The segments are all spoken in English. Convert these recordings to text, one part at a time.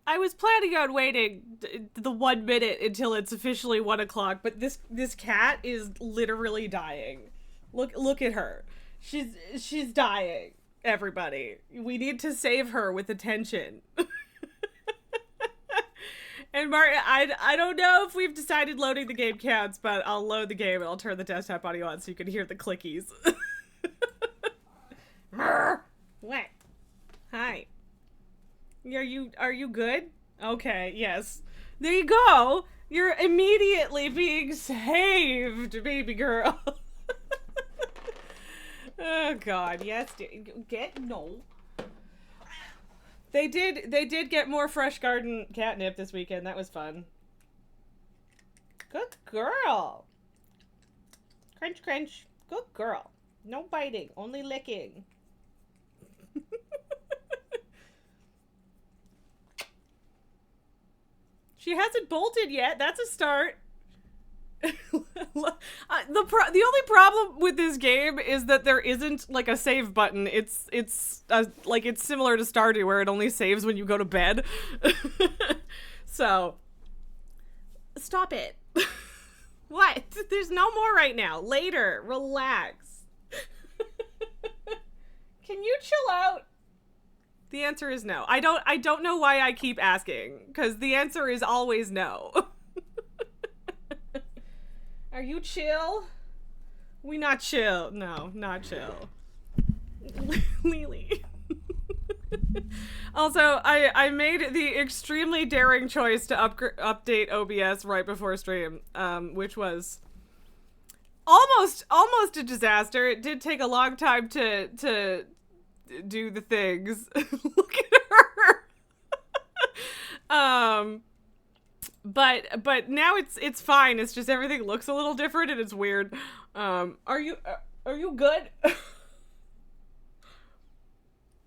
I was planning on waiting the 1 minute until it's officially 1 o'clock, but this cat is literally dying. Look at her. She's dying, everybody. We need to save her with attention. And Martin, I don't know if we've decided loading the game counts, but I'll load the game and I'll turn the desktop audio on so you can hear the clickies. What? Hi. Are you good? Okay, yes. There you go. You're immediately being saved, baby girl. Oh god, yes. No. They did get more Fresh Garden catnip this weekend. That was fun. Good girl. Crunch, crunch. Good girl. No biting, only licking. She hasn't bolted yet. That's a start. The only problem with this game is that there isn't like a save button. It's like it's similar to Stardew where it only saves when you go to bed. So stop it. What? There's no more right now. Later. Relax. Can you chill out? The answer is no. I don't know why I keep asking, because the answer is always no. Are you chill? We not chill. No, not chill. Lily. Also, I made the extremely daring choice to update OBS right before stream, which was almost a disaster. It did take a long time to do the things. Look at her. But now it's fine. It's just everything looks a little different and it's weird. Are you good?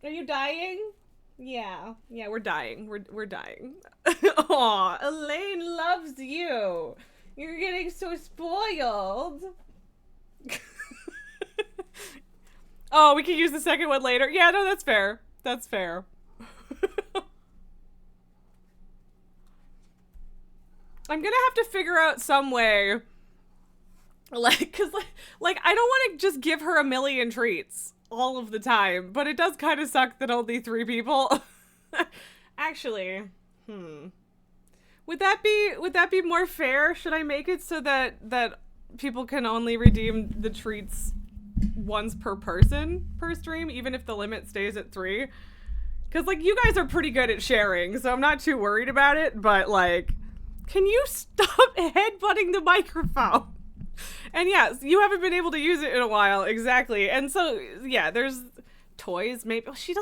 Are you dying? Yeah, we're dying. We're dying. Aw, Elaine loves you. You're getting so spoiled. Oh, we can use the second one later. Yeah, no, that's fair. That's fair. I'm gonna have to figure out some way, cause I don't want to just give her a million treats all of the time, but it does kind of suck that only 3 people. Actually, would that be more fair? Should I make it so that people can only redeem the treats once per person per stream, even if the limit stays at 3? Because you guys are pretty good at sharing, so I'm not too worried about it, but can you stop headbutting the microphone? And yes, you haven't been able to use it in a while, exactly. And so yeah, there's toys. Maybe she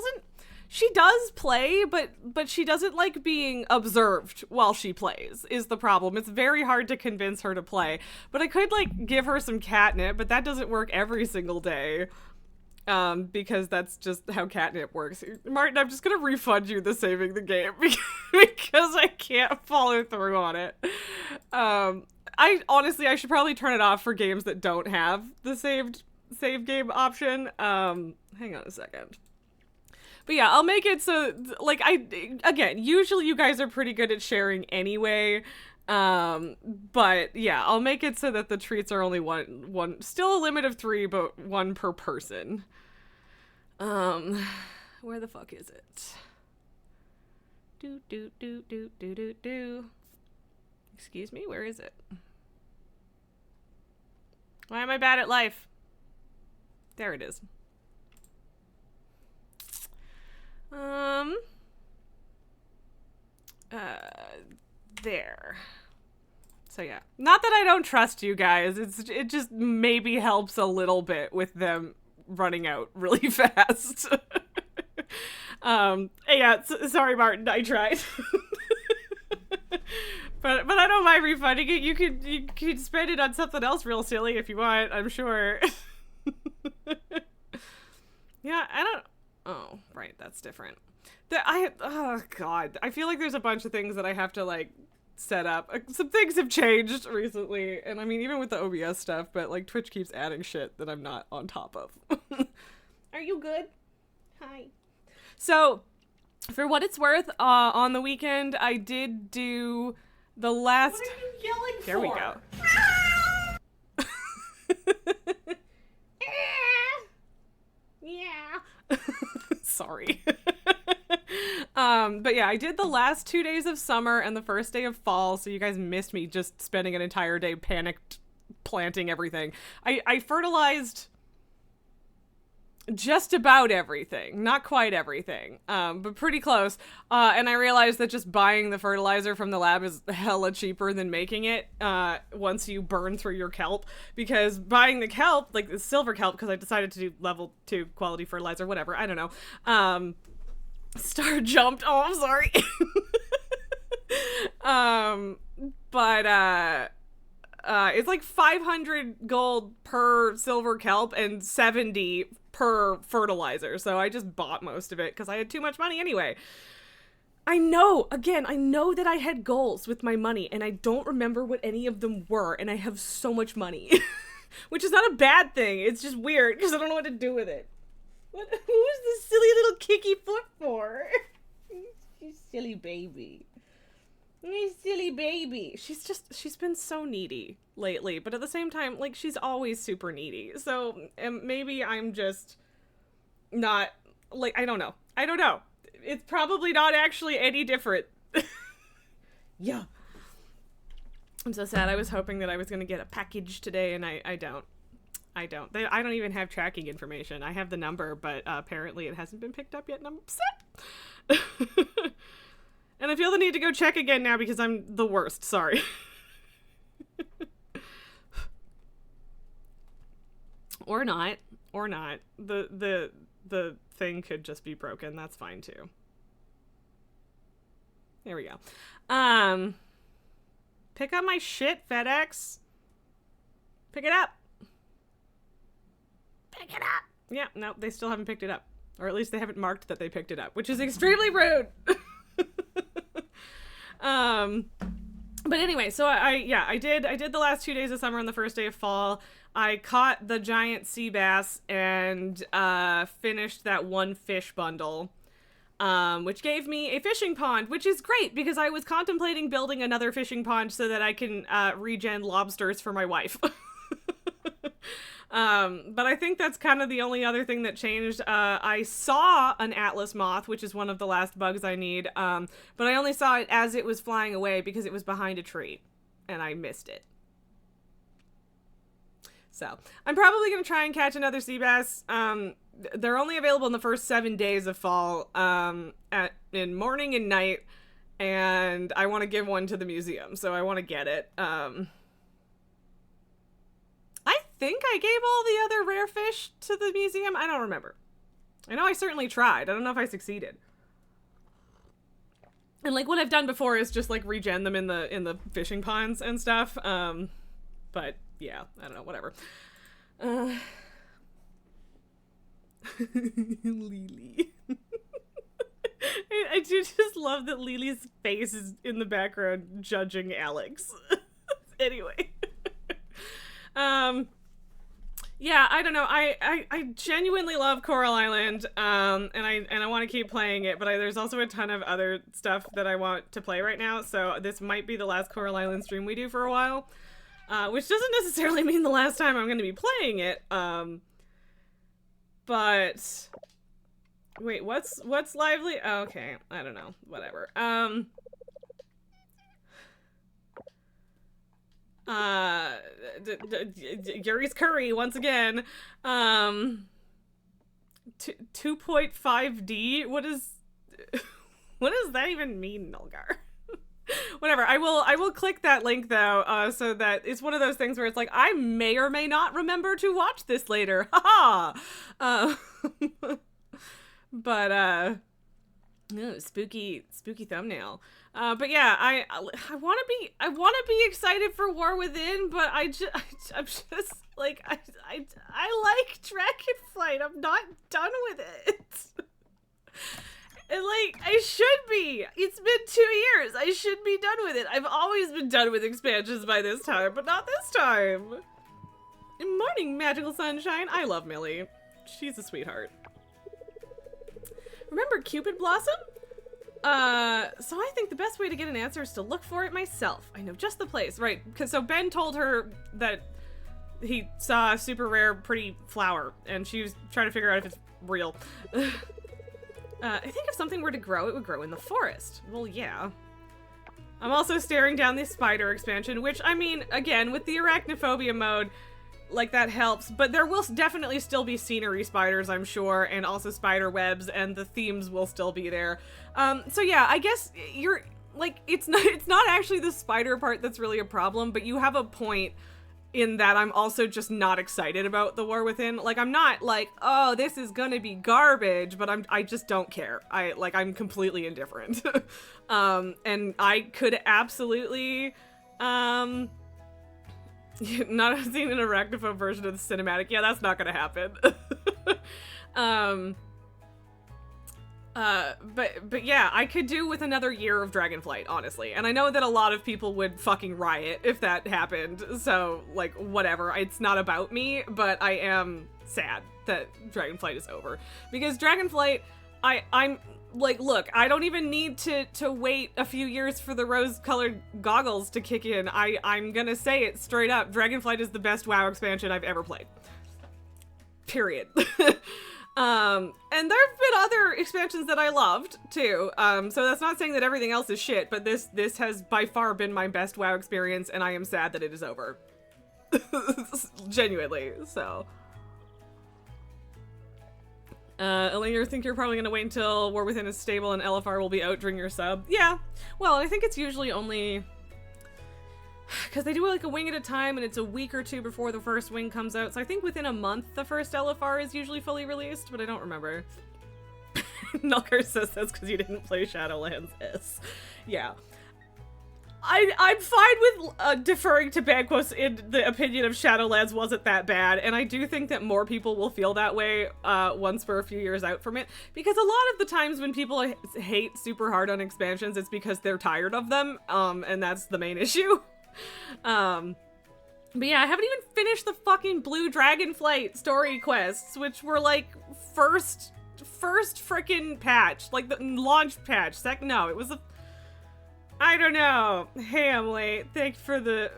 does play, but she doesn't like being observed while she plays is the problem. It's very hard to convince her to play. But I could give her some catnip, but that doesn't work every single day. Because that's just how catnip works. Martin, I'm just gonna refund you the saving the game because I can't follow through on it. I should probably turn it off for games that don't have the save game option. Hang on a second. But yeah, I'll make it so, usually you guys are pretty good at sharing anyway. But yeah, I'll make it so that the treats are only one, still a limit of 3, but 1 per person. Where the fuck is it? Do. Excuse me, where is it? Why am I bad at life? There it is. There. So yeah, not that I don't trust you guys. It just maybe helps a little bit with them running out really fast. Yeah, sorry, Martin. I tried. But I don't mind refunding it. You could spend it on something else real silly if you want. I'm sure. Yeah, I don't. Oh, right. That's different. Oh god, I feel like there's a bunch of things that I have to set up. Some things have changed recently, and I mean even with the OBS stuff, but Twitch keeps adding shit that I'm not on top of. Are you good? Hi. So For what it's worth, on the weekend, I did do the last... What are you yelling for? There we go. Yeah. Sorry. But yeah, I did the last 2 days of summer and the first day of fall, so you guys missed me just spending an entire day panicked planting everything. I fertilized just about everything. Not quite everything, but pretty close. And I realized that just buying the fertilizer from the lab is hella cheaper than making it once you burn through your kelp. Because buying the kelp, like the silver kelp, because I decided to do level 2 quality fertilizer, whatever, I don't know. Star jumped. Oh, I'm sorry. It's like 500 gold per silver kelp and 70 per fertilizer. So I just bought most of it because I had too much money anyway. I know that I had goals with my money and I don't remember what any of them were, and I have so much money. Which is not a bad thing. It's just weird because I don't know what to do with it. Who is this silly little kicky foot for? You silly baby. You silly baby. She's been so needy lately, but at the same time, like, she's always super needy. So maybe I'm just not, like, I don't know. It's probably not actually any different. Yeah. I'm so sad. I was hoping that I was going to get a package today, and I don't. I don't even have tracking information. I have the number, but apparently it hasn't been picked up yet, and I'm upset. And I feel the need to go check again now because I'm the worst. Sorry. Or not. The thing could just be broken. That's fine too. There we go. Pick up my shit, FedEx. Pick it up. Pick it up. Yeah, no, they still haven't picked it up. Or at least they haven't marked that they picked it up, which is extremely rude. But anyway, so I did the last 2 days of summer and the first day of fall. I caught the giant sea bass and finished that one fish bundle, which gave me a fishing pond, which is great because I was contemplating building another fishing pond so that I can regen lobsters for my wife. But I think that's kind of the only other thing that changed. I saw an Atlas moth, which is one of the last bugs I need, but I only saw it as it was flying away because it was behind a tree, and I missed it. So, I'm probably going to try and catch another sea bass. They're only available in the first 7 days of fall, in morning and night, and I want to give one to the museum, so I want to get it. I think I gave all the other rare fish to the museum. I don't remember. I know I certainly tried. I don't know if I succeeded. And like what I've done before is just like regen them in the fishing ponds and stuff. But yeah, I don't know, whatever. Lily. I do just love that Lily's face is in the background judging Alex. Anyway. Yeah, I don't know. I genuinely love Coral Island, and I want to keep playing it, but there's also a ton of other stuff that I want to play right now, so this might be the last Coral Island stream we do for a while, which doesn't necessarily mean the last time I'm going to be playing it, but wait, what's lively? Oh, okay, I don't know, whatever. Yuri's Curry once again. 2.5D. What does that even mean, Nulgar? Whatever. I will click that link though, so that it's one of those things where it's like I may or may not remember to watch this later. Haha. But ooh, spooky thumbnail. But yeah, I want to be excited for War Within, but I'm just like I like Dragonflight. I'm not done with it. And like I should be. It's been 2 years. I should be done with it. I've always been done with expansions by this time, but not this time. Good morning, Magical Sunshine. I love Millie. She's a sweetheart. Remember Cupid Blossom? So I think the best way to get an answer is to look for it myself. I know just the place, right? Because so Ben told her that he saw a super rare, pretty flower, and she was trying to figure out if it's real. I think if something were to grow, it would grow in the forest. Well, yeah. I'm also staring down the spider expansion, which, I mean, again, with the arachnophobia mode, like, that helps, but there will definitely still be scenery spiders, I'm sure, and also spider webs, and the themes will still be there. So yeah, I guess you're, like, it's not actually the spider part that's really a problem, but you have a point in that I'm also just not excited about The War Within. Like, I'm not like, oh, this is gonna be garbage, but I just don't care. I'm completely indifferent. And I could absolutely, not have seen an arachnophobe version of the cinematic. Yeah, that's not gonna happen. But yeah, I could do with another year of Dragonflight, honestly. And I know that a lot of people would fucking riot if that happened. So, like, whatever. It's not about me, but I am sad that Dragonflight is over. Because Dragonflight, I'm like, look, I don't even need to wait a few years for the rose-colored goggles to kick in. I'm gonna say it straight up. Dragonflight is the best WoW expansion I've ever played. Period. And there have been other expansions that I loved, too. So that's not saying that everything else is shit, but this has by far been my best WoW experience, and I am sad that it is over. Genuinely, so. Elaine, I think you're probably gonna wait until War Within is stable and LFR will be out during your sub. Yeah, well, I think it's usually only... because they do like a wing at a time, and it's a week or two before the first wing comes out. So I think within a month, the first LFR is usually fully released, but I don't remember. Nulkar says that's because you didn't play Shadowlands S. Yeah. I'm fine with deferring to Banquos in the opinion of Shadowlands wasn't that bad, and I do think that more people will feel that way once we're a few years out from it, because a lot of the times when people hate super hard on expansions, it's because they're tired of them, and that's the main issue. But yeah, I haven't even finished the fucking Blue Dragonflight story quests, which were like first frickin' patch, like the launch patch. No, it was a, I don't know. Hey, Emily, thanks for the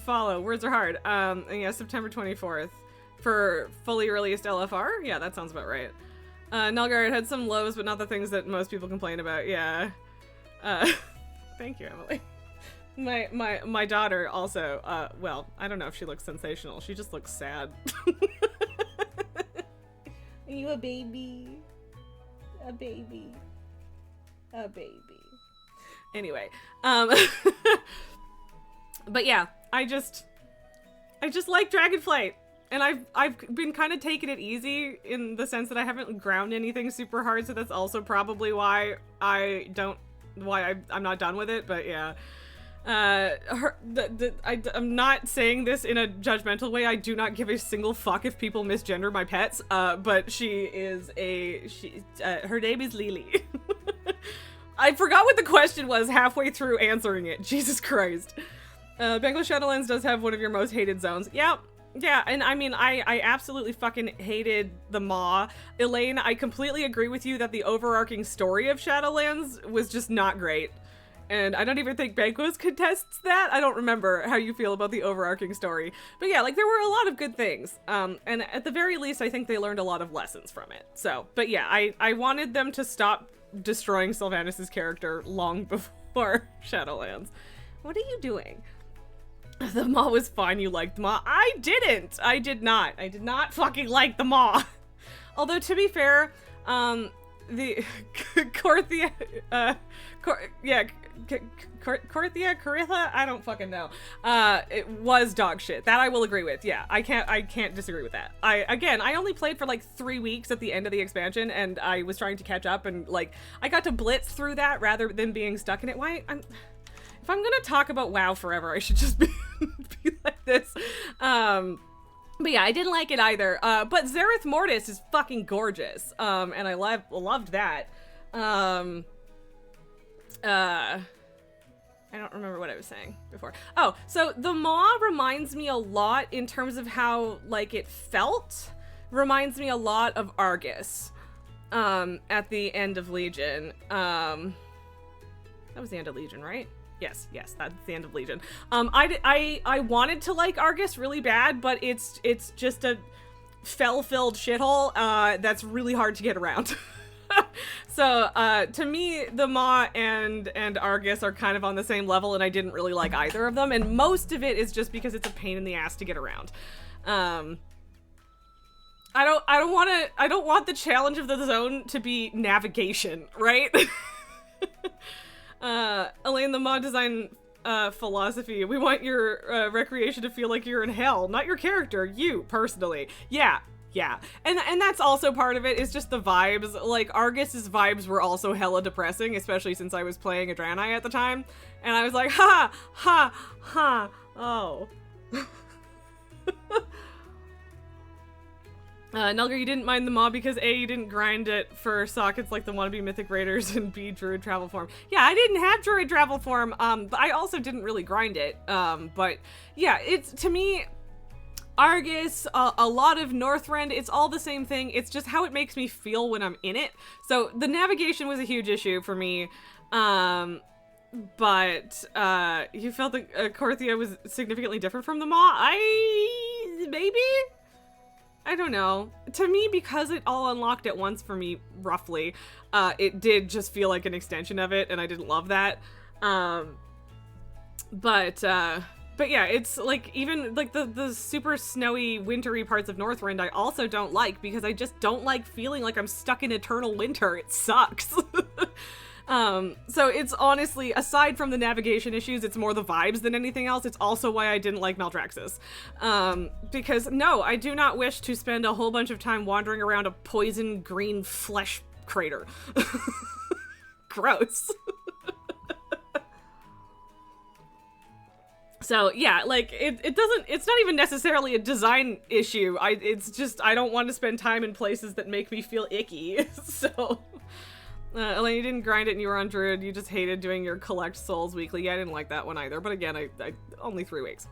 follow. Words are hard. And yeah, September 24th for fully released LFR. Yeah, that sounds about right. Nulgard had some lows, but not the things that most people complain about. Yeah. Thank you, Emily. My daughter also, well, I don't know if she looks sensational. She just looks sad. Are you a baby? A baby. A baby. Anyway, but yeah, I just like Dragonflight, and I've been kind of taking it easy in the sense that I haven't ground anything super hard, so that's also probably why I'm not done with it, but yeah. I'm not saying this in a judgmental way. I do not give a single fuck if people misgender my pets, but her name is Lily. I forgot what the question was halfway through answering it. Jesus Christ. Bangladesh Shadowlands does have one of your most hated zones. Yeah, and I mean, I absolutely fucking hated the Maw. Elaine, I completely agree with you that the overarching story of Shadowlands was just not great. And I don't even think Banquos contests that. I don't remember how you feel about the overarching story. But yeah, like, there were a lot of good things. And at the very least, I think they learned a lot of lessons from it. So, but yeah, I wanted them to stop destroying Sylvanas' character long before Shadowlands. What are you doing? The Maw was fine, you liked the Maw. I didn't! I did not. I did not fucking like the Maw. Although, to be fair, the Korthia, Coritha, I don't fucking know. It was dog shit. That I will agree with. Yeah, I can't disagree with that. I only played for like 3 weeks at the end of the expansion, and I was trying to catch up, and like I got to blitz through that rather than being stuck in it. If I'm gonna talk about WoW forever, I should just be like this. But yeah, I didn't like it either. But Zereth Mortis is fucking gorgeous. And I loved that. I don't remember what I was saying before. Oh, so the Maw reminds me a lot in terms of how, like, it felt. Reminds me a lot of Argus. at the end of Legion. That was the end of Legion, right? Yes, that's the end of Legion. I wanted to like Argus really bad, but it's just a fel-filled shithole that's really hard to get around. So to me, the Maw and Argus are kind of on the same level, and I didn't really like either of them, and most of it is just because it's a pain in the ass to get around. I don't want the challenge of the zone to be navigation, right? Elaine, the Maw design philosophy. We want your recreation to feel like you're in hell, not your character, you personally. Yeah. And that's also part of it, is just the vibes. Like, Argus's vibes were also hella depressing, especially since I was playing Adrani at the time. And I was like, ha, oh. Nelgar, you didn't mind the Maw because A, you didn't grind it for sockets like the wannabe Mythic Raiders, and B, Druid travel form. Yeah, I didn't have Druid travel form, but I also didn't really grind it. But yeah, it's, to me, Argus, a lot of Northrend, it's all the same thing. It's just how it makes me feel when I'm in it. So the navigation was a huge issue for me. But you felt that Korthia was significantly different from the Maw? Maybe? I don't know. To me, because it all unlocked at once for me, roughly, it did just feel like an extension of it, and I didn't love that. But yeah, it's like, even like the super snowy, wintry parts of Northrend I also don't like, because I just don't like feeling like I'm stuck in eternal winter. It sucks. So it's honestly, aside from the navigation issues, it's more the vibes than anything else. It's also why I didn't like Maldraxxus. Because no, I do not wish to spend a whole bunch of time wandering around a poison green flesh crater. Gross. So yeah, like, it's not even necessarily a design issue. It's just, I don't want to spend time in places that make me feel icky. So, Elaine, you didn't grind it and you were on Druid, you just hated doing your collect souls weekly. Yeah, I didn't like that one either, but again, I only 3 weeks.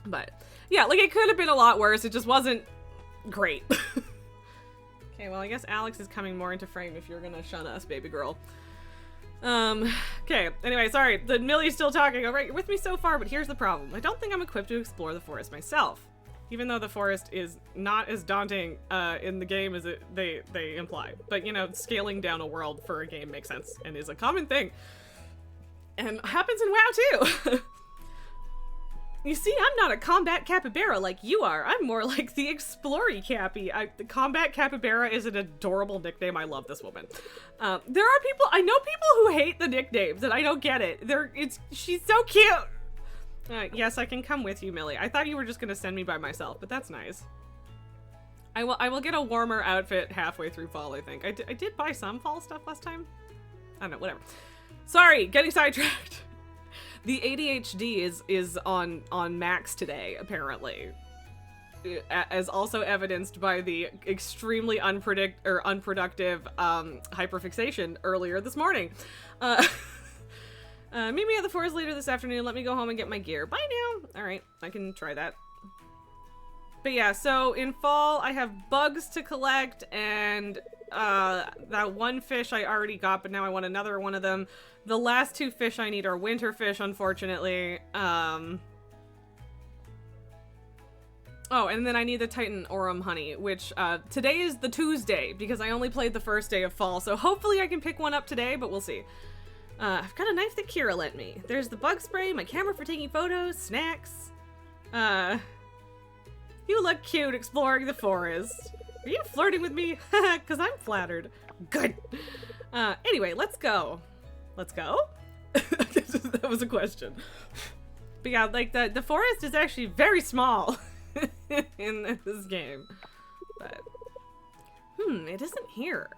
But yeah, like, it could have been a lot worse, it just wasn't great. Okay, well, I guess Alex is coming more into frame if you're gonna shun us, baby girl. Okay, anyway, sorry, the Millie's still talking. All right, you're with me so far, but here's the problem. I don't think I'm equipped to explore the forest myself, even though the forest is not as daunting in the game as they imply. But, you know, scaling down a world for a game makes sense and is a common thing. And happens in WoW, too. You see, I'm not a combat capybara like you are. I'm more like the explory cappy. The combat capybara is an adorable nickname. I love this woman. There are people, I know people who hate the nicknames, and I don't get it. She's so cute. Yes, I can come with you, Millie. I thought you were just gonna send me by myself, but that's nice. I will get a warmer outfit halfway through fall, I think. I did buy some fall stuff last time. I don't know, whatever. Sorry, getting sidetracked. The ADHD is on max today, apparently, as also evidenced by the extremely unproductive hyperfixation earlier this morning. Meet me at the forest later this afternoon. Let me go home and get my gear. Bye now. All right, I can try that. But yeah, so in fall I have bugs to collect, and that one fish I already got, but now I want another one of them. The last 2 fish I need are winter fish, unfortunately. Oh, and then I need the Titan Aurum honey, which today is the Tuesday, because I only played the first day of fall, so hopefully I can pick one up today, but we'll see. I've got a knife that Kira lent me. There's the bug spray, my camera for taking photos, snacks. You look cute exploring the forest. Are you flirting with me? Because I'm flattered. Good. Anyway, let's go. Let's go? That was a question. But yeah, like, the forest is actually very small in this game. But, it isn't here.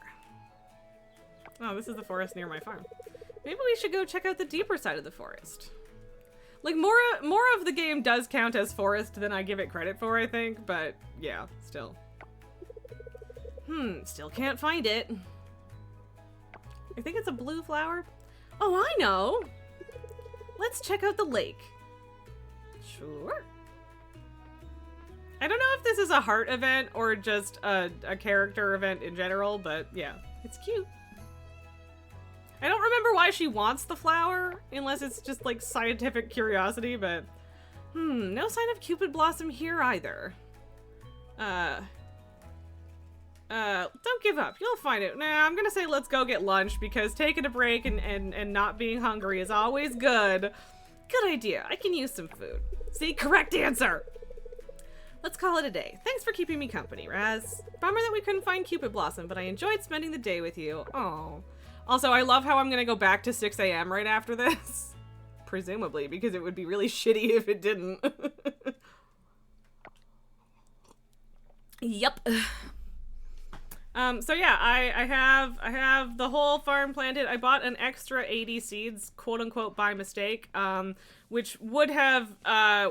Oh, this is the forest near my farm. Maybe we should go check out the deeper side of the forest. Like, more of the game does count as forest than I give it credit for, I think, but yeah, still. Still can't find it. I think it's a blue flower. Oh, I know! Let's check out the lake. Sure. I don't know if this is a heart event or just a character event in general, but yeah, It's cute. I don't remember why she wants the flower, unless it's just like scientific curiosity, but no sign of Cupid Blossom here either. Don't give up. You'll find it. Nah, I'm gonna say let's go get lunch because taking a break and not being hungry is always good. Good idea. I can use some food. See, correct answer. Let's call it a day. Thanks for keeping me company, Raz. Bummer that we couldn't find Cupid Blossom, but I enjoyed spending the day with you. Oh. Also, I love how I'm gonna go back to 6 a.m. right after this. Presumably, because it would be really shitty if it didn't. Yep. So yeah, I have the whole farm planted. I bought an extra 80 seeds, quote unquote, by mistake, which would have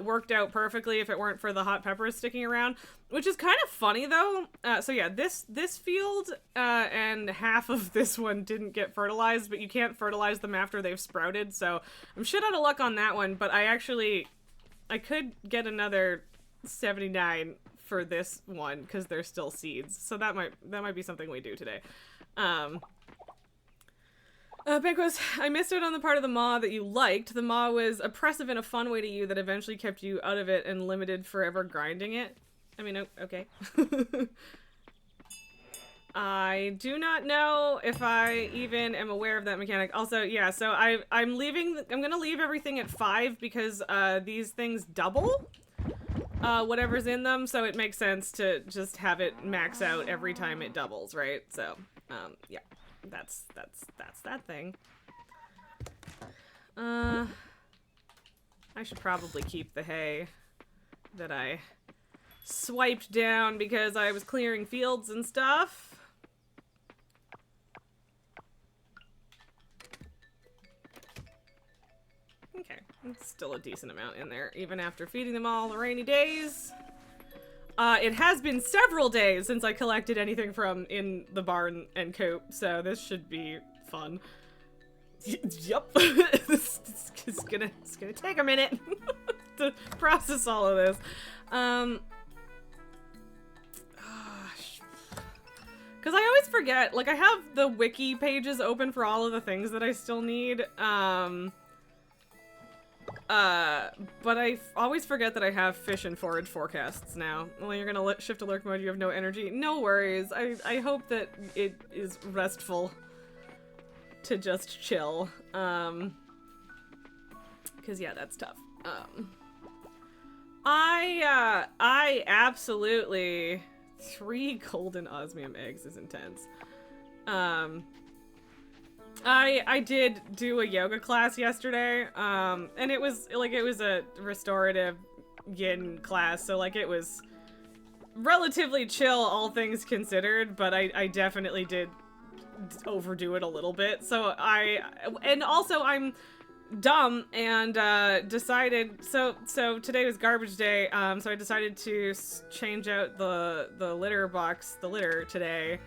worked out perfectly if it weren't for the hot peppers sticking around, which is kind of funny though. So yeah, this field and half of this one didn't get fertilized, but you can't fertilize them after they've sprouted, so I'm shit out of luck on that one, but I could get another 79 for this one because they're still seeds, so that might be something we do today. Banquos, I missed out on the part of the maw that you liked. The maw was oppressive in a fun way to you that eventually kept you out of it and limited forever grinding it. I mean, okay. I do not know if I even am aware of that mechanic. Also, yeah, so I'm gonna leave everything at 5 because these things double whatever's in them, so it makes sense to just have it max out every time it doubles, right? So, yeah, that's that thing. I should probably keep the hay that I swiped down because I was clearing fields and stuff. Okay, it's still a decent amount in there, even after feeding them all the rainy days. It has been several days since I collected anything from in the barn and coop, so this should be fun. Yep. It's gonna take a minute to process all of this. Because I always forget, like, I have the wiki pages open for all of the things that I still need, but I always forget that I have fish and forage forecasts now. Well, you're gonna shift to lurk mode, you have no energy. No worries. I hope that it is restful to just chill. Cause yeah, that's tough. I absolutely 3 golden osmium eggs is intense. I did do a yoga class yesterday, and it was a restorative yin class, so like it was relatively chill, all things considered, but I definitely did overdo it a little bit. So and also I'm dumb and decided, so today was garbage day, so I decided to change out the litter box, the litter today.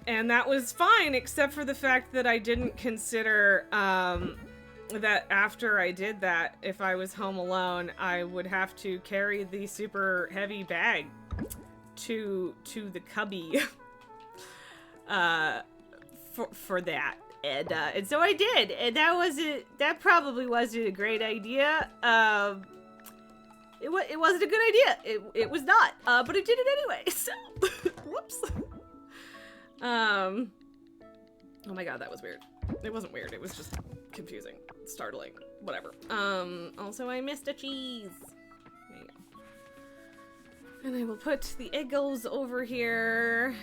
And that was fine, except for the fact that I didn't consider, that after I did that, if I was home alone, I would have to carry the super heavy bag to the cubby, for that. And so I did, and that probably wasn't a great idea. It wasn't a good idea. It was not, but I did it anyway, so, whoops. Oh my god, that was weird. It wasn't weird, it was just confusing, startling, whatever. Also I missed a cheese. There you go. And I will put the Eggos over here,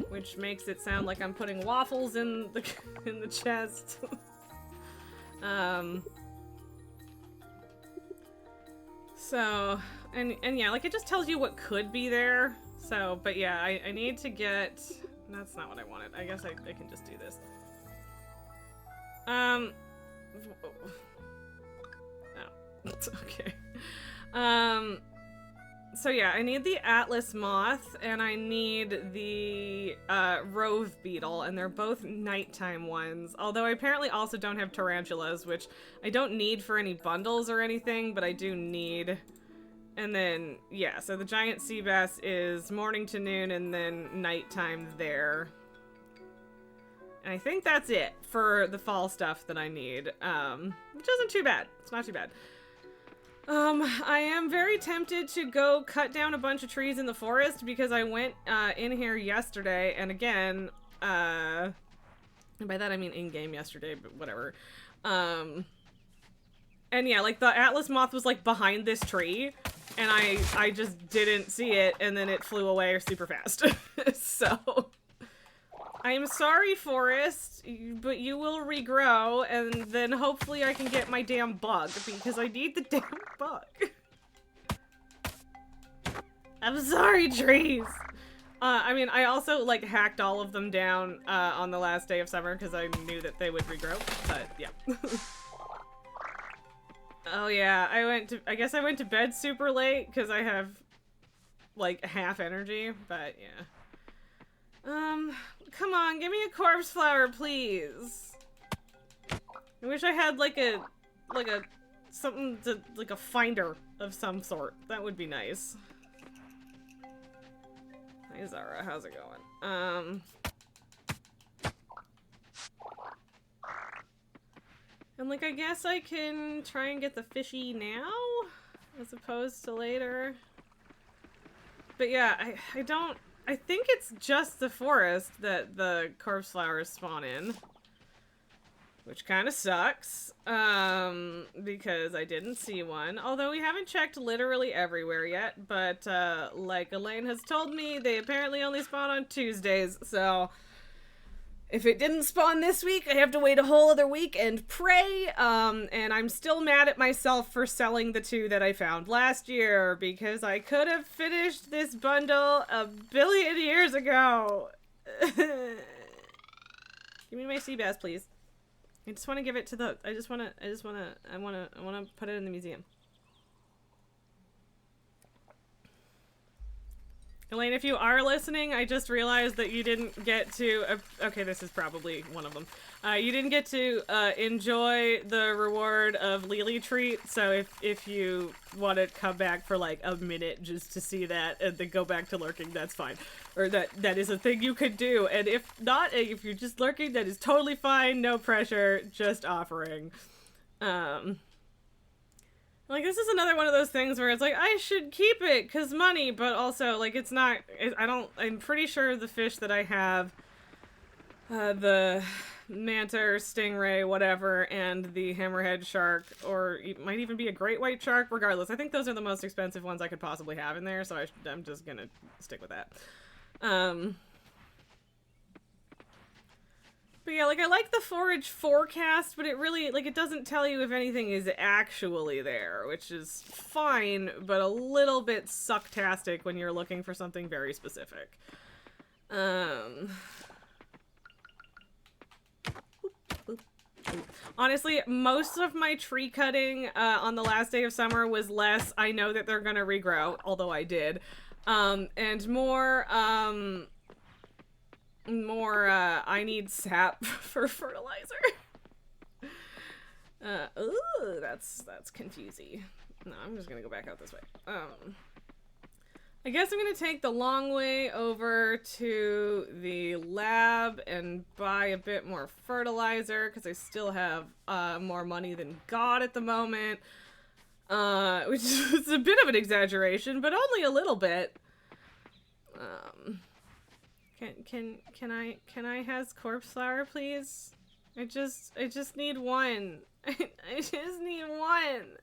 which makes it sound like I'm putting waffles in the chest. So, and yeah, like it just tells you what could be there. So, but yeah, I need to get, that's not what I wanted. I guess I can just do this. Oh, okay. So yeah, I need the Atlas moth and I need the rove beetle, and they're both nighttime ones. Although I apparently also don't have tarantulas, which I don't need for any bundles or anything, but I do need And then, yeah, so the giant sea bass is morning to noon and then nighttime there. And I think that's it for the fall stuff that I need, which isn't too bad. It's not too bad. I am very tempted to go cut down a bunch of trees in the forest because I went in here yesterday, and again, and by that I mean in-game yesterday, but whatever. And yeah, like the Atlas moth was like behind this tree, and I just didn't see it, and then it flew away super fast. So I'm sorry, forest, but you will regrow, and then hopefully I can get my damn bug, because I need the damn bug. I'm sorry, trees. I mean, I also, like, hacked all of them down on the last day of summer, because I knew that they would regrow, but yeah. Oh yeah, I guess I went to bed super late, because I have, like, half energy, but yeah. Come on, give me a corpse flower, please. I wish I had like a something to, like a finder of some sort. That would be nice. Hi Zara, how's it going? And like, I guess I can try and get the fishy now, as opposed to later. But yeah, I think it's just the forest that the corpse flowers spawn in. Which kind of sucks, because I didn't see one. Although we haven't checked literally everywhere yet, but like Elaine has told me, they apparently only spawn on Tuesdays, so if it didn't spawn this week, I have to wait a whole other week and pray, and I'm still mad at myself for selling the 2 that I found last year, because I could have finished this bundle a billion years ago. Give me my sea bass, please. I just want to give it to the, I want to put it in the museum. Elaine, if you are listening, I just realized that you didn't get to, okay, this is probably one of them. You didn't get to enjoy the reward of Lily Treat, so if you want to come back for like a minute just to see that and then go back to lurking, that's fine. Or that is a thing you could do, and if not, if you're just lurking, that is totally fine, no pressure, just offering. Like, this is another one of those things where it's like, I should keep it, 'cause money, but also, like, it's not, I'm pretty sure the fish that I have, the manta or stingray, whatever, and the hammerhead shark, or it might even be a great white shark, regardless, I think those are the most expensive ones I could possibly have in there, so I'm just gonna stick with that. But yeah, like, I like the forage forecast, but it really, like, it doesn't tell you if anything is actually there, which is fine, but a little bit sucktastic when you're looking for something very specific. Honestly, most of my tree cutting on the last day of summer was less, I know that they're gonna regrow, although I did, and more, I need sap for fertilizer. Ooh, that's confusing. No, I'm just gonna go back out this way. I guess I'm gonna take the long way over to the lab and buy a bit more fertilizer, because I still have more money than God at the moment. Which is a bit of an exaggeration, but only a little bit. Can I has corpse flower, please? I just need one. I just need one.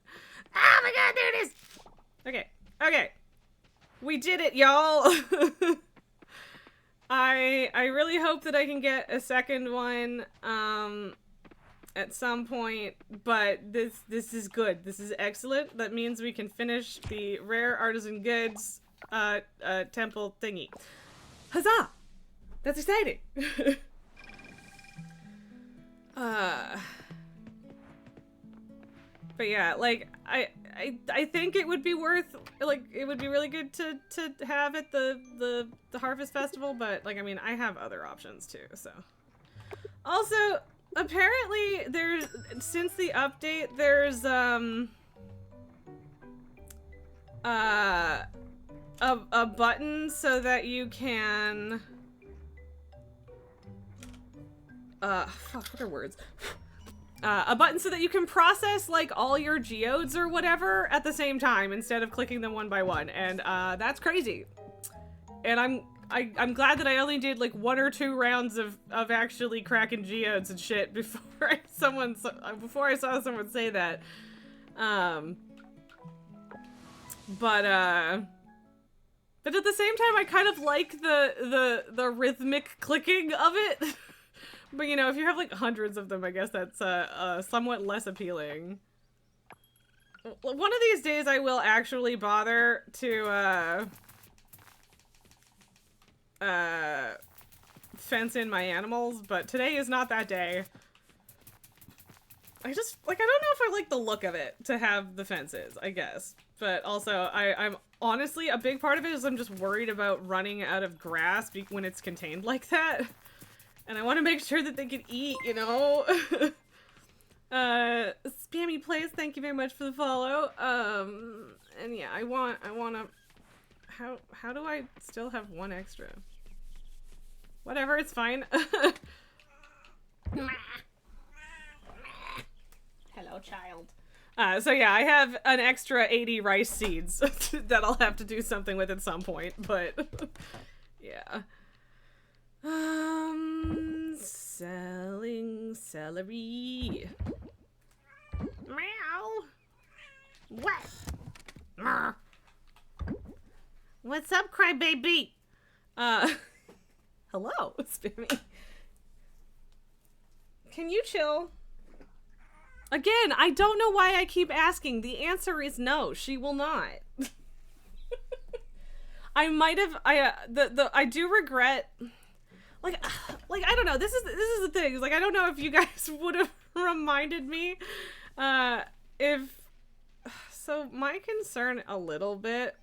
Oh my god, there it is! Okay. We did it, y'all! I really hope that I can get a second one, at some point, but this is good. This is excellent. That means we can finish the rare artisan goods, temple thingy. Huzzah! That's exciting! But yeah, like, I think it would be worth, like, it would be really good to have at the Harvest Festival, but, like, I mean, I have other options too, so. Also, apparently, since the update, there's a button so that you can fuck, what are words? A button so that you can process like all your geodes or whatever at the same time instead of clicking them one by one, and that's crazy. And I'm glad that I only did like 1 or 2 rounds of actually cracking geodes and shit before I saw someone say that. But at the same time, I kind of like the rhythmic clicking of it. But you know, if you have like hundreds of them, I guess that's somewhat less appealing. One of these days, I will actually bother to fence in my animals, but today is not that day. I just, like, I don't know if I like the look of it to have the fences, I guess. But also, I'm honestly, a big part of it is I'm just worried about running out of grass when it's contained like that. And I want to make sure that they can eat, you know? Spammy Plays, thank you very much for the follow. And yeah, I want to, how do I still have 1 extra? Whatever, it's fine. Hello, child. So yeah, I have an extra 80 rice seeds that I'll have to do something with at some point, but yeah. Selling celery. Meow. What? What's up, crybaby? Hello, Spammy. Can you chill? Again, I don't know why I keep asking. The answer is no, she will not. I might have, I do regret, like, I don't know, this is the thing, like, I don't know if you guys would have reminded me, so my concern a little bit,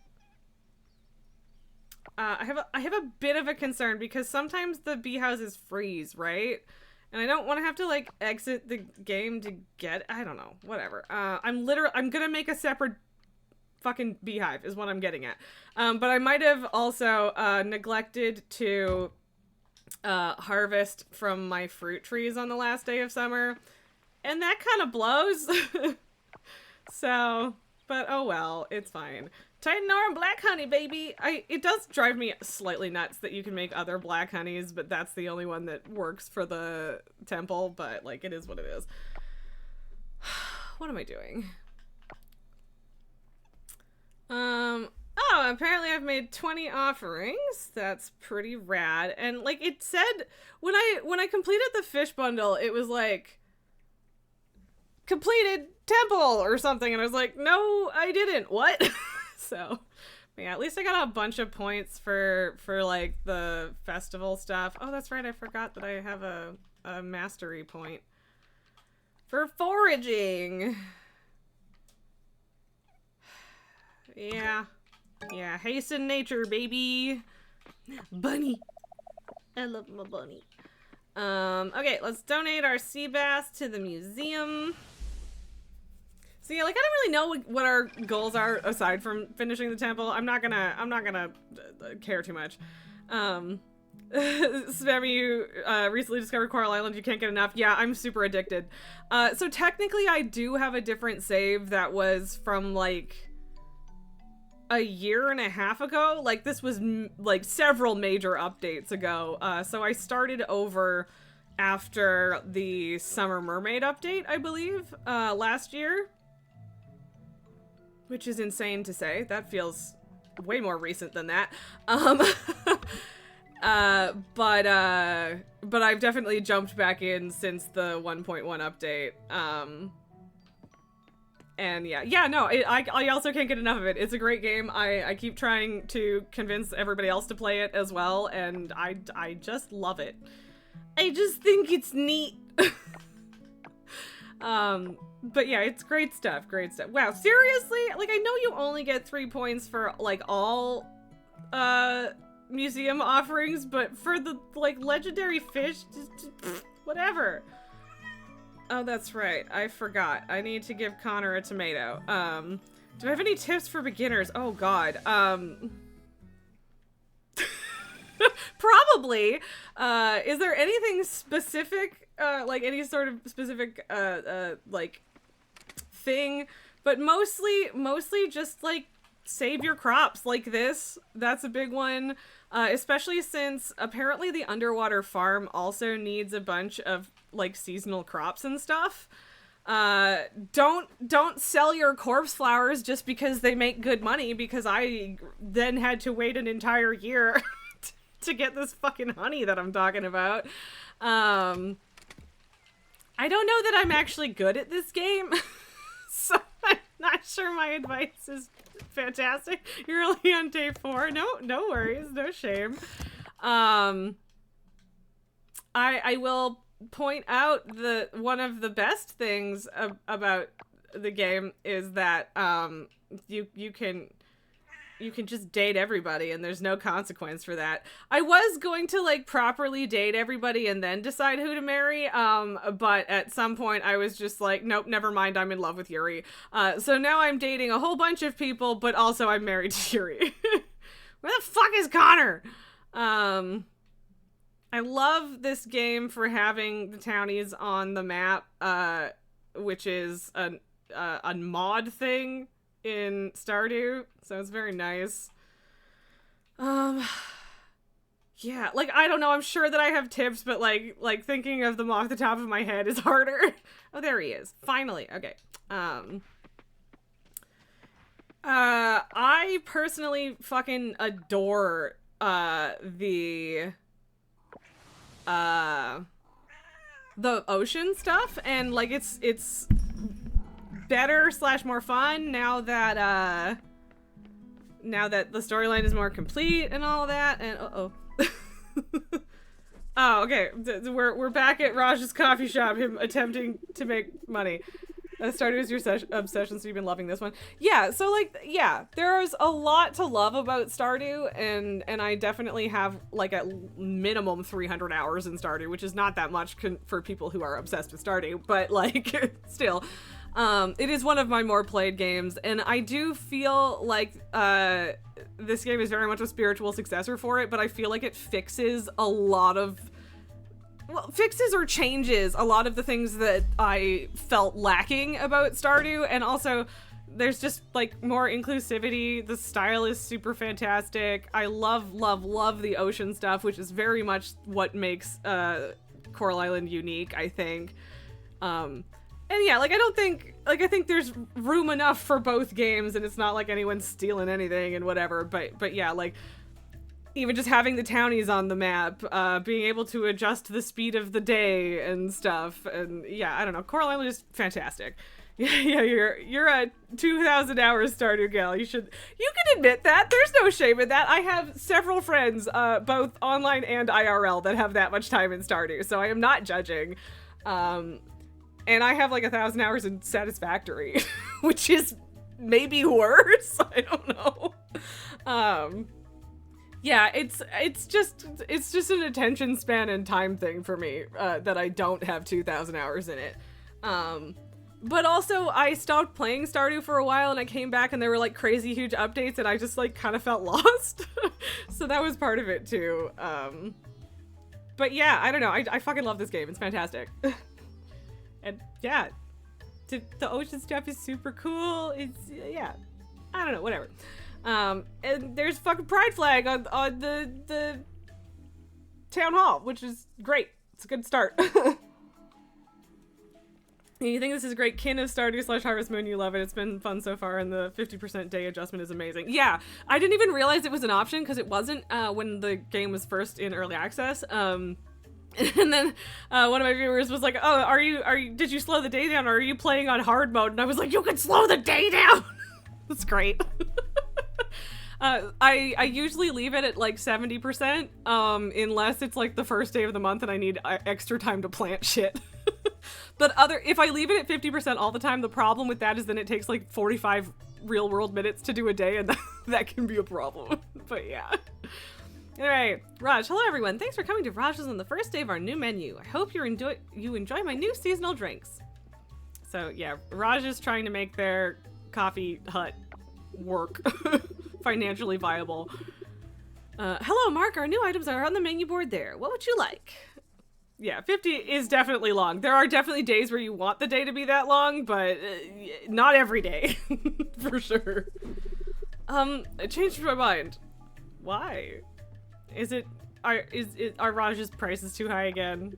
I have a bit of a concern because sometimes the bee houses freeze, right? And I don't want to have to, like, exit the game to get, I don't know, whatever. I'm gonna make a separate fucking beehive is what I'm getting at. But I might have also, neglected to, harvest from my fruit trees on the last day of summer. And that kind of blows. So, but oh well, it's fine. Titanor and black honey, baby! It does drive me slightly nuts that you can make other black honeys, but that's the only one that works for the temple, but, like, it is what it is. What am I doing? Oh, apparently I've made 20 offerings. That's pretty rad. And, like, it said, when I completed the fish bundle, it was like, completed temple or something, and I was like, no, I didn't. What? So, yeah, at least I got a bunch of points for like the festival stuff. Oh, that's right. I forgot that I have a mastery point for foraging. Yeah. Yeah. Hasten nature, baby. Bunny. I love my bunny. Okay, let's donate our sea bass to the museum. So yeah, like, I don't really know what our goals are aside from finishing the temple. I'm not gonna care too much. Spammy, you recently discovered Coral Island. You can't get enough. Yeah, I'm super addicted. So technically I do have a different save that was from, like, a year and a half ago. Like, this was like several major updates ago. So I started over after the Summer Mermaid update, I believe, last year. Which is insane to say. That feels way more recent than that. But I've definitely jumped back in since the 1.1 update. And yeah, no, I also can't get enough of it. It's a great game. I keep trying to convince everybody else to play it as well, and I just love it. I just think it's neat. But yeah, it's great stuff, great stuff. Wow, seriously? Like, I know you only get 3 points for, like, all, museum offerings, but for the, like, legendary fish, just whatever. Oh, that's right. I forgot. I need to give Connor a tomato. Do I have any tips for beginners? Oh god. Probably. Is there anything specific, like any sort of specific, like thing? But mostly just like save your crops like this. That's a big one. Especially since apparently the underwater farm also needs a bunch of like seasonal crops and stuff. Don't sell your corpse flowers just because they make good money, because I then had to wait an entire year to get this fucking honey that I'm talking about. I don't know that I'm actually good at this game, so I'm not sure my advice is fantastic. You're only on day 4. No worries, no shame. I will point out one of the best things about the game is that you can just date everybody and there's no consequence for that. I was going to like properly date everybody and then decide who to marry, but at some point I was just like, nope, never mind, I'm in love with Yuri. So now I'm dating a whole bunch of people, but also I'm married to Yuri. Where the fuck is Connor? I love this game for having the townies on the map, which is a mod thing in Stardew, so it's very nice. Yeah, like, I don't know, I'm sure that I have tips, but like thinking of them off the top of my head is harder. Oh, there he is. Finally. Okay. I personally fucking adore the ocean stuff, and like it's better / more fun now that the storyline is more complete and all that. And oh, okay, we're back at Raj's coffee shop, him attempting to make money. Stardew is your obsession, so you've been loving this one. Yeah, so like, yeah, there's a lot to love about Stardew, and I definitely have like at minimum 300 hours in Stardew, which is not that much for people who are obsessed with Stardew, but like, still. It is one of my more played games, and I do feel like this game is very much a spiritual successor for it, but I feel like it fixes a lot of fixes or changes a lot of the things that I felt lacking about Stardew, and also there's just like more inclusivity. The style is super fantastic. I love the ocean stuff, which is very much what makes Coral Island unique, I think. And yeah, like I think there's room enough for both games, and it's not like anyone's stealing anything and whatever, but yeah, like even just having the townies on the map, being able to adjust the speed of the day and stuff, and yeah, I don't know, Coral Island is fantastic. Yeah, you're a 2,000 hours Stardew gal. You can admit that. There's no shame in that. I have several friends, both online and IRL, that have that much time in Stardew, so I am not judging. And I have like 1,000 hours in Satisfactory, which is maybe worse. I don't know. Yeah, it's just an attention span and time thing for me, that I don't have 2,000 hours in it. But also I stopped playing Stardew for a while, and I came back and there were like crazy huge updates, and I just like kind of felt lost. So that was part of it too. But yeah, I don't know. I fucking love this game. It's fantastic. And yeah, the ocean stuff is super cool. It's, yeah, I don't know, whatever. And there's fucking Pride Flag on the town hall, which is great. It's a good start. You think this is a great kin of Stardew / Harvest Moon, you love it. It's been fun so far, and the 50% day adjustment is amazing. Yeah, I didn't even realize it was an option, because it wasn't when the game was first in early access. And then one of my viewers was like, oh, did you slow the day down, or are you playing on hard mode? And I was like, you can slow the day down! That's great. I usually leave it at like 70%, unless it's like the first day of the month and I need extra time to plant shit. But if I leave it at 50% all the time, the problem with that is then it takes like 45 real world minutes to do a day, and that can be a problem. But yeah. Alright, Raj, hello everyone. Thanks for coming to Raj's on the first day of our new menu. I hope you enjoy my new seasonal drinks. So yeah, Raj is trying to make their coffee hut work financially viable. Hello, Mark. Our new items are on the menu board there. What would you like? Yeah, 50 is definitely long. There are definitely days where you want the day to be that long, but not every day, for sure. I changed my mind. Why? Are Raj's prices too high again?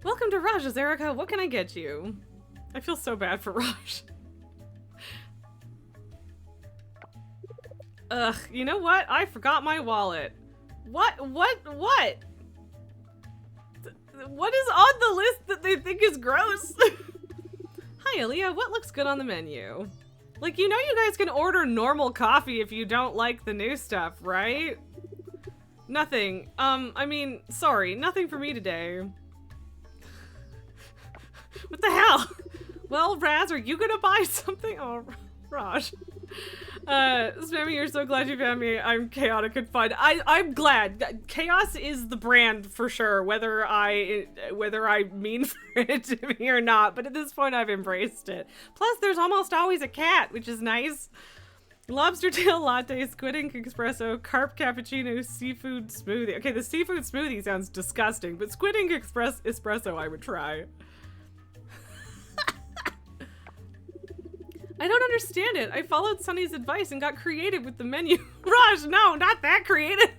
Welcome to Raj's, Erica. What can I get you? I feel so bad for Raj. Ugh, you know what? I forgot my wallet. What? What is on the list that they think is gross? Hi, Aaliyah. What looks good on the menu? Like, you know you guys can order normal coffee if you don't like the new stuff, right? Nothing. I mean, sorry. Nothing for me today. What the hell? Well, Raz, are you gonna buy something? Oh, Raj. Spammy, you're so glad you found me. I'm chaotic and fun. I'm glad. Chaos is the brand for sure, whether I mean for it to be or not, but at this point I've embraced it. Plus, there's almost always a cat, which is nice. Lobster tail latte, squid ink espresso, carp cappuccino, seafood smoothie. Okay, the seafood smoothie sounds disgusting, but squid ink espresso I would try. I don't understand it. I followed Sunny's advice and got creative with the menu. Raj, no, not that creative.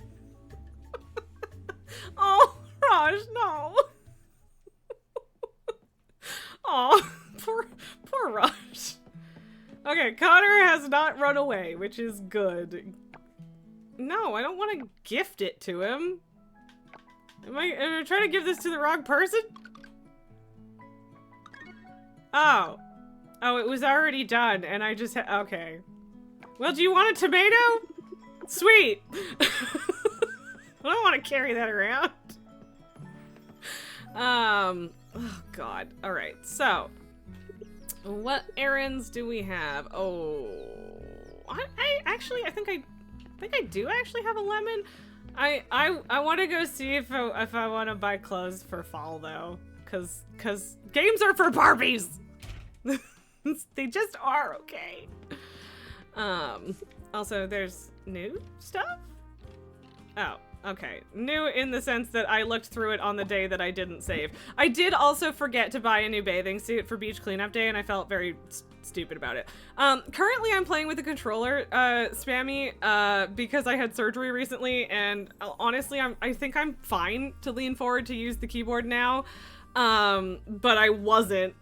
Oh, Raj, no. Oh, poor Raj. Okay, Connor has not run away, which is good. No, I don't want to gift it to him. Am I trying to give this to the wrong person? Oh. Oh, it was already done, and I just okay. Well, do you want a tomato? Sweet! I don't want to carry that around. Oh god. Alright, so. What errands do we have? Oh. I think I do actually have a lemon. I want to go see if I want to buy clothes for fall, though. Cause games are for Barbies! They just are, okay? Also, there's new stuff? Oh, okay. New in the sense that I looked through it on the day that I didn't save. I did also forget to buy a new bathing suit for beach cleanup day, and I felt very stupid about it. Currently I'm playing with a controller, Spammy, because I had surgery recently, and honestly, I think I'm fine to lean forward to use the keyboard now, but I wasn't.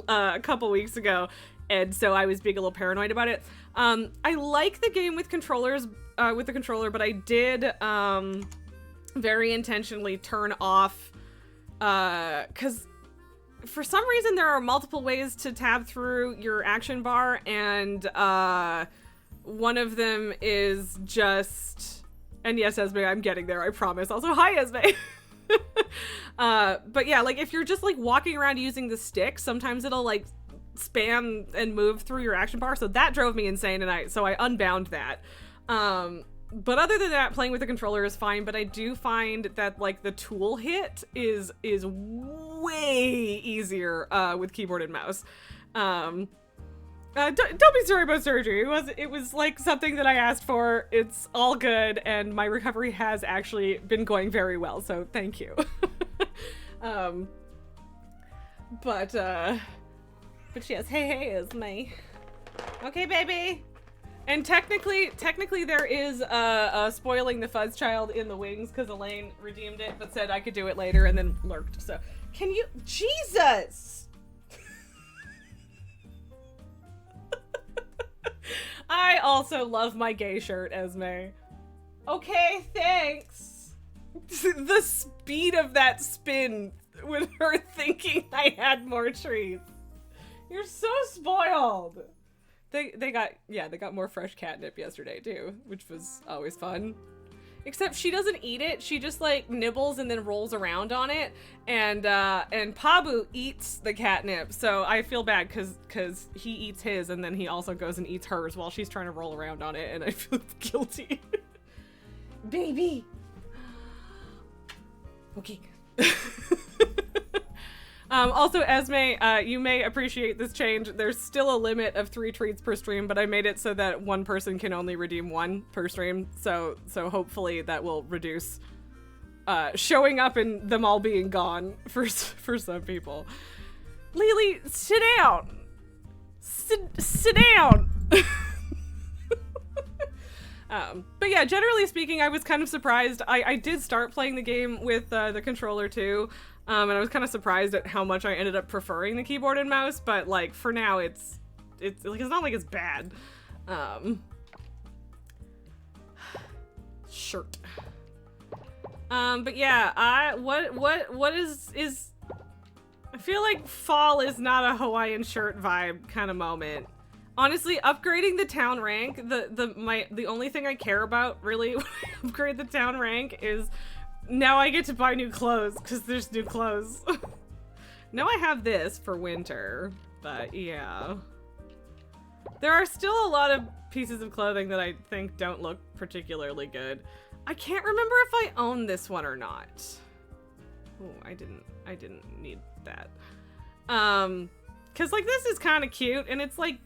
A couple weeks ago, and so I was being a little paranoid about it. I like the game with controllers, with the controller, but I did very intentionally turn off, because for some reason there are multiple ways to tab through your action bar, and one of them is just, and yes, Esme, I'm getting there, I promise. Also, hi, Esme. But yeah, like if you're just like walking around using the stick, sometimes it'll like spam and move through your action bar. So that drove me insane, and so I unbound that. But other than that, playing with the controller is fine. But I do find that like the tool hit is way easier with keyboard and mouse. Don't be sorry about surgery. It was like something that I asked for. It's all good, and my recovery has actually been going very well, so thank you. But yes, hey, is me. Okay, baby. And technically there is spoiling the fuzz child in the wings because Elaine redeemed it, but said I could do it later and then lurked. So can you, Jesus? I also love my gay shirt, Esme. Okay, thanks. The speed of that spin with her thinking I had more trees. You're so spoiled. They got more fresh catnip yesterday too, which was always fun. Except she doesn't eat it. She just like nibbles and then rolls around on it. And Pabu eats the catnip. So I feel bad because he eats his and then he also goes and eats hers while she's trying to roll around on it, and I feel guilty. Baby. Okay. Also, Esme, you may appreciate this change. There's still a limit of 3 treats per stream, but I made it so that one person can only redeem 1 per stream. So hopefully that will reduce showing up and them all being gone for some people. Lily, sit down. Sit down. But yeah, generally speaking, I was kind of surprised. I did start playing the game with the controller too. And I was kind of surprised at how much I ended up preferring the keyboard and mouse, but like for now it's like it's not like it's bad. Shirt. But yeah, what is I feel like fall is not a Hawaiian shirt vibe kind of moment. Honestly, upgrading the town rank, the only thing I care about really when I upgrade the town rank is now I get to buy new clothes because there's new clothes. Now I have this for winter, but yeah. There are still a lot of pieces of clothing that I think don't look particularly good. I can't remember if I own this one or not. Oh, I didn't need that. Cause like this is kind of cute and it's like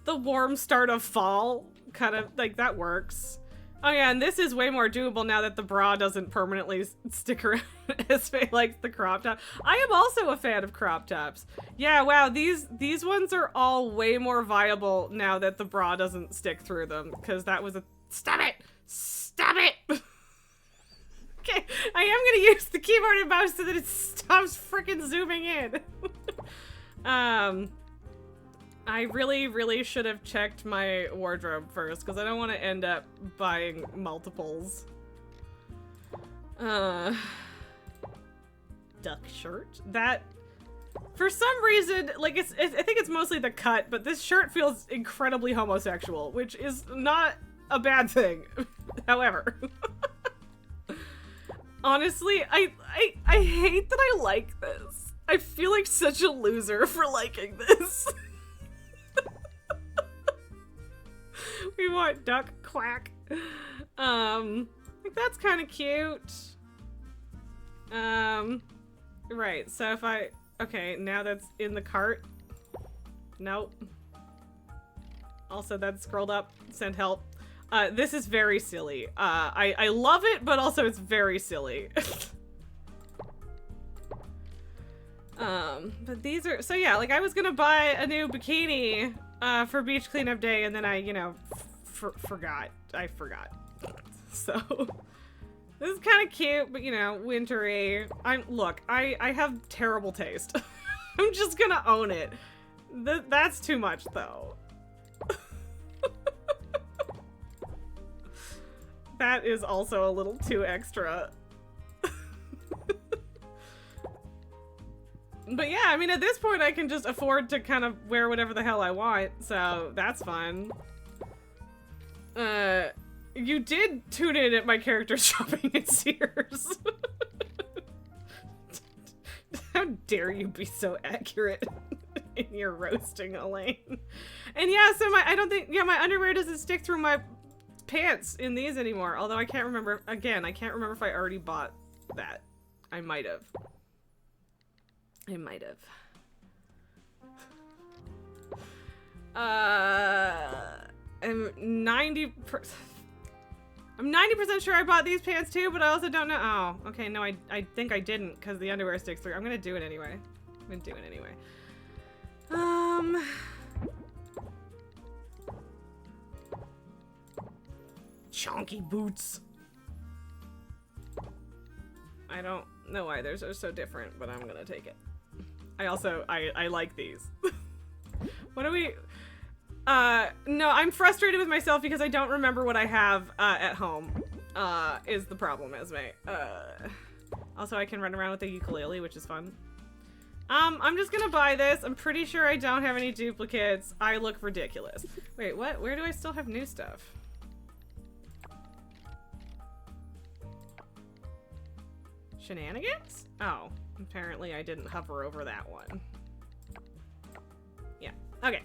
the warm start of fall, kind of like that works. Oh yeah, and this is way more doable now that the bra doesn't permanently stick around as likes the crop top. I am also a fan of crop tops. Yeah, wow, these ones are all way more viable now that the bra doesn't stick through them, because that was a— Stop it! Stop it! Okay, I am gonna use the keyboard and mouse so that it stops freaking zooming in. I really should have checked my wardrobe first, because I don't want to end up buying multiples. Duck shirt? That, for some reason, like, I think it's mostly the cut, but this shirt feels incredibly homosexual, which is not a bad thing, however. Honestly, I hate that I like this. I feel like such a loser for liking this. We want duck quack. Like that's kind of cute. Right, so if okay, now that's in the cart. Nope. Also, that's scrolled up, send help. This is very silly. I love it, but also it's very silly. But these are, so yeah, like I was gonna buy a new bikini, for beach cleanup day, and then I, you know, forgot. I forgot. So, this is kind of cute, but you know, wintry. Look, I have terrible taste. I'm just gonna own it. That's too much, though. That is also a little too extra. But yeah, I mean, at this point, I can just afford to kind of wear whatever the hell I want, so that's fun. You did tune in at my character shopping at Sears. How dare you be so accurate in your roasting, Elaine. And yeah, so I don't think, yeah, my underwear doesn't stick through my pants in these anymore, although I can't remember, again, I can't remember if I already bought that. I might have. I might have. I'm 90% sure I bought these pants too, but I also don't know. Oh, okay, no, I think I didn't, because the underwear sticks through. I'm gonna do it anyway. Chonky boots. I don't know why theirs are so different, but I'm gonna take it. I like these. What do we... no, I'm frustrated with myself because I don't remember what I have, at home, is the problem, Esme. Also, I can run around with a ukulele, which is fun. I'm just gonna buy this. I'm pretty sure I don't have any duplicates. I look ridiculous. Wait, what? Where do I still have new stuff? Shenanigans? Oh, apparently I didn't hover over that one. Yeah, okay.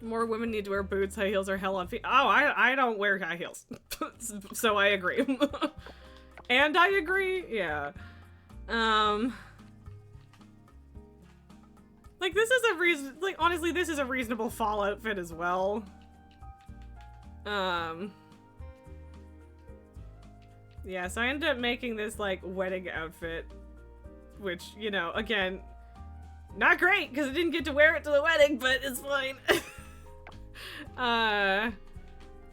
More women need to wear boots, high heels, or hell on feet. Oh, I don't wear high heels. So I agree. And I agree, yeah. Like, this is a reason, like, honestly, this is a reasonable fall outfit as well. Yeah, so I ended up making this, like, wedding outfit, which, you know, again, not great, because I didn't get to wear it to the wedding, but it's fine.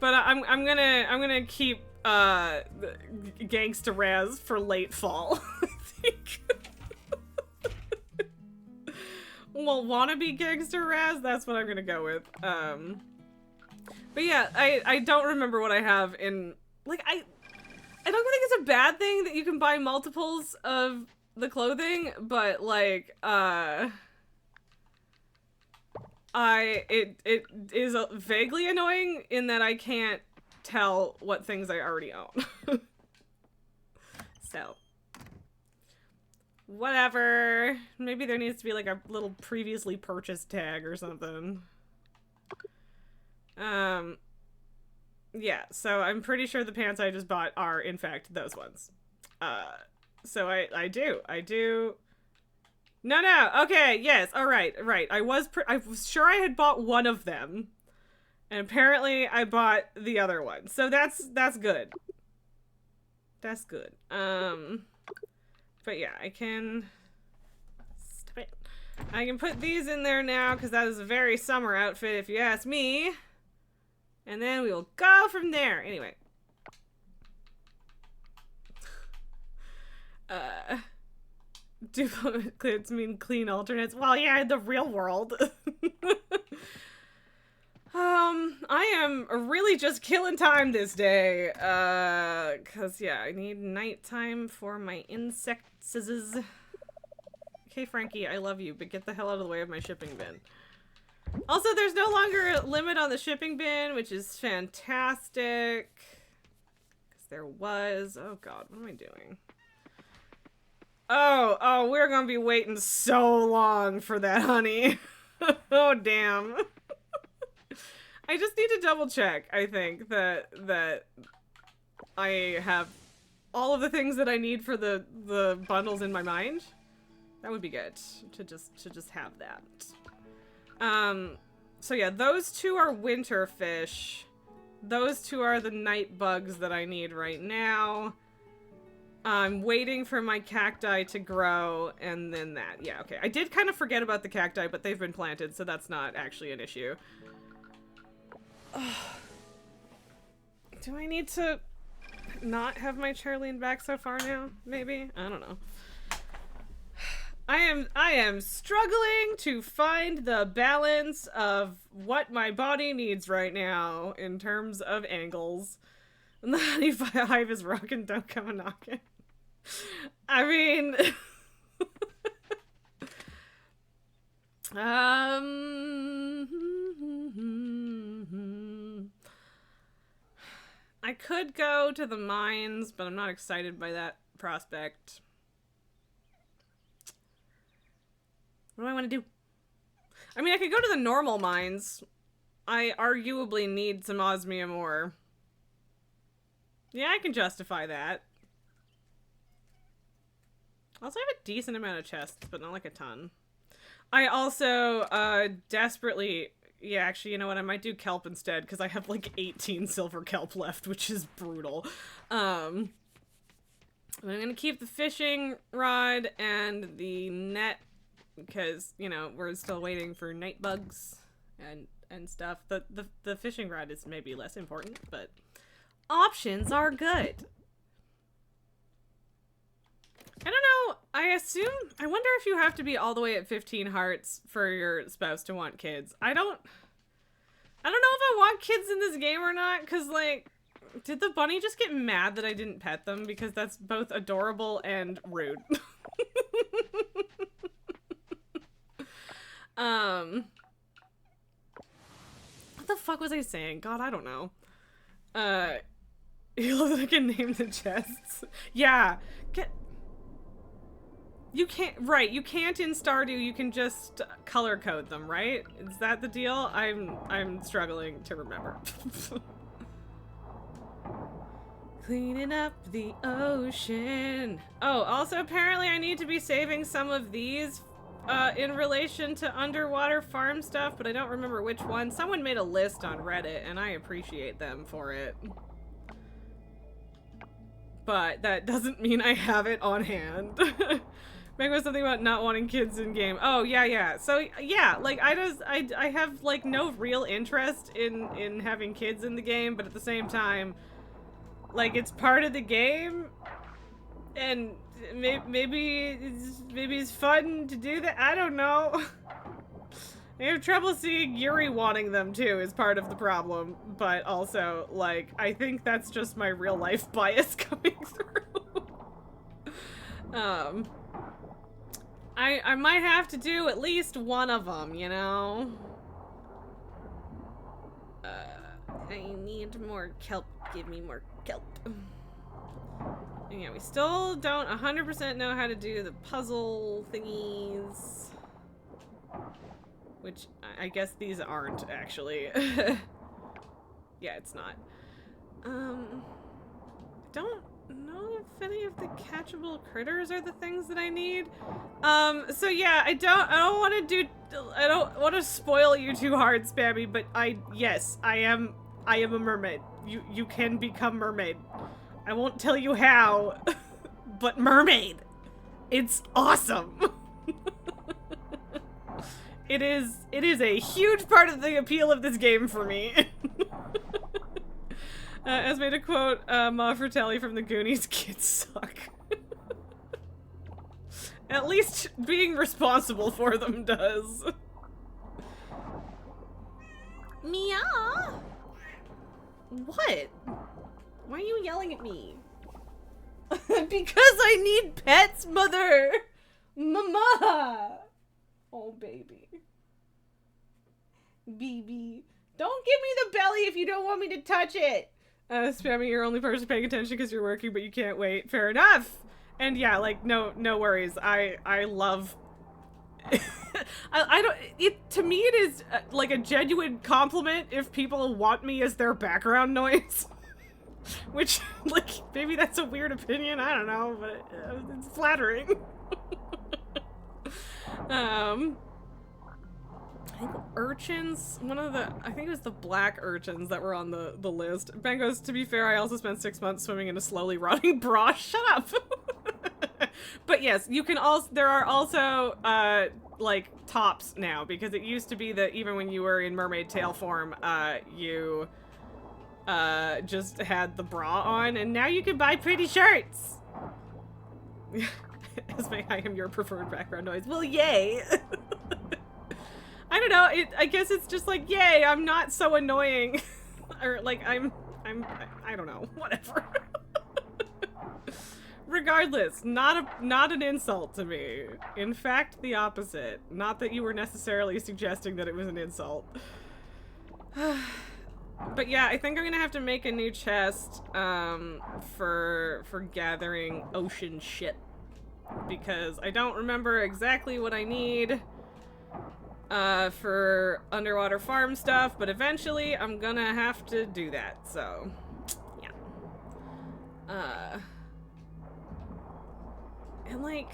But I'm gonna keep, Gangsta Raz for late fall, I think. Well, wannabe Gangster Raz, that's what I'm gonna go with. But yeah, I don't remember what I have in, like, I don't think it's a bad thing that you can buy multiples of the clothing, but like, it is vaguely annoying in that I can't tell what things I already own. So. Whatever. Maybe there needs to be like a little previously purchased tag or something. Yeah, so I'm pretty sure the pants I just bought are, in fact, those ones. So I do. No, okay, yes, alright, right. I was sure I had bought one of them. And apparently I bought the other one. So that's good. That's good. But yeah, I can... Stop it. I can put these in there now, because that is a very summer outfit, if you ask me. And then we will go from there. Anyway. Duplicates mean clean alternates. Well, yeah, in the real world. I am really just killing time this day, cause yeah, I need nighttime for my insects. Okay, Frankie, I love you, but get the hell out of the way of my shipping bin. Also, there's no longer a limit on the shipping bin, which is fantastic. Cause there was, oh god, what am I doing? Oh, we're gonna be waiting so long for that, honey. Oh, damn. I just need to double check, I think, that I have all of the things that I need for the bundles in my mind. That would be good to just have that. So yeah, those two are winter fish. Those two are the night bugs that I need right now. I'm waiting for my cacti to grow, and then that. Yeah, okay. I did kind of forget about the cacti, but they've been planted, so that's not actually an issue. Do I need to not have my Charlene back so far now? Maybe? I don't know. I am struggling to find the balance of what my body needs right now in terms of angles. And the honey hive is rockin', don't come a knockin'. I mean... I could go to the mines, but I'm not excited by that prospect. What do I want to do? I mean, I could go to the normal mines. I arguably need some osmium ore. Yeah, I can justify that. Also, I have a decent amount of chests, but not like a ton. I also desperately... Yeah, actually, you know what? I might do kelp instead, because I have like 18 silver kelp left, which is brutal. I'm gonna keep the fishing rod and the net, because, you know, we're still waiting for night bugs and stuff. The fishing rod is maybe less important, but options are good. I don't know. I wonder if you have to be all the way at 15 hearts for your spouse to want kids. I don't know if I want kids in this game or not, because, like, did the bunny just get mad that I didn't pet them? Because that's both adorable and rude. What the fuck was I saying? God, I don't know. You look like I can name the chests. Yeah. You can't, right, you can't in Stardew, you can just color code them, right? Is that the deal? I'm struggling to remember. Cleaning up the ocean. Oh, also apparently I need to be saving some of these in relation to underwater farm stuff, but I don't remember which one. Someone made a list on Reddit, and I appreciate them for it. But that doesn't mean I have it on hand. Meg was something about not wanting kids in game. Oh, yeah. So, yeah, like, I have, like, no real interest in having kids in the game, but at the same time, like, it's part of the game, and maybe it's fun to do that. I don't know. I have trouble seeing Yuri wanting them too is part of the problem, but also, like, I think that's just my real life bias coming through. I might have to do at least one of them, you know? I need more kelp. Give me more kelp. And yeah, we still don't 100% know how to do the puzzle thingies. Which, I guess these aren't, actually. Yeah, it's not. Don't know if any of the catchable critters are the things that I need. So yeah, I don't want to spoil you too hard, Spammy, but yes, I am a mermaid. You can become mermaid. I won't tell you how, but mermaid. It's awesome. It is a huge part of the appeal of this game for me. As made a quote, Ma Fratelli from the Goonies, kids suck. At least being responsible for them does. Mia! What? Why are you yelling at me? Because I need pets, mother! Mama! Oh, baby. BB. Don't give me the belly if you don't want me to touch it! Spammy, you're the only person paying attention because you're working, but you can't wait. Fair enough! And yeah, like, no worries. I love... I don't... To me, it is, like, a genuine compliment if people want me as their background noise. Which, like, maybe that's a weird opinion, I don't know, but it's flattering. I think urchins, I think it was the black urchins that were on the list. Ben goes, to be fair, I also spent 6 months swimming in a slowly rotting bra. Shut up! But yes, you can also, there are also, like, tops now, because it used to be that even when you were in mermaid tail form, you, just had the bra on, and now you can buy pretty shirts! Esme, I am your preferred background noise. Well, yay! I don't know, I guess it's just like, yay, I'm not so annoying. Or, like, I don't know, whatever. Regardless, not an insult to me. In fact, the opposite. Not that you were necessarily suggesting that it was an insult. But yeah, I think I'm gonna have to make a new chest, for gathering ocean shit. Because I don't remember exactly what I need for underwater farm stuff, but eventually I'm gonna have to do that, so yeah. And like,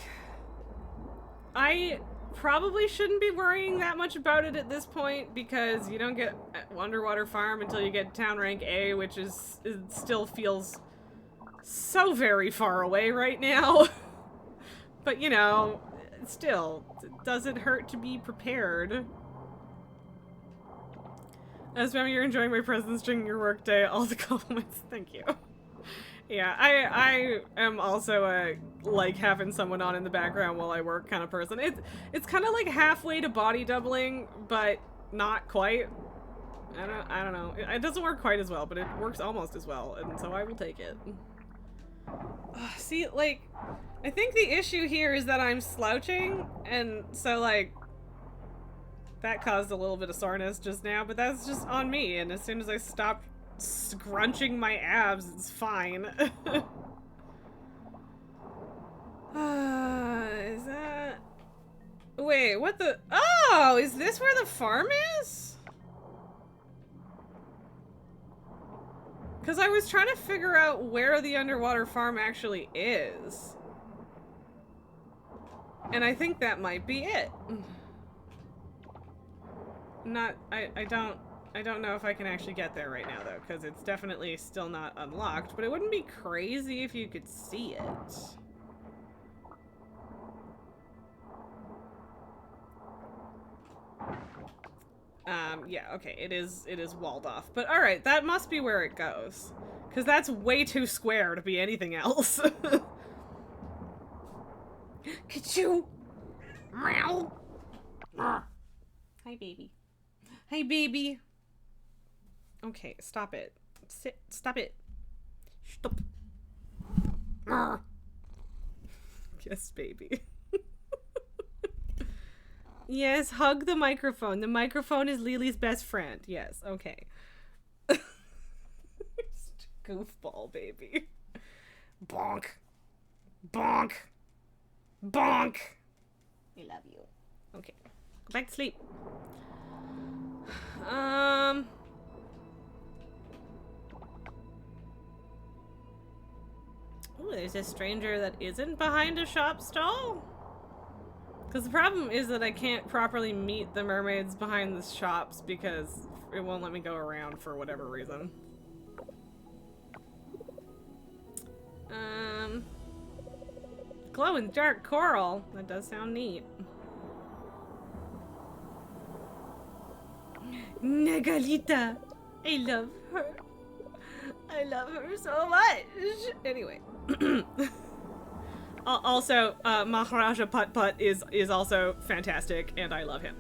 I probably shouldn't be worrying that much about it at this point, because you don't get underwater farm until you get town rank A, which it still feels so very far away right now. But you know, still, it doesn't hurt to be prepared. As maybe you're enjoying my presence during your work day, all the compliments, thank you. Yeah, I am also a, like, having someone on in the background while I work kind of person. It's kind of like halfway to body doubling, but not quite. I don't know. It doesn't work quite as well, but it works almost as well, and so I will take it. See, like, I think the issue here is that I'm slouching, and so, like, that caused a little bit of soreness just now, but that's just on me, and as soon as I stop scrunching my abs, it's fine. Is that... Wait, what the... Oh, is this where the farm is? Because I was trying to figure out where the underwater farm actually is. And I think that might be it. I don't know if I can actually get there right now, though, because it's definitely still not unlocked, but it wouldn't be crazy if you could see it. Yeah, okay, it is walled off. But alright, that must be where it goes. Because that's way too square to be anything else. Ka-choo! Meow! Hi, baby. Hi, baby. Okay, stop it. Sit. Stop it. Stop. Yes, baby. Yes, hug the microphone. The microphone is Lily's best friend. Yes, okay. Goofball, baby. Bonk. Bonk. Bonk. I love you. Okay. Go back to sleep. Oh, there's a stranger that isn't behind a shop stall? Because the problem is that I can't properly meet the mermaids behind the shops because it won't let me go around for whatever reason. Glow in the dark coral. That does sound neat. Negalita. I love her. I love her so much. Anyway. Also, Maharaja Putt Putt is also fantastic, and I love him.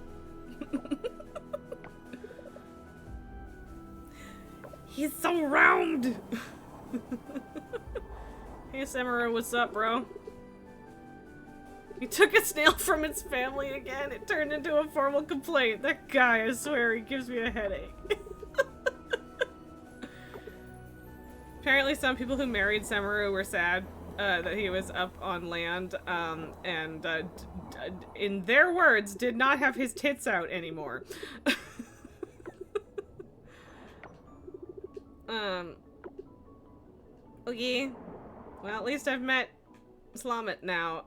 He's so round! Hey, Samara, what's up, bro? He took a snail from its family again. It turned into a formal complaint. That guy, I swear, he gives me a headache. Apparently some people who married Samaru were sad that he was up on land, and in their words, did not have his tits out anymore. Okay. Well, at least I've met Slamet now.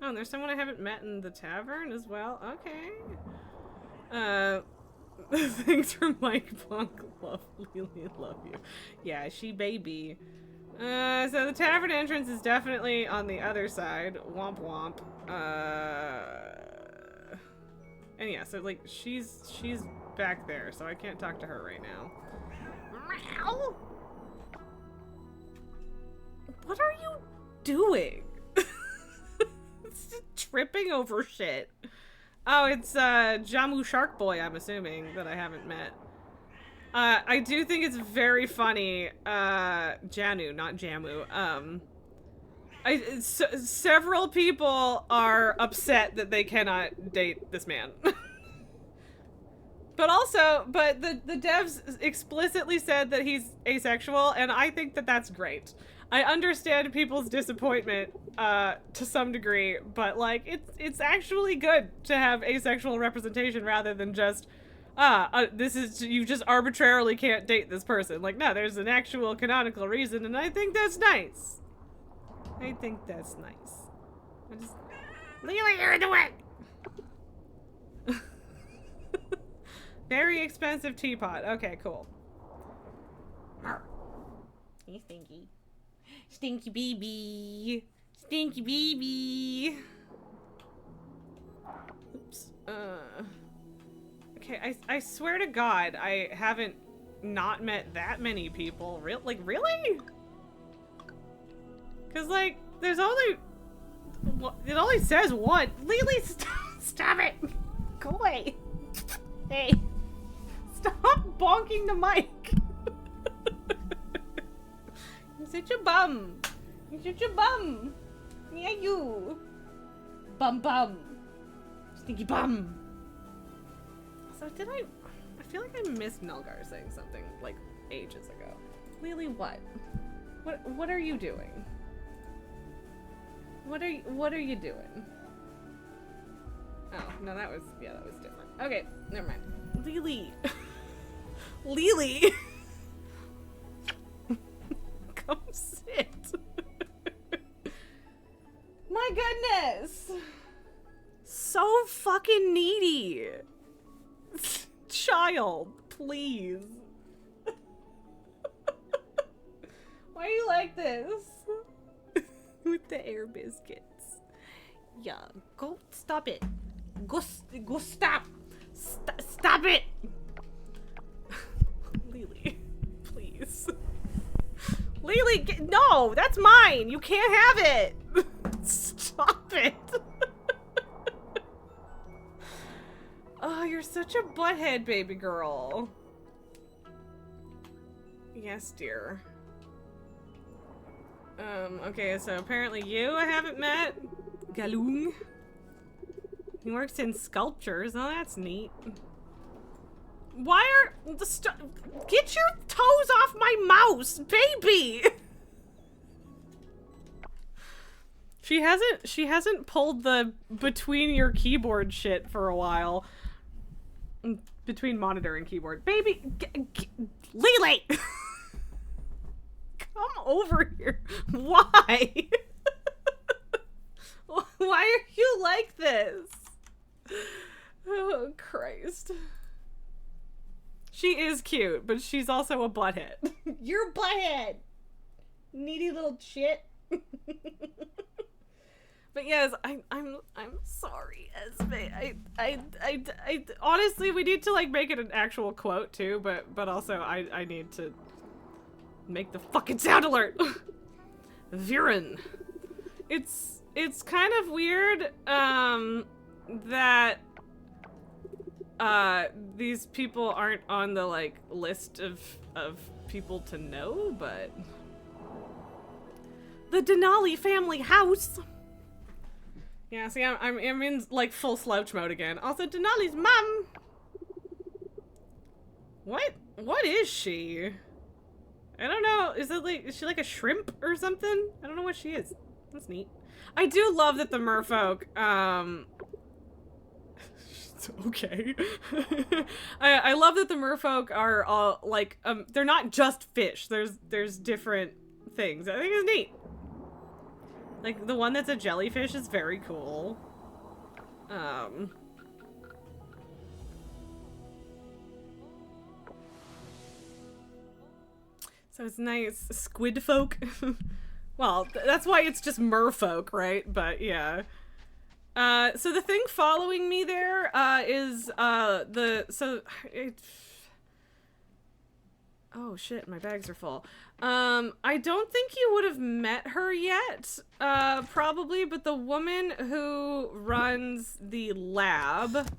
Oh, and there's someone I haven't met in the tavern as well? Okay. Thanks for Mike Punk. Love you. Yeah, she baby. So the tavern entrance is definitely on the other side. Womp womp. And yeah, so like she's back there, so I can't talk to her right now. Meow. What are you doing? It's just tripping over shit. Oh, it's Jamu Shark Boy, I'm assuming, that I haven't met. I do think it's very funny, Janu, not Jamu. Several people are upset that they cannot date this man. But the devs explicitly said that he's asexual, and I think that that's great. I understand people's disappointment, to some degree, but, like, it's actually good to have asexual representation rather than just, you just arbitrarily can't date this person. Like, no, there's an actual canonical reason, and I think that's nice. I think that's nice. Lily, you're in the way! Very expensive teapot. Okay, cool. Hey, Stinky. Stinky baby. Stinky baby. Oops. Okay, I swear to God, I haven't not met that many people. Like, really? Because, like, there's only... It only says one. Lily, stop it! Go away. Hey. Stop bonking the mic. You're such a bum. You're such a bum. Yeah, you. Bum. Stinky bum. So I feel like I missed Melgar saying something, like, ages ago. Lily, what? What are you doing? What are you doing? Oh, no, that was different. Okay, never mind. Lily. Lily! Come sit. My my goodness. So fucking needy. Child, please. Why do you like this? With the air biscuits. Yeah, go stop it. Go stop. Stop it. Lily, please. Lily, no, that's mine. You can't have it. Stop it. Oh, you're such a butthead, baby girl. Yes, dear. Okay, so apparently you I haven't met. Galung. He works in sculptures. Oh, that's neat. Why are the get your toes off my mouse, baby! She hasn't pulled the between your keyboard shit for a while. Between monitor and keyboard. Baby, Lily! Come over here. Why? Why are you like this? Oh, Christ. She is cute, but she's also a butthead. You're a butthead! Needy little shit. But yes, I'm sorry, Esme. I honestly, we need to like make it an actual quote too, but also I need to make the fucking sound alert. Viren. It's kind of weird that these people aren't on the like list of people to know, but the Denali family house. Yeah, see, I'm in like full slouch mode again. Also, Denali's mom. What is she? I don't know. Is she like a shrimp or something? I don't know what she is. That's neat. I do love that the merfolk, okay. I love that the merfolk are all like, they're not just fish. There's different things. I think it's neat. Like, the one that's a jellyfish is very cool. So it's nice. Squid folk. Well, that's why it's just merfolk, right? But yeah. So the thing following me there, is, oh shit, my bags are full. I don't think you would have met her yet, probably, but the woman who runs the lab,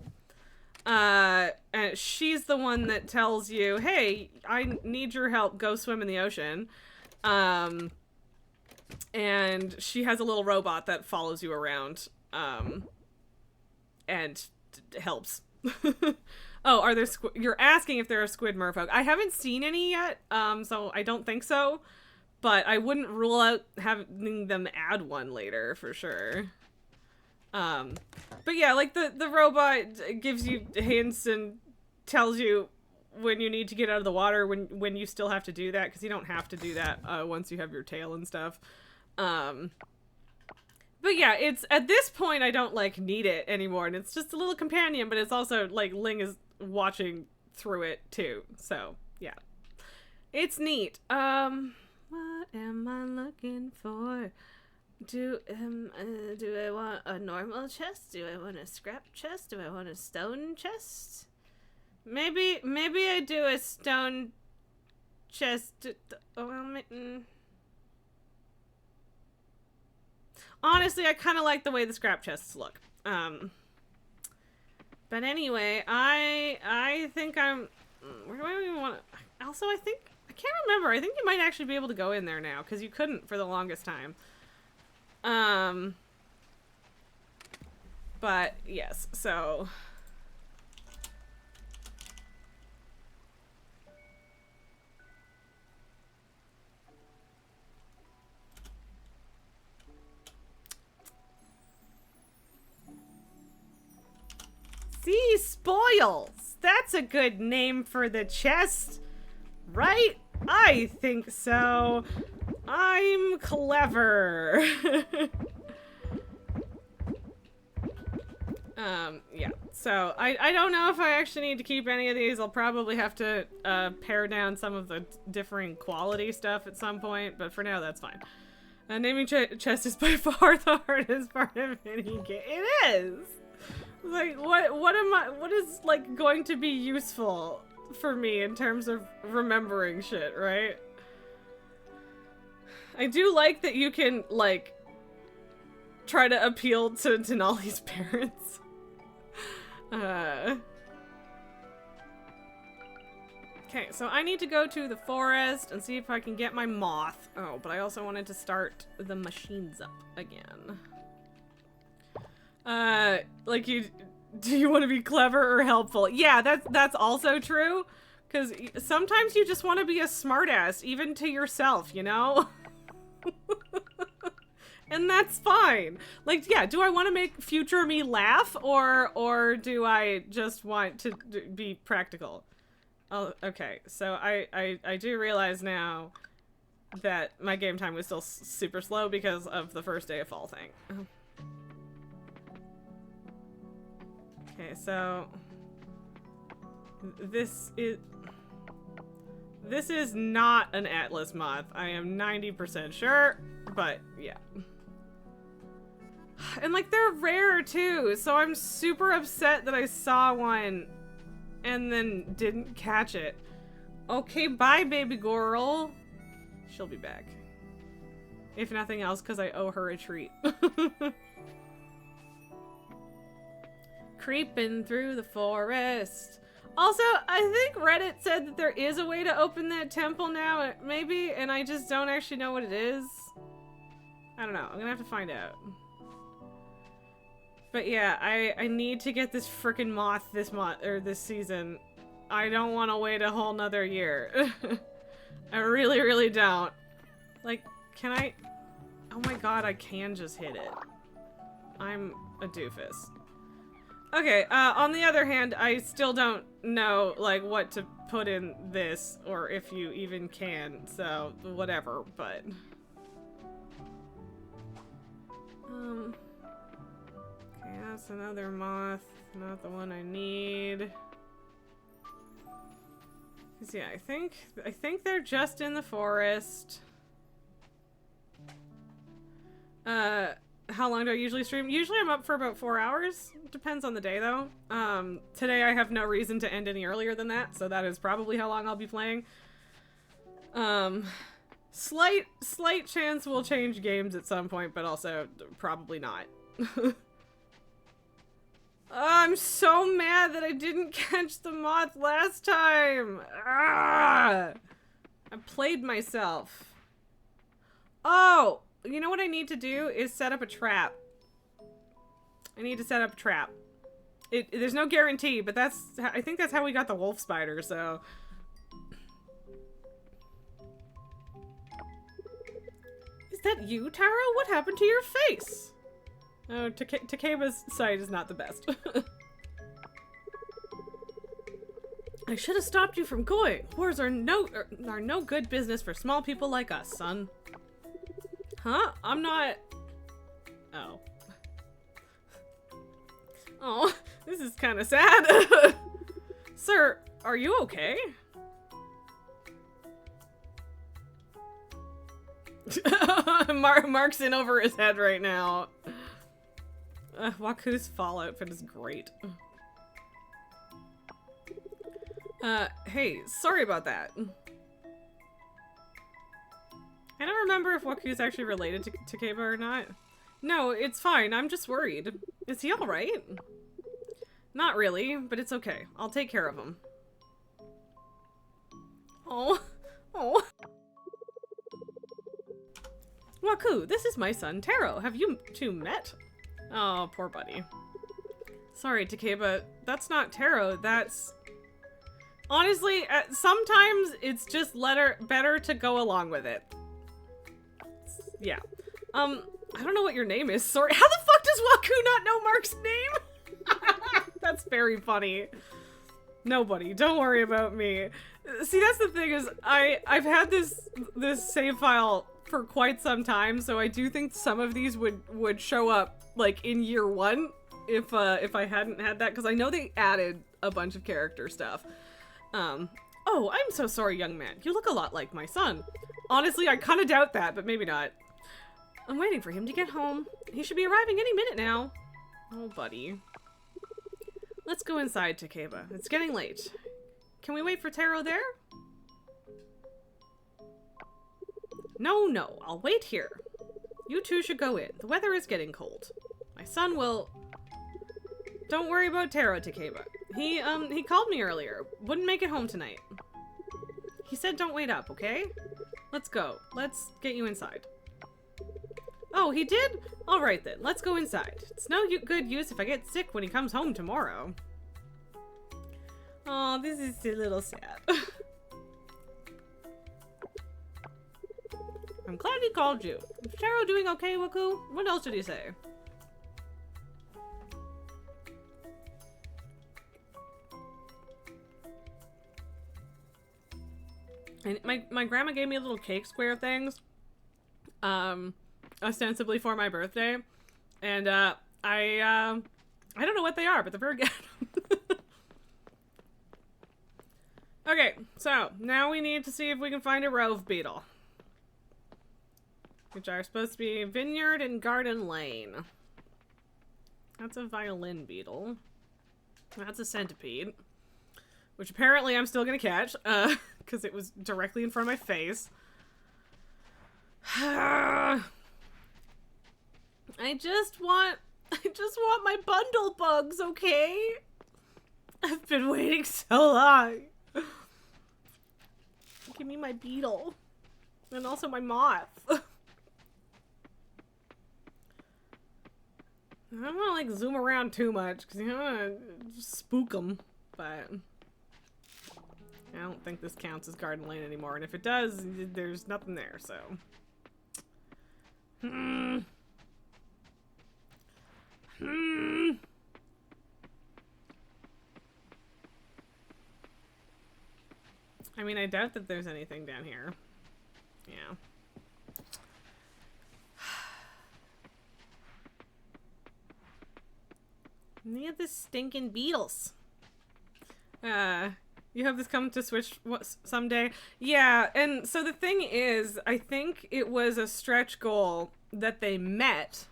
she's the one that tells you, hey, I need your help, go swim in the ocean. And she has a little robot that follows you around, and helps. Oh, are there you're asking if there are squid merfolk. I haven't seen any yet, so I don't think so. But I wouldn't rule out having them add one later, for sure. But yeah, like, the robot gives you hints and tells you when you need to get out of the water, when you still have to do that, because you don't have to do that, once you have your tail and stuff. But yeah, it's, at this point, I don't, like, need it anymore, and it's just a little companion, but it's also, like, Ling is watching through it, too, so, yeah. It's neat. What am I looking for? Do I want a normal chest? Do I want a scrap chest? Do I want a stone chest? Maybe I do a stone chest. Honestly, I kind of like the way the scrap chests look. But anyway, I think I'm... Where do I even want to... Also, I can't remember. I think you might actually be able to go in there now, because you couldn't for the longest time. But, yes, so... Sea spoils! That's a good name for the chest, right? I think so. I'm clever. Yeah. So, I don't know if I actually need to keep any of these. I'll probably have to, pare down some of the differing quality stuff at some point, but for now, that's fine. Naming chest is by far the hardest part of any game. It is! Like, what is, like, going to be useful for me in terms of remembering shit, right? I do like that you can, like, try to appeal to Denali's parents. Okay, so I need to go to the forest and see if I can get my moth. Oh, but I also wanted to start the machines up again. Like do you want to be clever or helpful? Yeah, that's also true. Because sometimes you just want to be a smartass, even to yourself, you know? And that's fine. Like, yeah, do I want to make future me laugh, or do I just want to be practical? Oh, okay, so I do realize now that my game time was still super slow because of the first day of fall thing. Okay, so this is not an Atlas moth. I am 90% sure, but yeah. And like they're rare too, so I'm super upset that I saw one and then didn't catch it. Okay, bye baby girl. She'll be back. If nothing else, because I owe her a treat. Creeping through the forest. Also, I think Reddit said that there is a way to open that temple now, maybe, and I just don't actually know what it is. I don't know. I'm gonna have to find out. But yeah, I need to get this frickin' moth this season. I don't want to wait a whole nother year. I really, really don't. Like, can I? Oh my god, I can just hit it. I'm a doofus. Okay, on the other hand, I still don't know, like, what to put in this, or if you even can, so whatever, but... Okay, that's another moth, not the one I need. 'Cause yeah, I think they're just in the forest. How long do I usually stream? Usually I'm up for about 4 hours. Depends on the day though. Today I have no reason to end any earlier than that, so that is probably how long I'll be playing. Slight chance we'll change games at some point, but also probably not. I'm so mad that I didn't catch the moth last time. I played myself. Oh! You know what I need to do is set up a trap. I need to set up a trap. There's no guarantee, but I think that's how we got the wolf spider, so. Is that you, Taro? What happened to your face? Oh, Takeba's sight is not the best. I should have stopped you from going. Wars are no good business for small people like us, son. Huh? I'm not... Oh. Oh, this is kind of sad. Sir, are you okay? Mark's in over his head right now. Waku's fall outfit is great. Hey, sorry about that. I don't remember if Waku's actually related to Takeba or not. No, it's fine. I'm just worried. Is he alright? Not really, but it's okay. I'll take care of him. Oh. Oh. Waku, this is my son, Taro. Have you two met? Oh, poor buddy. Sorry, Takeba. That's not Taro. That's... Honestly, sometimes it's just better to go along with it. Yeah. I don't know what your name is. Sorry. How the fuck does Waku not know Mark's name? That's very funny. Nobody. Don't worry about me. See, that's the thing is, I've had this save file for quite some time, so I do think some of these would show up, like, in year one, if I hadn't had that, because I know they added a bunch of character stuff. Oh, I'm so sorry, young man. You look a lot like my son. Honestly, I kind of doubt that, but maybe not. I'm waiting for him to get home. He should be arriving any minute now. Oh, buddy. Let's go inside, Takeba. It's getting late. Can we wait for Taro there? No, I'll wait here. You two should go in. The weather is getting cold. My son will... Don't worry about Taro, Takeba. He called me earlier. Wouldn't make it home tonight. He said don't wait up, okay? Let's go. Let's get you inside. Oh, he did? Alright then, let's go inside. It's no good use if I get sick when he comes home tomorrow. Oh, this is a little sad. I'm glad he called you. Is Taro doing okay, Waku? What else did he say? And my grandma gave me little cake square things, ostensibly for my birthday, and I don't know what they are, but they're very good. Okay, so now we need to see if we can find a Rove Beetle, which are supposed to be Vineyard and Garden Lane. That's a Violin Beetle. That's a Centipede, which apparently I'm still gonna catch, because it was directly in front of my face. I just want my bundle bugs, okay? I've been waiting so long. Give me my beetle. And also my moth. I don't want to like zoom around too much because you don't want to spook them, but I don't think this counts as Garden Lane anymore, and if it does, there's nothing there, so. I mean, I doubt that there's anything down here. Yeah. Any of the stinking beetles. You have this come to Switch someday? Yeah, and so the thing is, I think it was a stretch goal that they met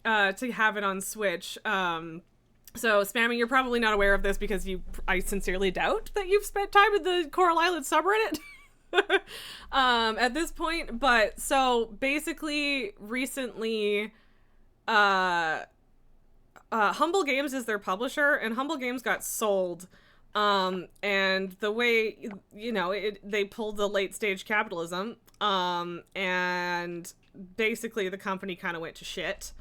to have it on Switch. So, Spammy, you're probably not aware of this because I sincerely doubt that you've spent time in the Coral Island subreddit at this point. But, so, basically, recently, Humble Games is their publisher, and Humble Games got sold. And the way, you know, they pulled the late stage capitalism, and basically the company kind of went to shit.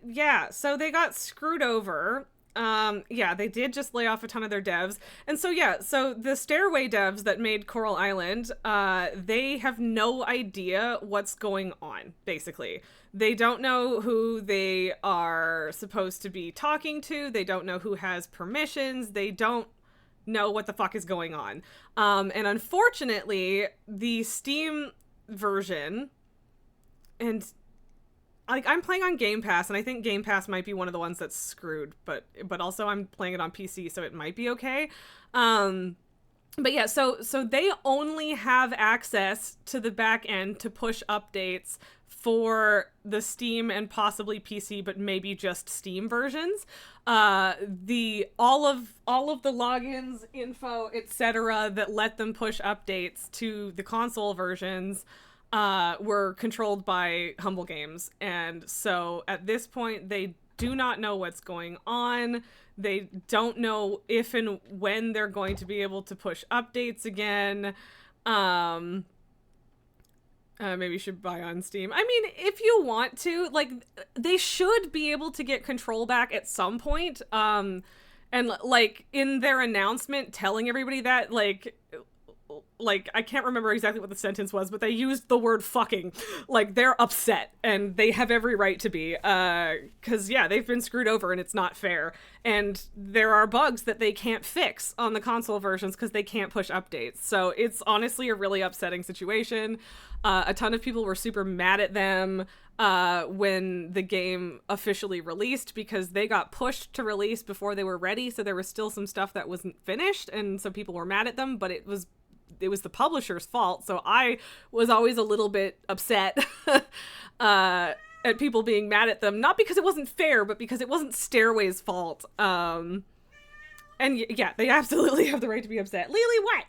Yeah, so they got screwed over. Yeah, they did just lay off a ton of their devs. And so, yeah, so the Stairway devs that made Coral Island, they have no idea what's going on, basically. They don't know who they are supposed to be talking to. They don't know who has permissions. They don't know what the fuck is going on. And unfortunately, the Steam version, and like I'm playing on Game Pass, and I think Game Pass might be one of the ones that's screwed, but also I'm playing it on PC, so it might be okay. But yeah, so they only have access to the back end to push updates for the Steam and possibly PC, but maybe just Steam versions. All of the logins, info, etc. that let them push updates to the console versions were controlled by Humble Games. And so at this point, they do not know what's going on. They don't know if and when they're going to be able to push updates again. Maybe you should buy on Steam. I mean, if you want to, like, they should be able to get control back at some point. And like in their announcement telling everybody that, like like, I can't remember exactly what the sentence was, but they used the word fucking. Like, they're upset, and they have every right to be, because, yeah, they've been screwed over, and it's not fair. And there are bugs that they can't fix on the console versions because they can't push updates. So it's honestly a really upsetting situation. A ton of people were super mad at them when the game officially released because they got pushed to release before they were ready. So there was still some stuff that wasn't finished, and so people were mad at them, but it was the publisher's fault. So I was always a little bit upset at people being mad at them, not because it wasn't fair, but because it wasn't Stairway's fault. And yeah, they absolutely have the right to be upset. Lily, what?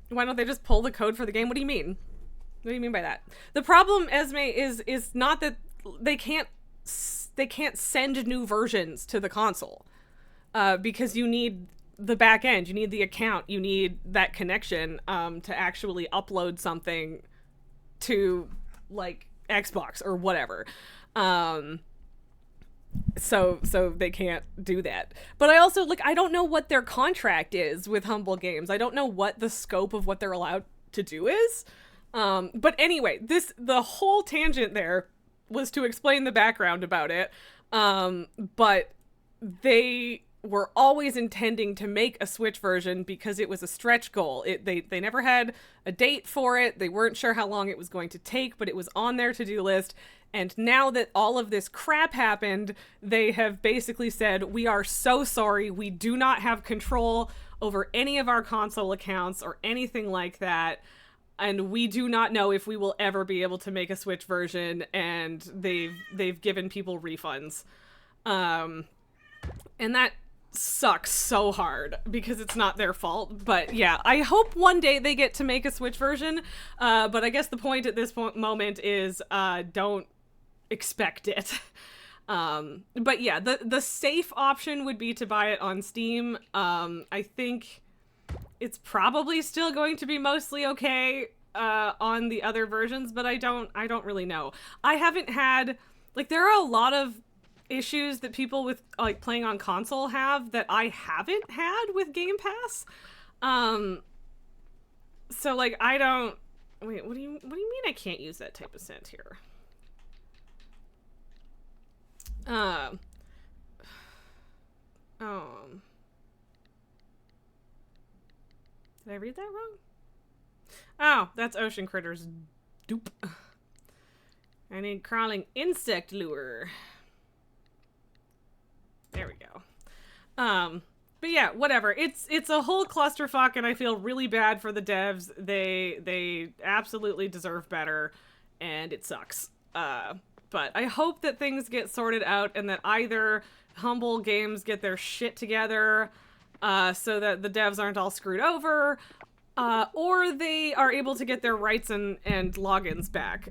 Why don't they just pull the code for the game? What do you mean? What do you mean by that? The problem, Esme, is not that they can't send new versions to the console, because you need the back end, you need the account, you need that connection to actually upload something to, like, Xbox or whatever. So they can't do that. But I also, like, I don't know what their contract is with Humble Games. I don't know what the scope of what they're allowed to do is. But anyway, the whole tangent there was to explain the background about it. But they were always intending to make a Switch version because it was a stretch goal. They never had a date for it. They weren't sure how long it was going to take, but it was on their to-do list. And now that all of this crap happened, they have basically said, we are so sorry. We do not have control over any of our console accounts or anything like that. And we do not know if we will ever be able to make a Switch version. And they've given people refunds. And that sucks so hard because it's not their fault. But yeah, I hope one day they get to make a Switch version. But I guess the point at this moment is don't expect it. But yeah, the safe option would be to buy it on Steam. I think it's probably still going to be mostly okay on the other versions, but I don't really know. I haven't had, like, there are a lot of issues that people with, like, playing on console have that I haven't had with Game Pass. So, like, I don't, wait, what do you mean I can't use that type of scent here? Did I read that wrong? Oh, that's Ocean Critters. Doop. I need crawling insect lure. There we go. But yeah, whatever. It's a whole clusterfuck, and I feel really bad for the devs. They absolutely deserve better, and it sucks. But I hope that things get sorted out and that either Humble Games get their shit together so that the devs aren't all screwed over, or they are able to get their rights and logins back.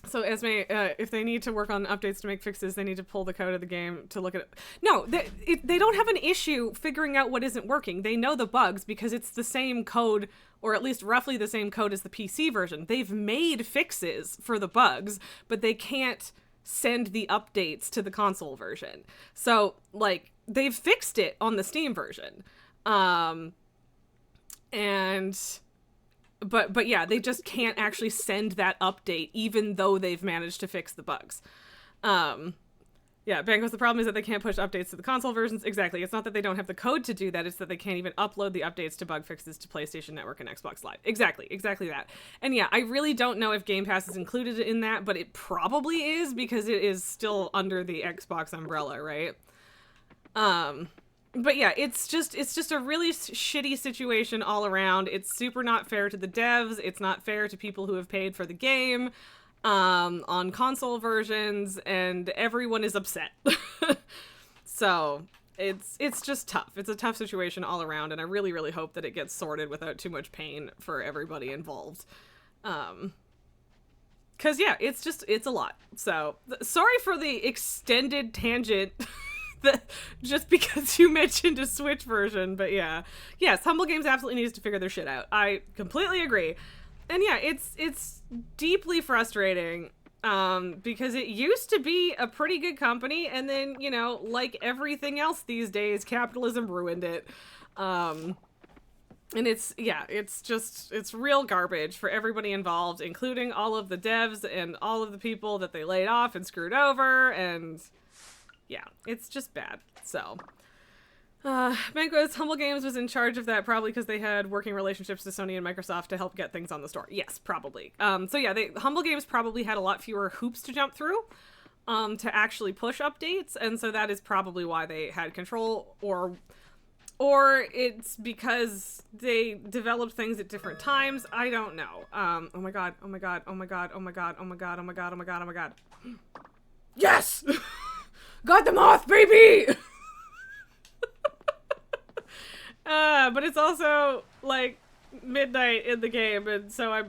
So Esme, if they need to work on updates to make fixes, they need to pull the code of the game to look at it. No, they don't have an issue figuring out what isn't working. They know the bugs because it's the same code, or at least roughly the same code as the PC version. They've made fixes for the bugs, but they can't send the updates to the console version. So, like, they've fixed it on the Steam version. But yeah, they just can't actually send that update, even though they've managed to fix the bugs. Yeah, Bangos, the problem is that they can't push updates to the console versions. Exactly. It's not that they don't have the code to do that, it's that they can't even upload the updates to bug fixes to PlayStation Network and Xbox Live. Exactly that. And yeah, I really don't know if Game Pass is included in that, but it probably is because it is still under the Xbox umbrella, right? But yeah, it's just a really shitty situation all around. It's super not fair to the devs. It's not fair to people who have paid for the game on console versions, and everyone is upset. So it's just tough. It's a tough situation all around, and I really, really hope that it gets sorted without too much pain for everybody involved. 'Cause yeah, it's a lot. So sorry for the extended tangent. Just because you mentioned a Switch version, but yeah. Yes, Humble Games absolutely needs to figure their shit out. I completely agree. And yeah, it's deeply frustrating, because it used to be a pretty good company, and then, you know, like everything else these days, capitalism ruined it. And it's real garbage for everybody involved, including all of the devs and all of the people that they laid off and screwed over, and yeah, it's just bad. So, Banquo's Humble Games was in charge of that, probably because they had working relationships to Sony and Microsoft to help get things on the store. Yes, probably. So yeah, Humble Games probably had a lot fewer hoops to jump through to actually push updates, and so that is probably why they had control, or it's because they developed things at different times. I don't know. Oh my god, oh my god, oh my god, oh my god, oh my god, oh my god, oh my god, oh my god. Yes! Got the moth, baby! But it's also, like, midnight in the game, and so I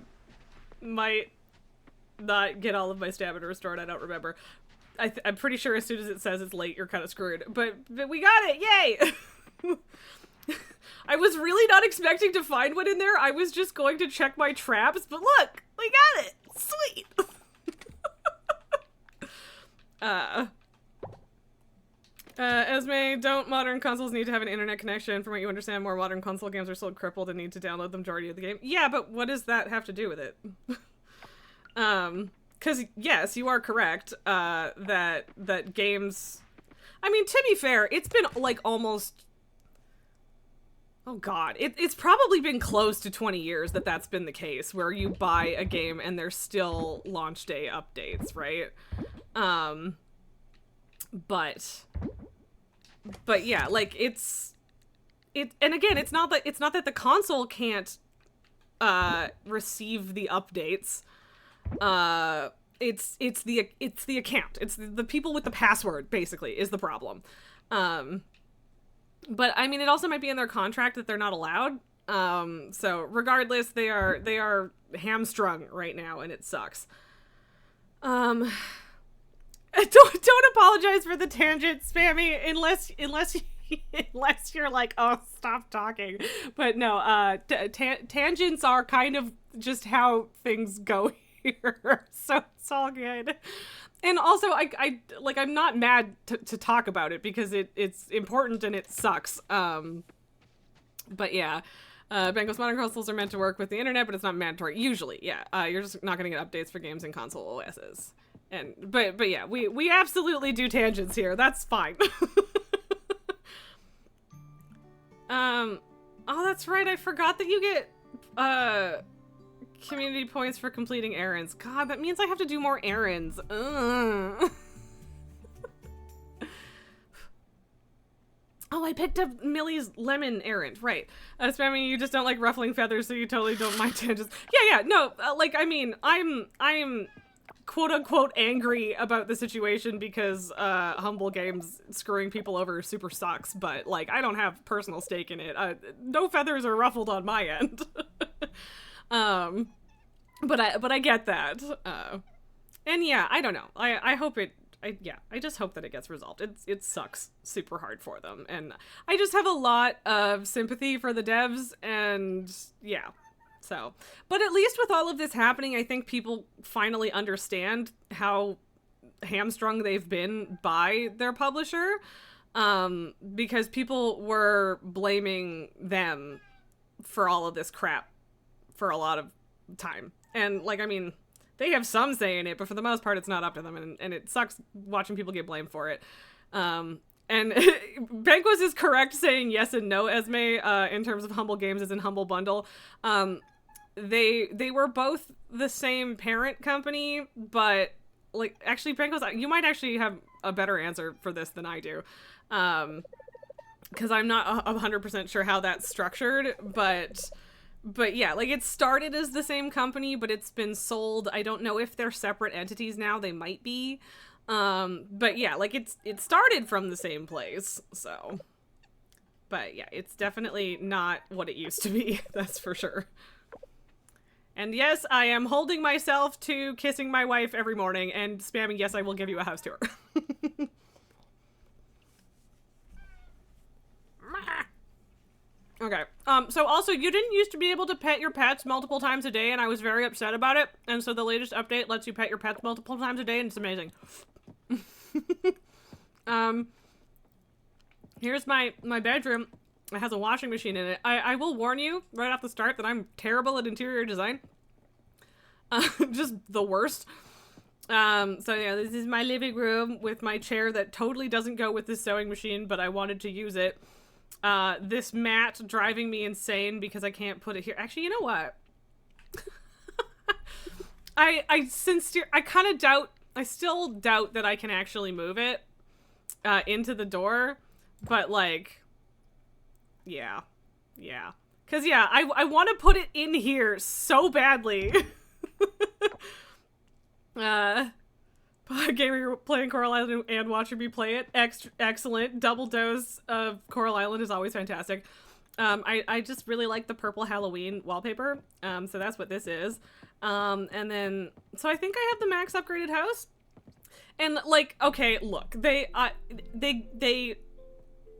might not get all of my stamina restored. I don't remember. I'm pretty sure as soon as it says it's late, you're kind of screwed. But we got it! Yay! I was really not expecting to find one in there. I was just going to check my traps, but look! We got it! Sweet! Esme, don't modern consoles need to have an internet connection? From what you understand, more modern console games are sold crippled and need to download the majority of the game. Yeah, but what does that have to do with it? Because yes, you are correct, that games... I mean, to be fair, it's been, like, almost... Oh god, it's probably been close to 20 years that's been the case, where you buy a game and there's still launch day updates, right? But yeah, like, and again, it's not that the console can't receive the updates. It's the account. It's the people with the password, basically, is the problem. But I mean, it also might be in their contract that they're not allowed. So regardless, they are hamstrung right now, and it sucks. Don't apologize for the tangent, Spammy, unless you're like, oh, stop talking. But no, tangents are kind of just how things go here, so it's all good. And also, I'm not mad to talk about it because it's important and it sucks. But yeah, Banquo's modern consoles are meant to work with the internet, but it's not mandatory. Usually, yeah. You're just not gonna get updates for games in console OSs. But yeah, we absolutely do tangents here. That's fine. Oh, that's right. I forgot that you get community points for completing errands. God, that means I have to do more errands. Ugh. Oh, I picked up Millie's lemon errand. Right. Spammy, you just don't like ruffling feathers, so you totally don't mind tangents. Yeah, no. Like, I mean, I'm quote-unquote angry about the situation because Humble Games screwing people over super sucks, but, like, I don't have personal stake in it. No feathers are ruffled on my end. But I get that. And yeah, I don't know. I hope I just hope that it gets resolved. It sucks super hard for them. And I just have a lot of sympathy for the devs, and yeah. So, but at least with all of this happening, I think people finally understand how hamstrung they've been by their publisher. Because people were blaming them for all of this crap for a lot of time. And, like, I mean, they have some say in it, but for the most part, it's not up to them, and it sucks watching people get blamed for it. And Banquos is correct saying yes and no, Esme, in terms of Humble Games as in Humble Bundle. They were both the same parent company, but, like, actually, Banquos, you might actually have a better answer for this than I do. Because I'm not 100% sure how that's structured, but yeah, like, it started as the same company, but it's been sold. I don't know if they're separate entities now. They might be. But yeah, like, it started from the same place, so. But yeah, it's definitely not what it used to be, that's for sure. And yes, I am holding myself to kissing my wife every morning and spamming, yes, I will give you a house tour. Okay, so also, you didn't used to be able to pet your pets multiple times a day, and I was very upset about it, and so the latest update lets you pet your pets multiple times a day, and it's amazing. Here's my bedroom. It has a washing machine in it. I will warn you right off the start that I'm terrible at interior design. Just the worst. So yeah, this is my living room with my chair that totally doesn't go with this sewing machine, but I wanted to use it. This mat driving me insane because I can't put it here. Actually, you know what? I still doubt that I can actually move it, into the door, but like, yeah. Cause yeah, I want to put it in here so badly. Gamer playing Coral Island and watching me play it. Excellent. Double dose of Coral Island is always fantastic. I just really like the purple Halloween wallpaper. So that's what this is. And then, so I think I have the max upgraded house. And like, okay, look, they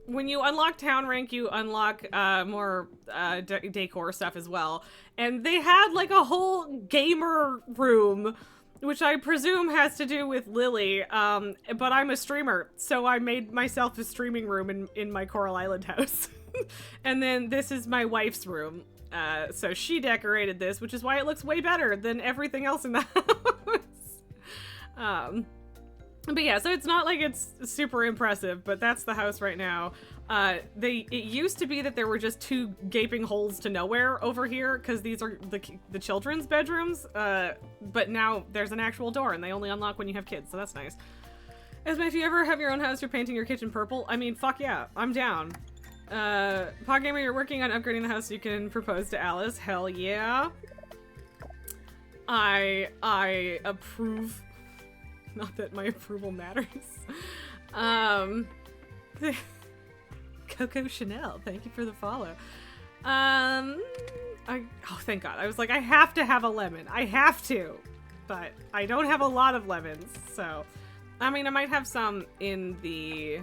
when you unlock town rank, you unlock more decor stuff as well. And they had like a whole gamer room, which I presume has to do with Lily. But I'm a streamer, so I made myself a streaming room in my Coral Island house. And then this is my wife's room. So she decorated this, which is why it looks way better than everything else in the house. But yeah, so it's not like it's super impressive, but that's the house right now. It used to be that there were just 2 gaping holes to nowhere over here, because these are the children's bedrooms, but now there's an actual door, and they only unlock when you have kids, so that's nice. Esme, if you ever have your own house, you're painting your kitchen purple, I mean, fuck yeah, I'm down. Podgamer, you're working on upgrading the house so you can propose to Alice. Hell yeah. I approve. Not that my approval matters. Coco Chanel, thank you for the follow. Oh, thank God. I was like, I have to have a lemon. I have to. But I don't have a lot of lemons, so. I mean, I might have some in the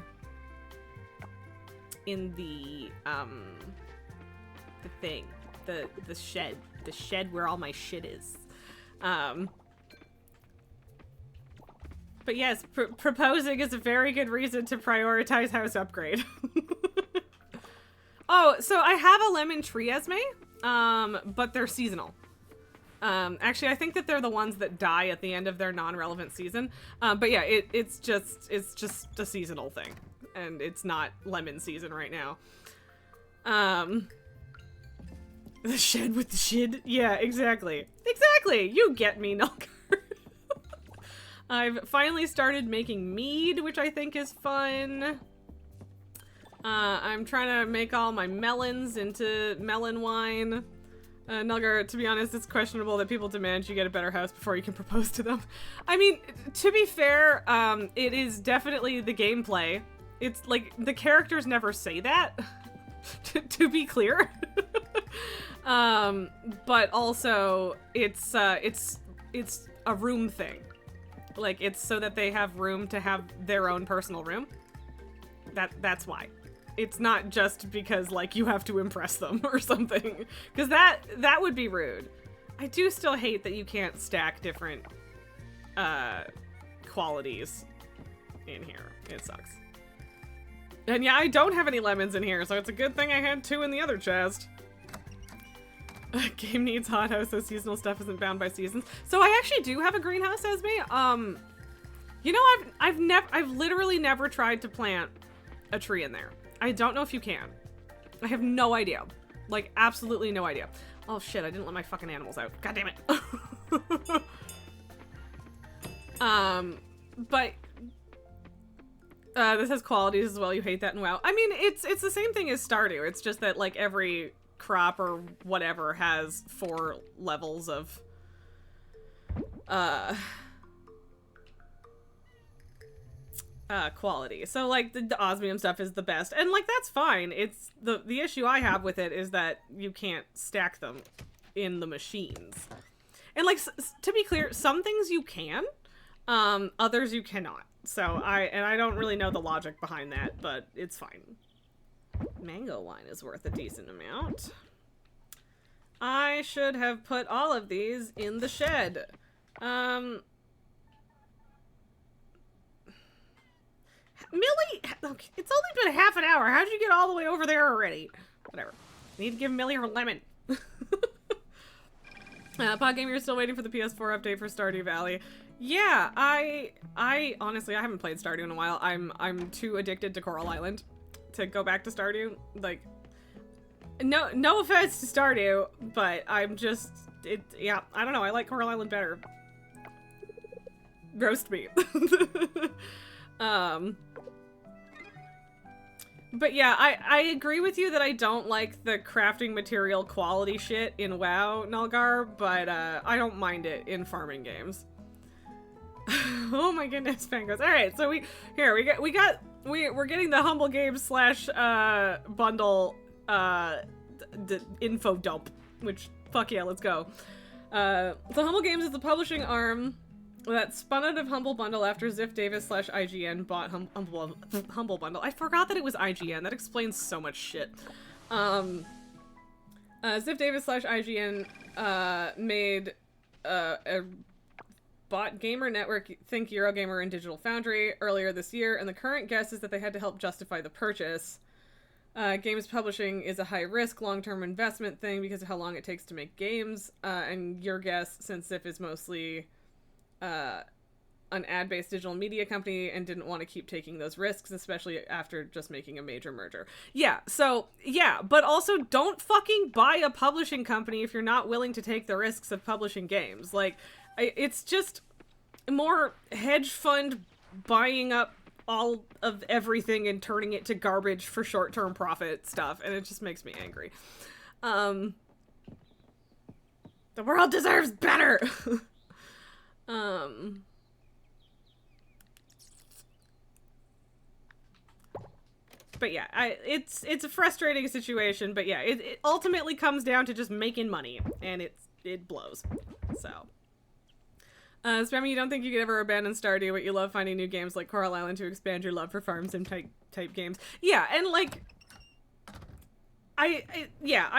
thing. The shed. The shed where all my shit is. But yes, proposing is a very good reason to prioritize house upgrade. Oh, so I have a lemon tree, Esme, but they're seasonal. Actually, I think that they're the ones that die at the end of their non-relevant season. But yeah, it's just a seasonal thing, and it's not lemon season right now. The shed with the shid. Yeah, exactly. Exactly. You get me, Nulker. I've finally started making mead, which I think is fun. I'm trying to make all my melons into melon wine. Nulgar, to be honest, it's questionable that people demand you get a better house before you can propose to them. I mean, to be fair, it is definitely the gameplay. It's like, the characters never say that, to be clear. But also, it's a room thing. Like, it's so that they have room to have their own personal room. That's why. It's not just because, like, you have to impress them or something. Because that would be rude. I do still hate that you can't stack different qualities in here. It sucks. And yeah, I don't have any lemons in here, so it's a good thing I had 2 in the other chest. Game needs hothouse, so seasonal stuff isn't bound by seasons. So I actually do have a greenhouse, Esme. You know, I've literally never tried to plant a tree in there. I don't know if you can. I have no idea. Like, absolutely no idea. Oh shit, I didn't let my fucking animals out. God damn it. But this has qualities as well. You hate that in WoW. I mean, it's the same thing as Stardew. It's just that, like, every crop or whatever has 4 levels of quality. So like the osmium stuff is the best, and like that's fine. It's the issue I have with it is that you can't stack them in the machines. And like to be clear, some things you can, others you cannot. So I don't really know the logic behind that, but it's fine. Mango wine is worth a decent amount. I should have put all of these in the shed. Millie, okay, it's only been half an hour. How'd you get all the way over there already? Whatever. Need to give Millie her lemon. Podgamer, you're still waiting for the PS4 update for Stardew Valley. Yeah, I honestly, I haven't played Stardew in a while. I'm too addicted to Coral Island to go back to Stardew. Like, no offense to Stardew, but I'm just, yeah, I don't know. I like Coral Island better. Roast me. But yeah, I agree with you that I don't like the crafting material quality shit in WoW, Nulgar, but I don't mind it in farming games. Oh my goodness, Fangos. Alright, so we're getting the Humble Games slash bundle info dump, which fuck yeah, let's go. The Humble Games is the publishing arm that spun out of Humble Bundle after Ziff Davis / IGN bought Humble Bundle. I forgot that it was IGN. That explains so much shit. Ziff Davis / IGN made bought Gamer Network, Think Eurogamer, and Digital Foundry earlier this year, and the current guess is that they had to help justify the purchase. Games publishing is a high-risk, long-term investment thing because of how long it takes to make games, and your guess, since Ziff is mostly an ad-based digital media company and didn't want to keep taking those risks, especially after just making a major merger. Yeah, so, yeah, but also don't fucking buy a publishing company if you're not willing to take the risks of publishing games. Like, it's just more hedge fund buying up all of everything and turning it to garbage for short-term profit stuff, and it just makes me angry. The world deserves better! But yeah, it's a frustrating situation, but yeah, it ultimately comes down to just making money, and it blows. So, Spammy, you don't think you could ever abandon Stardew, but you love finding new games like Coral Island to expand your love for farm sim type games. Yeah, and like, I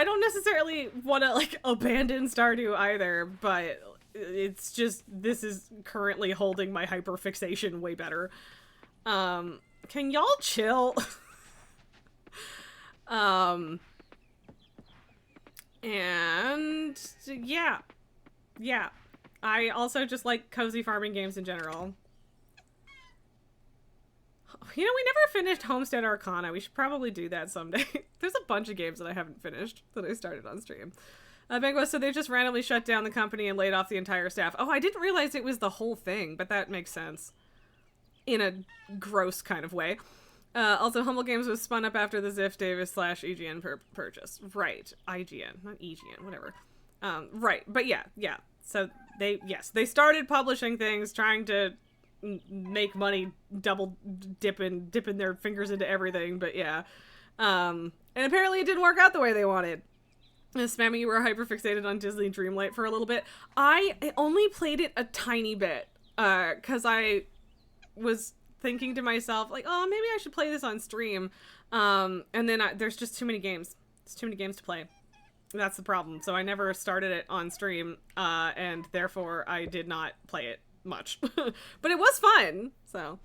don't necessarily want to like abandon Stardew either, but it's just, this is currently holding my hyperfixation way better. Can y'all chill? And yeah. I also just like cozy farming games in general. You know, we never finished Homestead Arcana. We should probably do that someday. There's a bunch of games that I haven't finished that I started on stream. Bango, so they just randomly shut down the company and laid off the entire staff. Oh, I didn't realize it was the whole thing, but that makes sense. In a gross kind of way. Also, Humble Games was spun up after the Ziff Davis / EGN purchase. Right. IGN, not EGN, whatever. Right. But yeah. So they started publishing things, trying to make money, double dipping their fingers into everything, but yeah. And apparently it didn't work out the way they wanted. Spammy, you were hyperfixated on Disney Dreamlight for a little bit. I only played it a tiny bit, because I was thinking to myself, like, oh, maybe I should play this on stream. And then there's just too many games. There's too many games to play. That's the problem. So I never started it on stream, and therefore I did not play it much. But it was fun, so.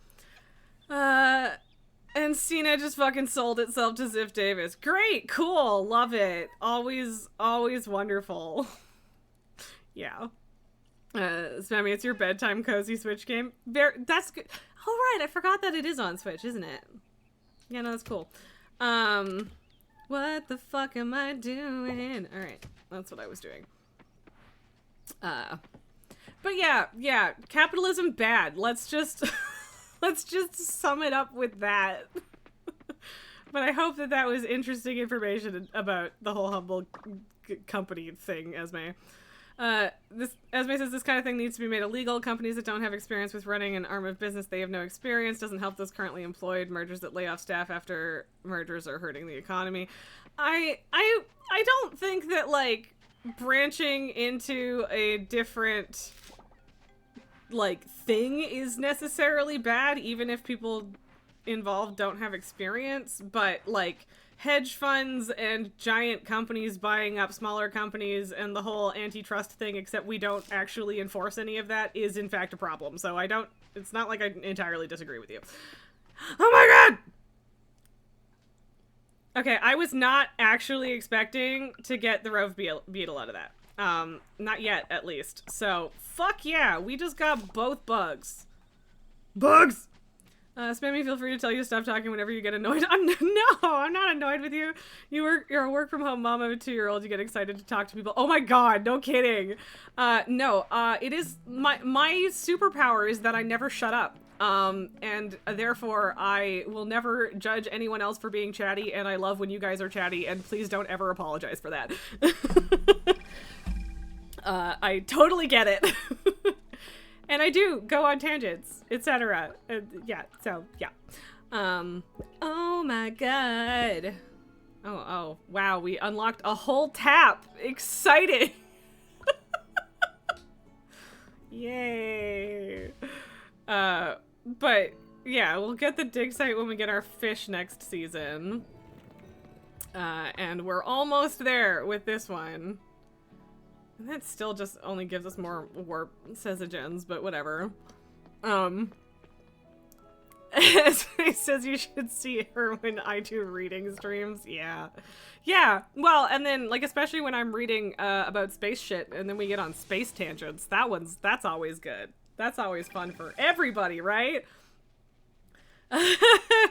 And Cena just fucking sold itself to Ziff Davis. Great, cool, love it. Always wonderful. Yeah. Spammy, it's your bedtime cozy Switch game. That's good. Oh, right, I forgot that it is on Switch, isn't it? Yeah, no, that's cool. What the fuck am I doing? Alright, that's what I was doing. But yeah, capitalism bad. Let's just sum it up with that. But I hope that was interesting information about the whole Humble company thing, Esme. Esme says this kind of thing needs to be made illegal. Companies that don't have experience with running an arm of business, they have no experience. Doesn't help those currently employed. Mergers that lay off staff after mergers are hurting the economy. I don't think that, like, branching into a different, like, thing is necessarily bad, even if people involved don't have experience, but, like, hedge funds and giant companies buying up smaller companies and the whole antitrust thing, except we don't actually enforce any of that, is in fact a problem. So it's not like I entirely disagree with you. Oh my god! Okay, I was not actually expecting to get the Rove Beetle out of that. Not yet, at least. So, fuck yeah, we just got both bugs. Bugs! Spammy, feel free to tell you to stop talking whenever you get annoyed. No, I'm not annoyed with you. You're a work from home mom of a 2-year-old. You get excited to talk to people. Oh my god, no kidding. No, it is my superpower is that I never shut up. And therefore I will never judge anyone else for being chatty, and I love when you guys are chatty, and please don't ever apologize for that. I totally get it. And I do go on tangents, etc. Yeah, so, yeah. Oh my god. Oh, wow, we unlocked a whole tap. Exciting. Yay. But, yeah, we'll get the dig site when we get our fish next season. And we're almost there with this one. And that still just only gives us more warp sessagens, but whatever. It says you should see her when I do reading streams. Yeah. Yeah, well, and then, like, especially when I'm reading about space shit, and then we get on space tangents. That's always good. That's always fun for everybody, right?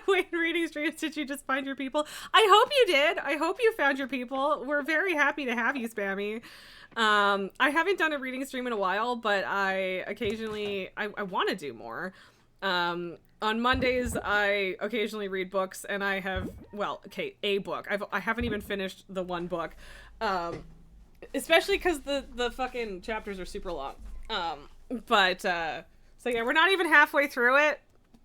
When reading streams, did you just find your people? I hope you did. I hope you found your people. We're very happy to have you, Spammy. I haven't done a reading stream in a while, but I occasionally, I want to do more. On Mondays, I occasionally read books, and I have, well, okay, a book. I haven't even finished the one book. Especially because the fucking chapters are super long. So yeah, we're not even halfway through it.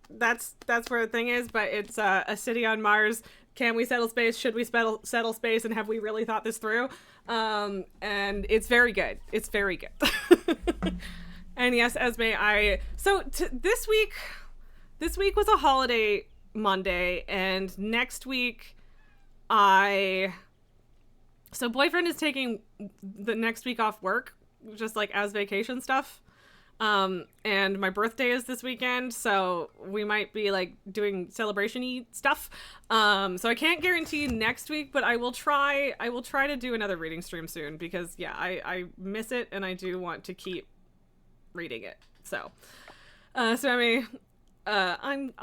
That's where the thing is, but it's A City on Mars. Can we settle space? Should we settle space? And have we really thought this through? And it's very good. It's very good. And yes, Esme, this week was a holiday Monday, and next week so boyfriend is taking the next week off work, just like as vacation stuff. And my birthday is this weekend, so we might be like doing celebration-y stuff. So I can't guarantee next week, but I will try to do another reading stream soon, because yeah, I miss it, and I do want to keep reading it. So I mean, I'm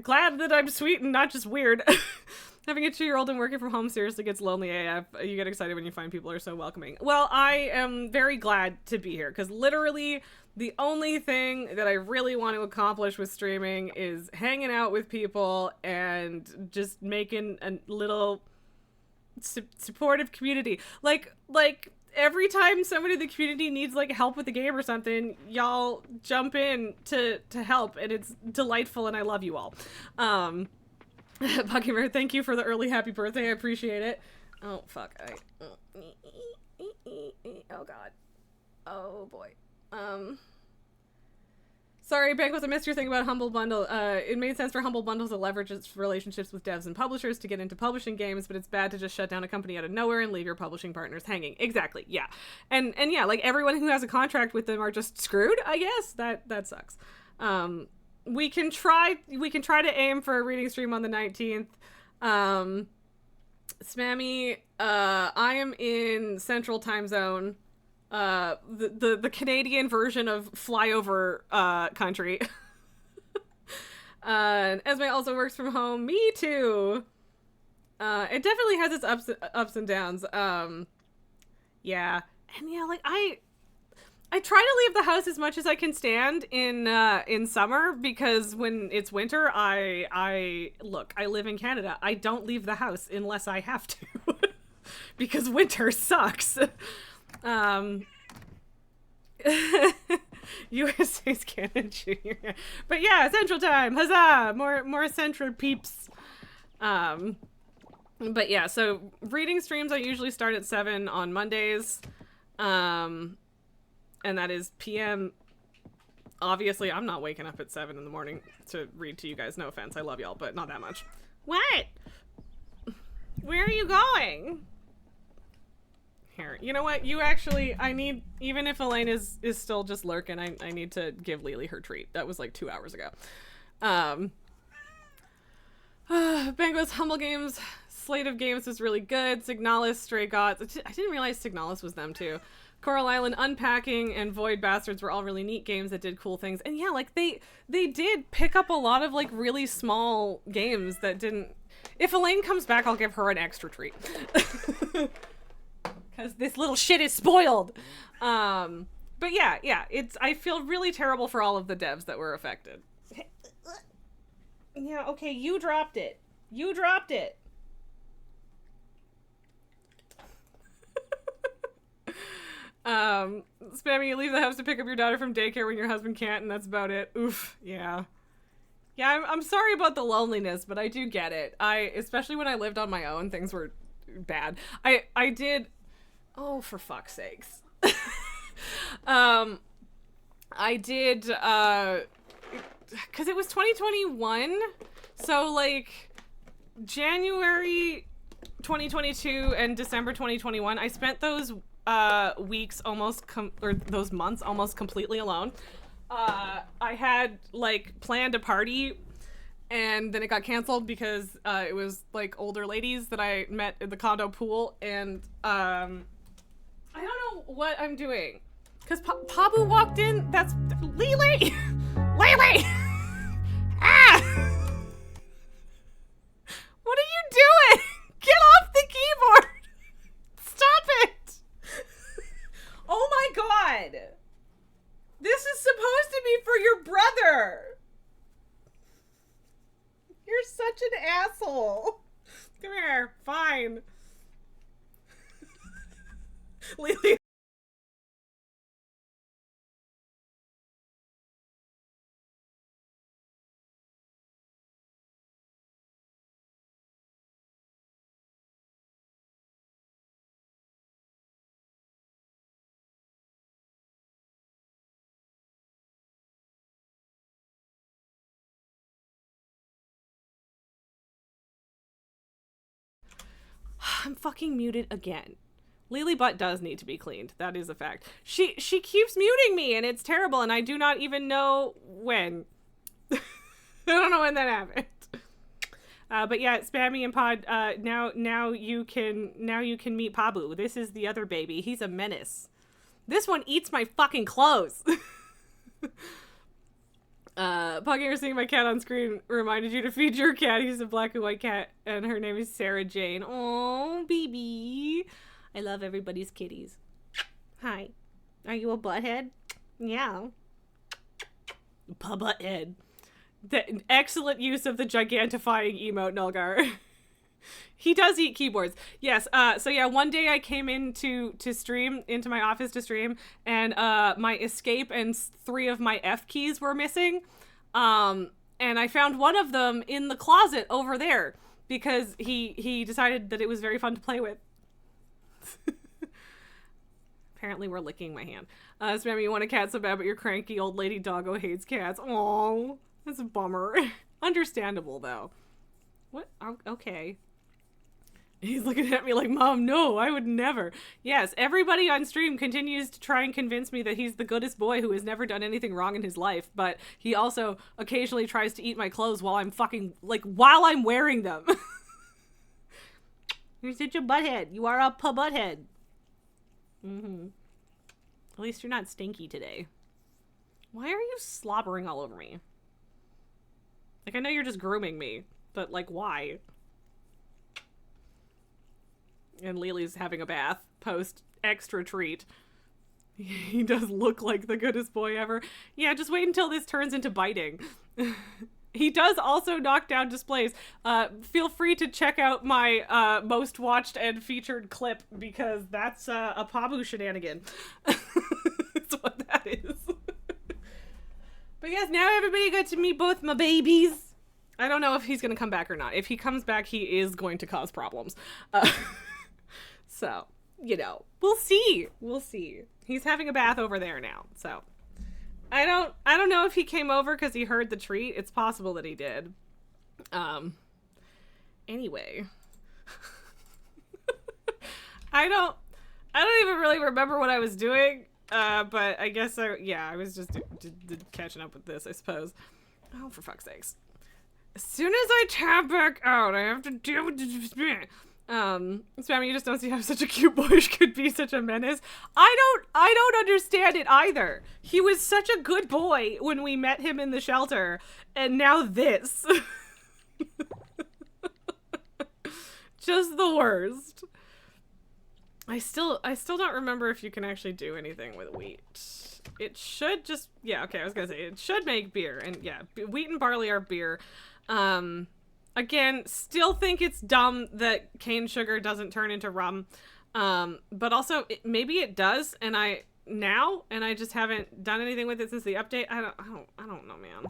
glad that I'm sweet and not just weird. Having a 2-year-old and working from home seriously gets lonely AF. You get excited when you find people are so welcoming. Well, I am very glad to be here, because literally the only thing that I really want to accomplish with streaming is hanging out with people and just making a little supportive community. Like every time somebody in the community needs like help with the game or something, y'all jump in to help, and it's delightful, and I love you all. Buckybear, thank you for the early happy birthday. I appreciate it. Oh, fuck. Oh, God. Oh, boy. Sorry, Banquet, I missed your thing about Humble Bundle. It made sense for Humble Bundle to leverage its relationships with devs and publishers to get into publishing games, but it's bad to just shut down a company out of nowhere and leave your publishing partners hanging. Exactly, yeah. And yeah, like, everyone who has a contract with them are just screwed, I guess? That sucks. We can try to aim for a reading stream on the 19th. Spammy, I am in Central Time Zone, the Canadian version of flyover country. Esme also works from home. Me too. It definitely has its ups and downs. Yeah. And yeah, like I try to leave the house as much as I can stand in summer, because when it's winter, I live in Canada. I don't leave the house unless I have to, because winter sucks. USA's Canon Junior. But yeah, Central Time, huzzah! More Central peeps. But yeah, so reading streams I usually start at 7 on Mondays. And that is PM. Obviously, I'm not waking up at 7 in the morning to read to you guys. No offense. I love y'all, but not that much. What? Where are you going? Here. You know what? I need, even if Elaine is still just lurking, I need to give Lily her treat. That was like 2 hours ago. Bango's Humble Games slate of games was really good. Signalis, Stray Gods. I didn't realize Signalis was them too. Coral Island, Unpacking, and Void Bastards were all really neat games that did cool things. And yeah, like they did pick up a lot of like really small games that didn't. If Elaine comes back, I'll give her an extra treat. Because this little shit is spoiled. But yeah, I feel really terrible for all of the devs that were affected. Yeah, okay, you dropped it. You dropped it. Spammy, you leave the house to pick up your daughter from daycare when your husband can't, and that's about it. Oof, yeah. Yeah, I'm sorry about the loneliness, but I do get it. Especially when I lived on my own, things were bad. I did... Oh, for fuck's sakes. I did, because it was 2021, so, like, January 2022 and December 2021, I spent those weeks or those months almost completely alone. I had like planned a party and then it got canceled because it was like older ladies that I met in the condo pool, and I don't know what I'm doing because Pabu walked in. That's Lily. Lily. Ah! What are you doing? Get off the keyboard. Stop it. Oh my god! This is supposed to be for your brother! You're such an asshole! Come here, fine. Lily. I'm fucking muted again. Lily butt does need to be cleaned. That is a fact. She keeps muting me and it's terrible and I do not even know when. I don't know when that happened. But yeah, Spammy and Pod, now you can meet Pabu. This is the other baby. He's a menace. This one eats my fucking clothes. Pugginger seeing my cat on screen reminded you to feed your cat. He's a black and white cat, and her name is Sarah Jane. Oh, baby. I love everybody's kitties. Hi. Are you a butthead? Yeah. Butthead. The excellent use of the gigantifying emote, Nulgar. He does eat keyboards. Yes. So yeah, one day I came into my office to stream, and my escape and 3 of my F keys were missing. And I found one of them in the closet over there because he decided that it was very fun to play with. Apparently we're licking my hand. Spammy, you want a cat so bad, but your cranky old lady doggo hates cats. Oh, that's a bummer. Understandable though. What? Okay. He's looking at me like, Mom, no, I would never. Yes, everybody on stream continues to try and convince me that he's the goodest boy who has never done anything wrong in his life, but he also occasionally tries to eat my clothes while I'm wearing them. You're such a butthead. You are a butthead. Mm-hmm. At least you're not stinky today. Why are you slobbering all over me? Like, I know you're just grooming me, but, like, why? And Lily's having a bath post extra treat. He does look like the goodest boy ever. Yeah, just wait until this turns into biting. He does also knock down displays. Feel free to check out my most watched and featured clip because that's a Pabu shenanigan. That's what that is. But yes, now everybody got to meet both my babies. I don't know if he's going to come back or not. If he comes back, he is going to cause problems. So, you know, we'll see. We'll see. He's having a bath over there now. So, I don't know if he came over because he heard the treat. It's possible that he did. Anyway. I don't even really remember what I was doing. But I guess I was just catching up with this, I suppose. Oh, for fuck's sakes. As soon as I tab back out, I have to deal with this. Spammy, you just don't see how such a cute boy could be such a menace. I don't understand it either. He was such a good boy when we met him in the shelter, and now this. Just the worst. I still don't remember if you can actually do anything with wheat. It should just, yeah, okay, I was gonna say, it should make beer, and yeah, wheat and barley are beer. Again, still think it's dumb that cane sugar doesn't turn into rum, but also, maybe it does, and I just haven't done anything with it since the update. I don't know, man.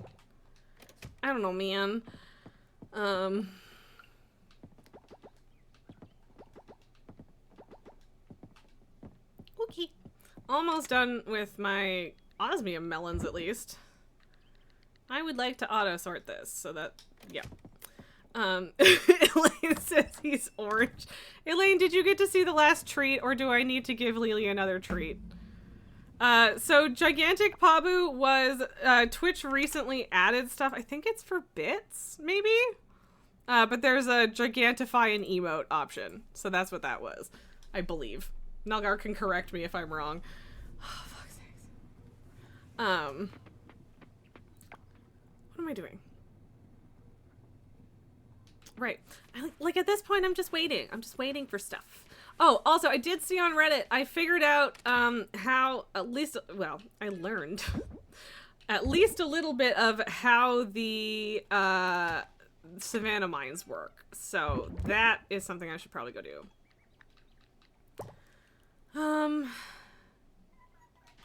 I don't know, man. Okay. Almost done with my osmium melons, at least. I would like to auto-sort this, so that, yeah. Elaine says he's orange. Elaine, did you get to see the last treat, or do I need to give Lily another treat? So Gigantic Pabu was, Twitch recently added stuff. I think it's for bits, maybe? But there's a Gigantify an emote option, so that's what that was, I believe. Nulgar can correct me if I'm wrong. Oh, fuck's sakes. What am I doing? Right. Like, at this point, I'm just waiting. I'm just waiting for stuff. Oh, also, I did see on Reddit, I figured out, how, at least, well, I learned at least a little bit of how the, Savannah mines work. So, that is something I should probably go do.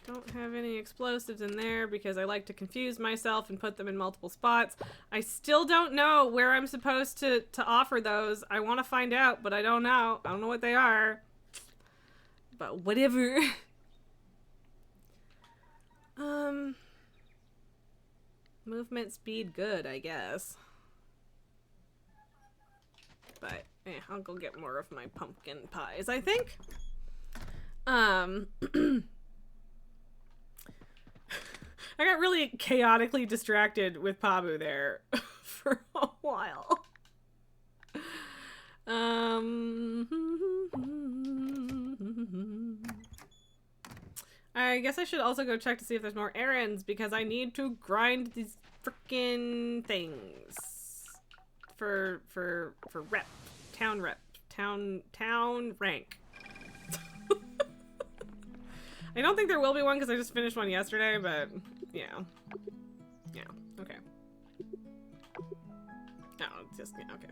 Don't have any explosives in there because I like to confuse myself and put them in multiple spots. I still don't know where I'm supposed to offer those. I want to find out, but I don't know. I don't know what they are. But whatever. Movement speed good, I guess. But, I'll go get more of my pumpkin pies, I think. I got really chaotically distracted with Pabu there for a while. I guess I should also go check to see if there's more errands because I need to grind these frickin' things for rep, town rank. I don't think there will be one because I just finished one yesterday, but yeah. Yeah, okay. No, just, yeah, okay.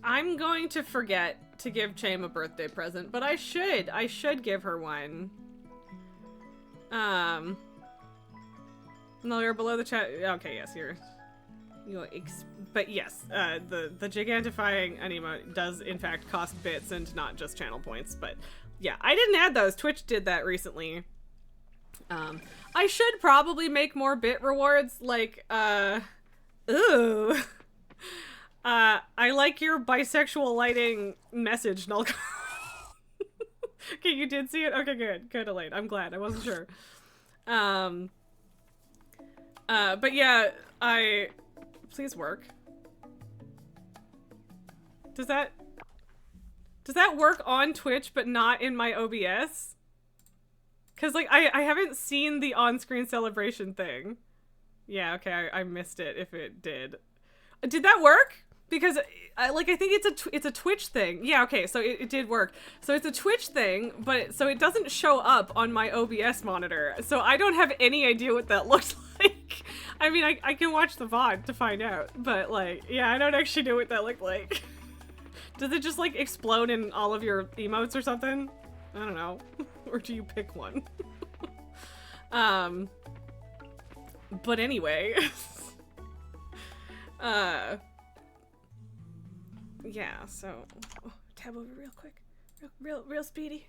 I'm going to forget to give Chame a birthday present, but I should give her one. No, you're below the chat. Okay, yes, but yes, the gigantifying anima does in fact cost bits and not just channel points, but yeah, I didn't add those. Twitch did that recently. I should probably make more bit rewards, like, ooh. I like your bisexual lighting message, Nulk. Okay, you did see it? Okay, good. Good, Elaine. I'm glad. I wasn't sure. But yeah, please work. Does that work on Twitch but not in my OBS? Cause like I haven't seen the on-screen celebration thing. Yeah, okay, I missed it if it did. Did that work? Because I think it's a Twitch thing. Yeah, okay, so it did work. So it's a Twitch thing, but so it doesn't show up on my OBS monitor. So I don't have any idea what that looks like. I mean, I can watch the VOD to find out, but like, yeah, I don't actually know what that looked like. Does it just like explode in all of your emotes or something? I don't know. Or do you pick one? But anyway. Yeah, so tab over real quick. Real speedy.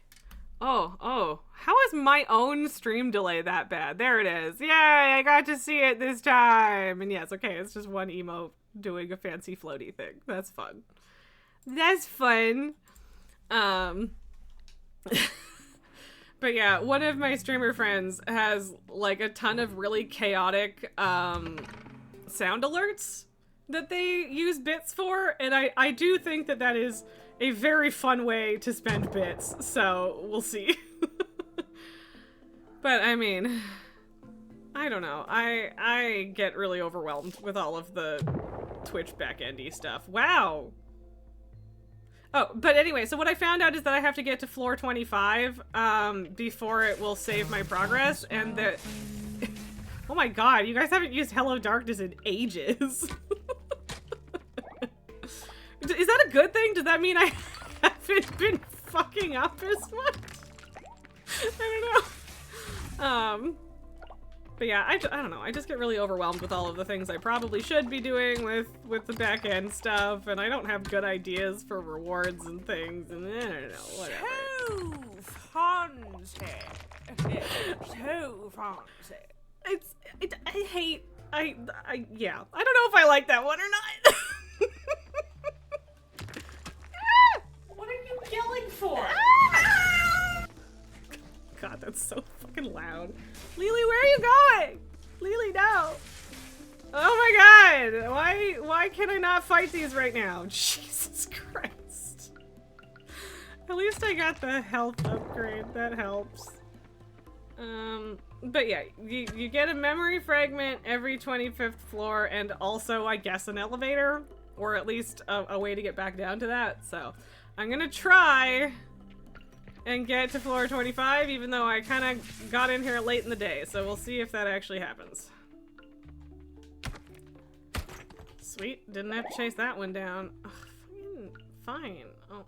Oh, how is my own stream delay that bad? There it is. Yay, I got to see it this time. And yes, okay, it's just one emote doing a fancy floaty thing. That's fun. That's fun. But yeah, one of my streamer friends has like a ton of really chaotic sound alerts that they use bits for, and I do think that that is a very fun way to spend bits, so we'll see. But I mean, I don't know. I get really overwhelmed with all of the Twitch back-endy stuff. Wow. Oh, but anyway, so what I found out is that I have to get to floor 25 before it will save my progress, and that... Oh my god, you guys haven't used Hello Darkness in ages. Is that a good thing? Does that mean I haven't been fucking up as much? I don't know. But yeah, I don't know. I just get really overwhelmed with all of the things I probably should be doing with the back end stuff, and I don't have good ideas for rewards and things, and I don't know, whatever. So fancy. Yeah. I don't know if I like that one or not. What are you yelling for? God, that's so fucking loud. Lily, where are you going? Lily, no. Oh my god. Why can I not fight these right now? Jesus Christ. At least I got the health upgrade. That helps. But yeah, you get a memory fragment every 25th floor, and also, I guess, an elevator, or at least a way to get back down to that. So I'm gonna try and get to floor 25, even though I kind of got in here late in the day, so we'll see if that actually happens. Sweet, didn't have to chase that one down. Ugh, fine. Oh,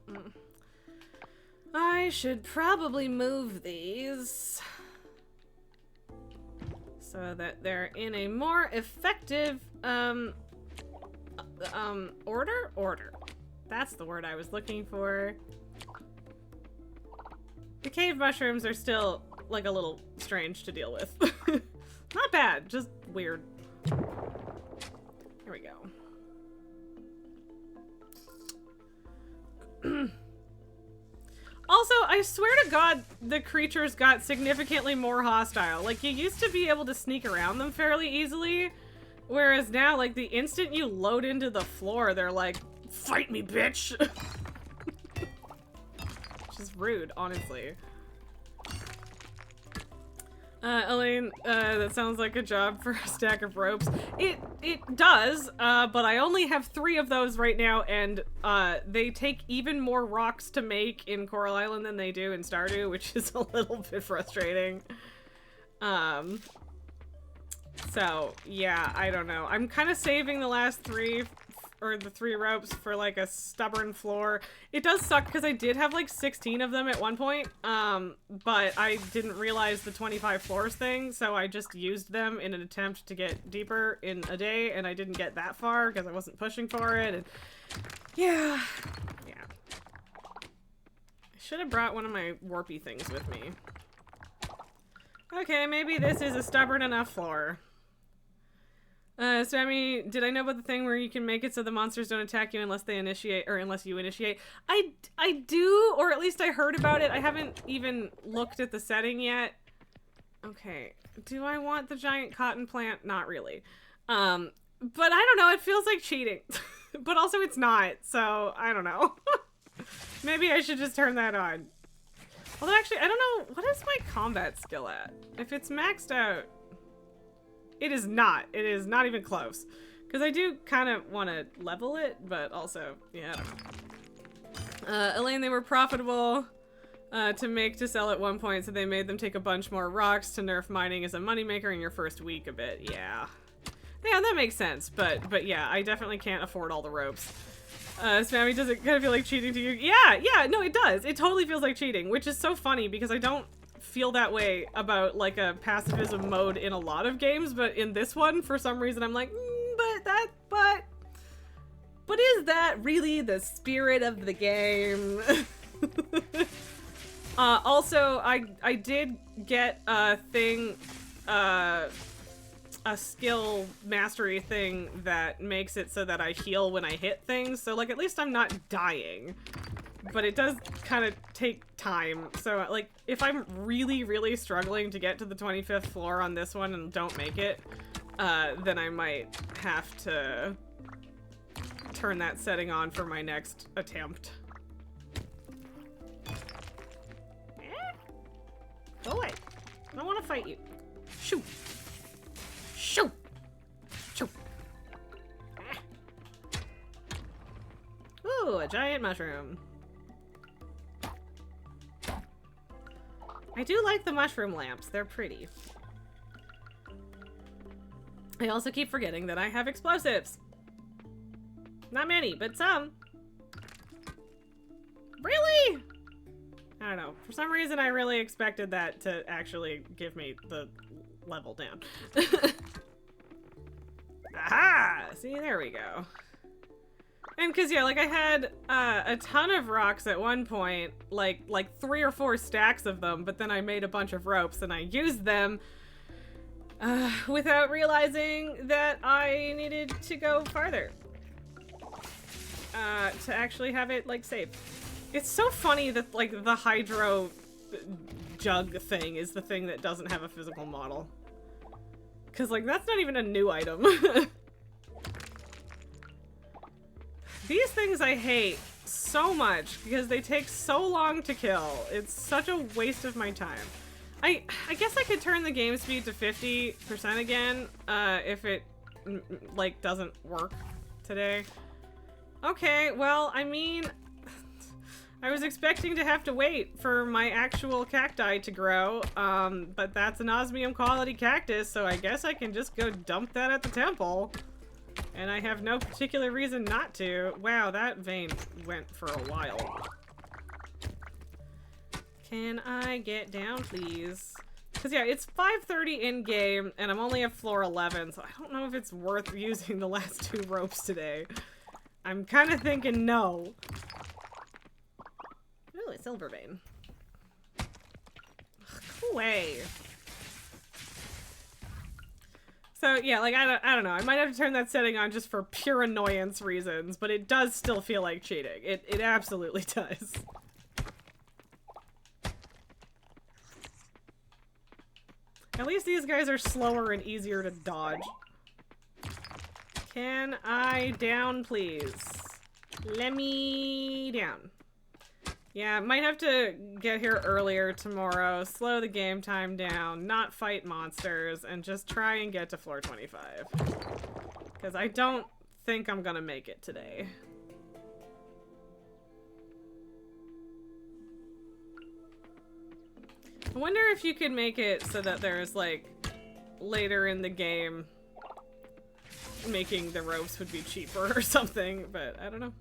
I should probably move these so that they're in a more effective, order? Order. That's the word I was looking for. The cave mushrooms are still, like, a little strange to deal with. Not bad, just weird. Here we go. Also, I swear to God, the creatures got significantly more hostile. Like, you used to be able to sneak around them fairly easily, whereas now, like, the instant you load into the floor, they're like, "Fight me, bitch!" Which is rude, honestly. Elaine, that sounds like a job for a stack of ropes. It does, but I only have 3 of those right now, and they take even more rocks to make in Coral Island than they do in Stardew, which is a little bit frustrating. So, yeah, I don't know. I'm kind of saving the last 3, or the 3 ropes for, like, a stubborn floor. It does suck because I did have, like, 16 of them at one point, but I didn't realize the 25 floors thing, so I just used them in an attempt to get deeper in a day, and I didn't get that far because I wasn't pushing for it, and yeah. I should have brought one of my warpy things with me. Okay, maybe this is a stubborn enough floor. Sammy, did I know about the thing where you can make it so the monsters don't attack you unless they initiate, or unless you initiate? I do, or at least I heard about it. I haven't even looked at the setting yet. Okay, do I want the giant cotton plant? Not really. But I don't know, it feels like cheating. But also it's not, so I don't know. Maybe I should just turn that on. Although actually, I don't know, what is my combat skill at? If it's maxed out... It is not. It is not even close. Because I do kind of want to level it, but also, yeah, I don't know. Elaine, they were profitable to make to sell at one point, so they made them take a bunch more rocks to nerf mining as a moneymaker in your first week a bit. Yeah. Yeah, that makes sense, but yeah, I definitely can't afford all the ropes. Spammy, does it kind of feel like cheating to you? Yeah, no, it does. It totally feels like cheating, which is so funny because I don't feel that way about, like, a pacifism mode in a lot of games, but in this one, for some reason, I'm like, but is that really the spirit of the game? Also, I did get a thing, a skill mastery thing that makes it so that I heal when I hit things, so, like, at least I'm not dying. But it does kind of take time, so, like, if I'm really, really struggling to get to the 25th floor on this one and don't make it, then I might have to turn that setting on for my next attempt. Go away. I don't want to fight you. Shoot. Shoot. Shoot. Ooh, a giant mushroom. I do like the mushroom lamps. They're pretty. I also keep forgetting that I have explosives. Not many, but some. Really? I don't know. For some reason, I really expected that to actually give me the level down. Aha! See, there we go. And cause yeah, like I had a ton of rocks at one point, like 3 or 4 stacks of them, but then I made a bunch of ropes and I used them without realizing that I needed to go farther to actually have it like safe. It's so funny that like the hydro jug thing is the thing that doesn't have a physical model. Cause like that's not even a new item. These things I hate so much because they take so long to kill. It's such a waste of my time. I guess I could turn the game speed to 50% again if it like doesn't work today. Okay, well, I mean, I was expecting to have to wait for my actual cacti to grow, but that's an osmium quality cactus, so I guess I can just go dump that at the temple. And I have no particular reason not to. Wow, that vein went for a while. Can I get down, please? Because yeah, it's 5:30 in-game, and I'm only at floor 11, so I don't know if it's worth using the last 2 ropes today. I'm kind of thinking no. Ooh, a silver vein. Ugh, go away. So yeah, like I don't know. I might have to turn that setting on just for pure annoyance reasons, but it does still feel like cheating. It absolutely does. At least these guys are slower and easier to dodge. Can I down, please? Let me down. Yeah, might have to get here earlier tomorrow, slow the game time down, not fight monsters, and just try and get to floor 25. Because I don't think I'm gonna make it today. I wonder if you could make it so that there's, like, later in the game, making the ropes would be cheaper or something, but I don't know.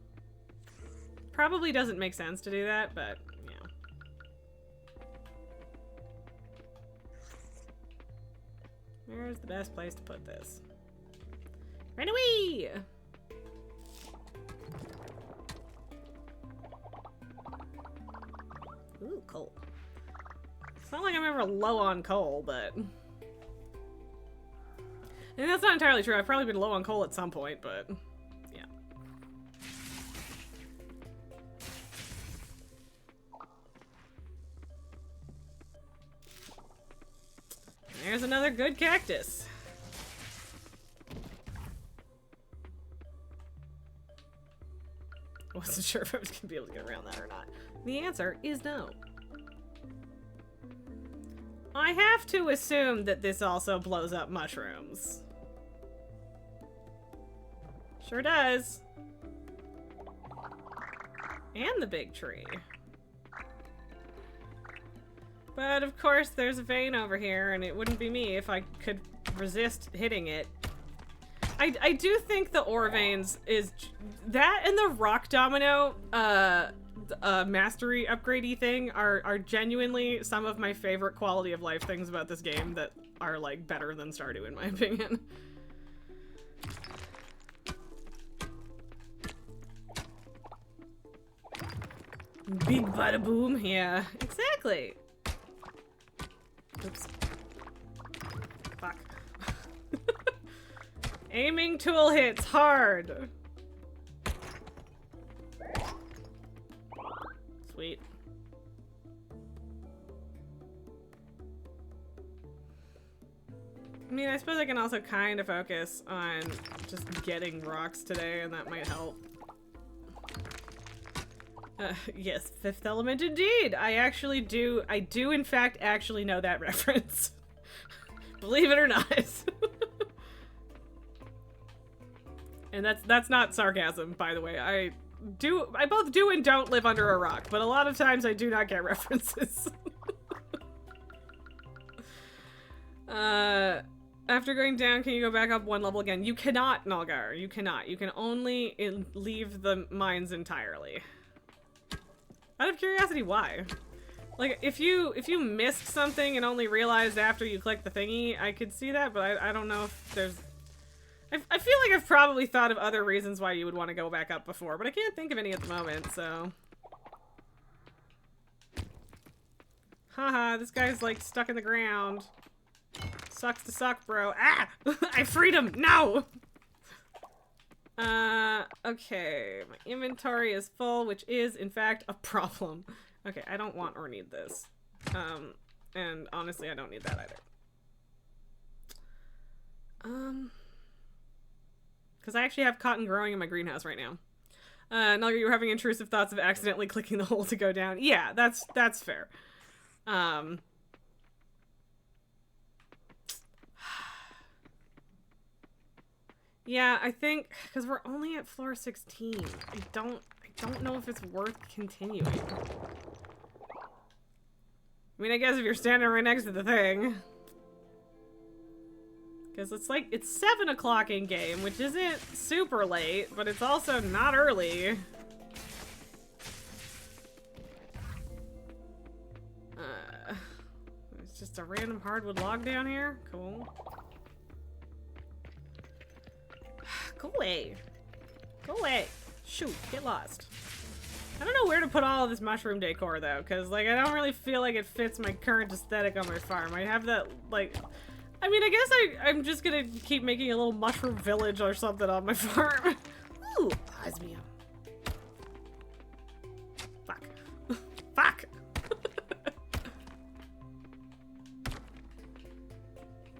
Probably doesn't make sense to do that, but, you know. Where's the best place to put this? Run away! Ooh, coal. It's not like I'm ever low on coal, but... And that's not entirely true. I've probably been low on coal at some point, but... yeah. There's another good cactus. I wasn't sure if I was going to be able to get around that or not. The answer is no. I have to assume that this also blows up mushrooms. Sure does. And the big tree. But of course there's a vein over here, and it wouldn't be me if I could resist hitting it. I do think the ore veins is... that and the rock domino mastery upgradey thing are genuinely some of my favorite quality of life things about this game that are like better than Stardew in my opinion. Big bada boom, yeah, exactly. Oops. Fuck. Aiming tool hits hard. Sweet. mean, I suppose I can also kind of focus on just getting rocks today, and that might help. Yes, Fifth Element indeed! I do in fact actually know that reference. Believe it or not. And that's not sarcasm, by the way. I both do and don't live under a rock, but a lot of times I do not get references. After going down, can you go back up one level again? You cannot, Nalgar. You cannot. You can only leave the mines entirely. Out of curiosity, why? Like, if you missed something and only realized after you clicked the thingy, I could see that, but I don't know if there's... I feel like I've probably thought of other reasons why you would want to go back up before, but I can't think of any at the moment, so... Haha, this guy's, like, stuck in the ground. Sucks to suck, bro. Ah! I freed him! No! Okay. My inventory is full, which is, in fact, a problem. Okay, I don't want or need this. And honestly, I don't need that either. Because I actually have cotton growing in my greenhouse right now. Nalgar, you were having intrusive thoughts of accidentally clicking the hole to go down. Yeah, that's fair. Yeah, I think because we're only at floor 16. I don't know if it's worth continuing. I mean, I guess if you're standing right next to the thing. Because it's 7 o'clock in game, which isn't super late, but it's also not early. It's just a random hardwood log down here. Cool. Go away. Go away. Shoot, get lost. I don't know where to put all of this mushroom decor, though, because, like, I don't really feel like it fits my current aesthetic on my farm. I have that, like... I mean, I guess I'm just gonna keep making a little mushroom village or something on my farm. Ooh, osmium. Fuck. Fuck!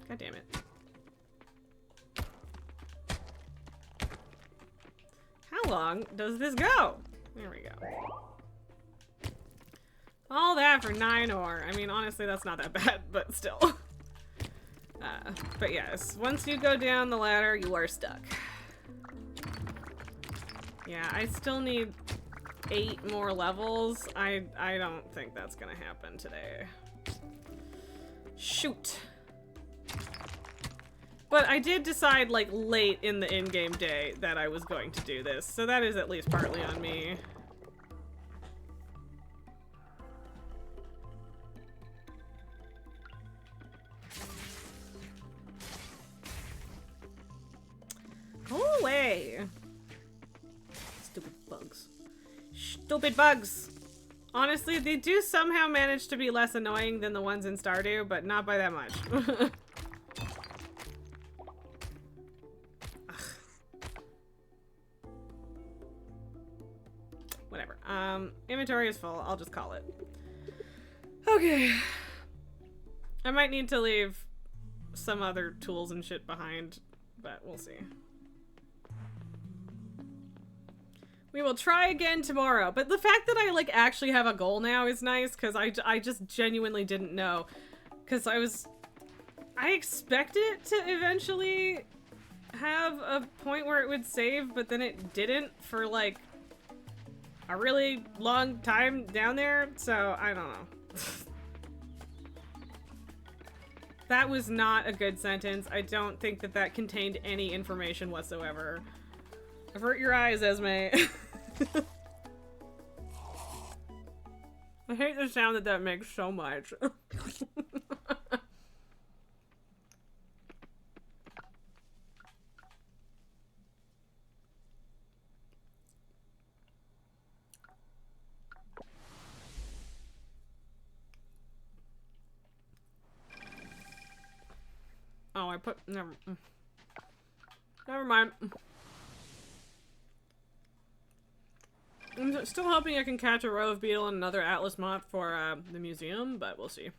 God damn it. How long does this go? There we go. All that for 9 ore. I mean, honestly, that's not that bad, but still. But yes, once you go down the ladder, you are stuck. Yeah, I still need 8 more levels. I don't think that's gonna happen today. Shoot. But I did decide, like, late in the in-game day that I was going to do this, so that is at least partly on me. Go away! Stupid bugs. Stupid bugs! Honestly, they do somehow manage to be less annoying than the ones in Stardew, but not by that much. Whatever. Inventory is full. I'll just call it. Okay. I might need to leave some other tools and shit behind, but we'll see. We will try again tomorrow. But the fact that I, like, actually have a goal now is nice, because I just genuinely didn't know. Because I expected it to eventually have a point where it would save, but then it didn't for, like, a really long time down there, so I don't know. That was not a good sentence. I don't think that that contained any information whatsoever. Avert your eyes, Esme. I hate the sound that makes so much. Oh, I put... Never mind. I'm still hoping I can catch a Rove Beetle and another Atlas moth for the museum, but we'll see.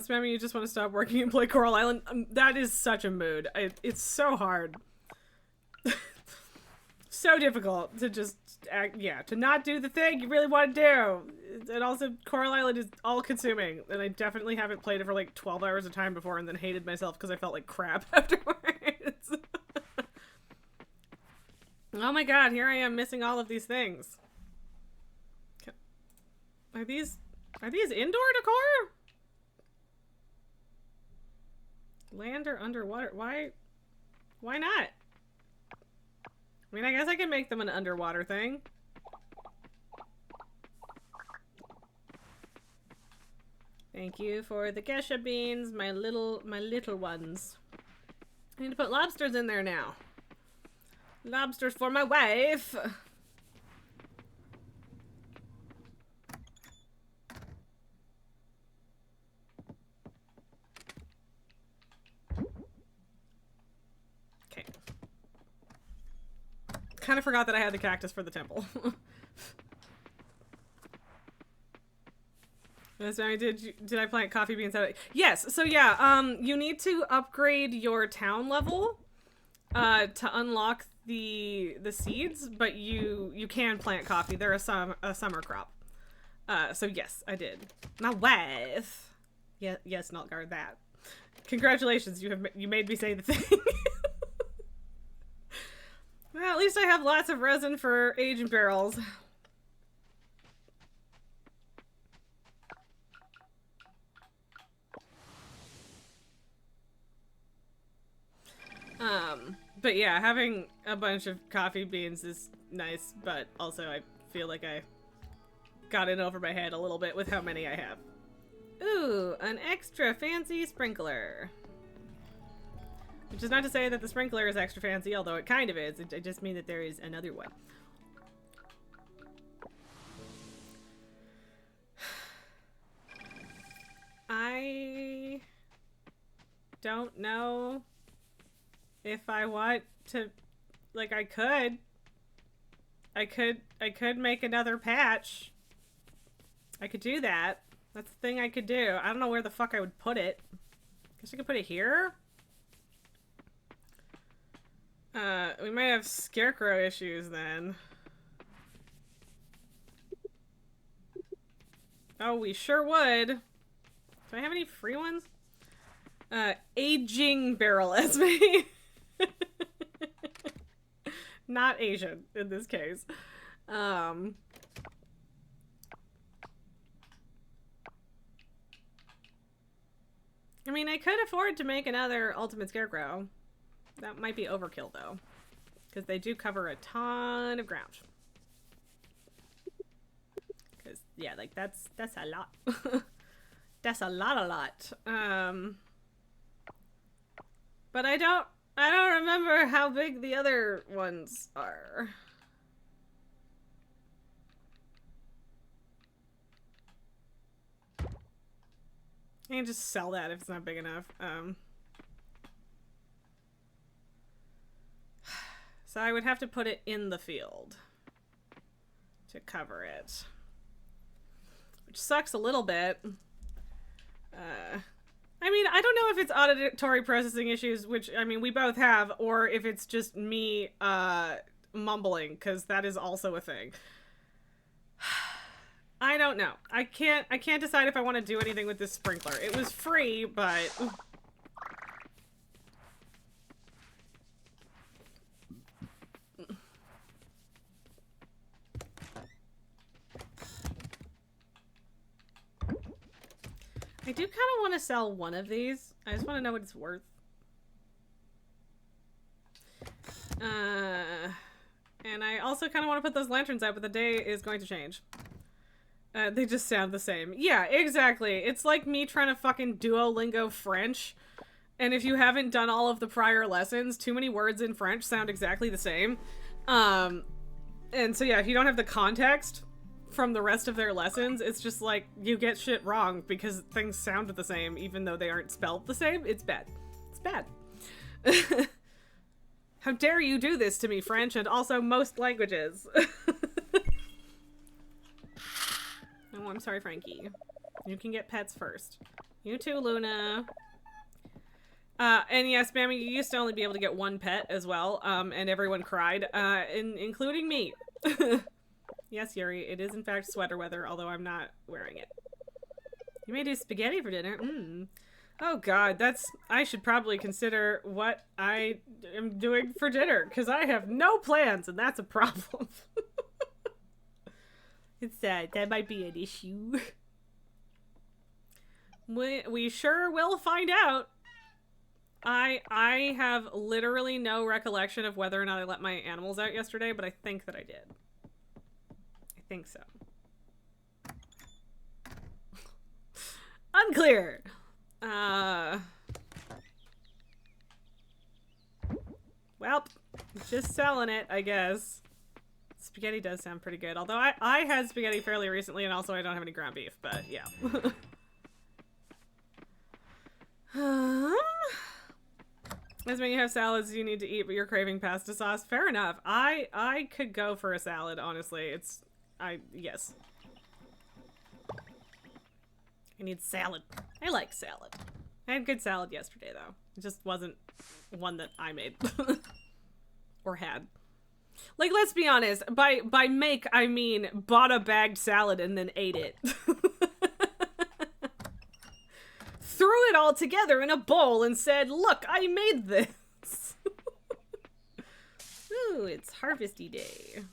Spammy, you just want to stop working and play Coral Island. That is such a mood. It's so hard. So difficult to just to not do the thing you really want to do. And also, Coral Island is all-consuming, and I definitely haven't played it for like 12 hours of time before and then hated myself because I felt like crap afterwards. Oh my god, here I am missing all of these things. Are these indoor decor? Land or underwater? Why not? I mean, I guess I can make them an underwater thing. Thank you for the geisha beans, my little ones. I need to put lobsters in there now. Lobsters for my wife. Okay. Kind of forgot that I had the cactus for the temple. So did I plant coffee beans out? Yes. So yeah, you need to upgrade your town level to unlock the seeds, but you can plant coffee. They're a summer crop. So yes, I did. My wife. Yeah, yes, Nalgar, that. Congratulations, you made me say the thing. Well, at least I have lots of resin for aging barrels. But yeah, having a bunch of coffee beans is nice, but also I feel like I got in over my head a little bit with how many I have. Ooh, an extra fancy sprinkler. Which is not to say that the sprinkler is extra fancy, although it kind of is. I just mean that there is another one. I don't know if I want to, like, I could make another patch. I could do that. That's the thing I could do. I don't know where the fuck I would put it. Guess I could put it here? We might have scarecrow issues then. Oh, we sure would. Do I have any free ones? Aging barrel Esme. Not Asian in this case. I mean, I could afford to make another Ultimate Scarecrow. That might be overkill, though. Because they do cover a ton of ground. Because, yeah, like, that's a lot. That's a lot. But I don't remember how big the other ones are. I can just sell that if it's not big enough. So I would have to put it in the field to cover it. Which sucks a little bit. I mean, I don't know if it's auditory processing issues, which, I mean, we both have, or if it's just me, mumbling, because that is also a thing. I don't know. I can't decide if I want to do anything with this sprinkler. It was free, but... Ooh. I do kind of want to sell one of these. I just want to know what it's worth. And I also kind of want to put those lanterns out, but the day is going to change. They just sound the same. Yeah, exactly. It's like me trying to fucking Duolingo French. And if you haven't done all of the prior lessons, too many words in French sound exactly the same. And so yeah, if you don't have the context from the rest of their lessons, it's just like you get shit wrong because things sound the same even though they aren't spelled the same. It's bad. It's bad. How dare you do this to me, French, and also most languages. Oh, I'm sorry, Frankie. You can get pets first. You too, Luna. And yes, Mammy, you used to only be able to get one pet as well, and everyone cried, including me. Yes, Yuri, it is in fact sweater weather, although I'm not wearing it. You may do spaghetti for dinner. Oh god, I should probably consider what I am doing for dinner, because I have no plans, and that's a problem. It's sad. That might be an issue. We sure will find out. I have literally no recollection of whether or not I let my animals out yesterday, but I think that I did. I think so. Unclear. Well, just selling it, I guess. Spaghetti does sound pretty good, although I had spaghetti fairly recently, and also I don't have any ground beef, but yeah. As when you have salads you need to eat, but you're craving pasta sauce. Fair enough. I could go for a salad, honestly. Yes. I need salad. I like salad. I had good salad yesterday, though. It just wasn't one that I made. Or had. Like, let's be honest. By make, I mean bought a bagged salad and then ate it. Threw it all together in a bowl and said, look, I made this. Ooh, it's harvesty day.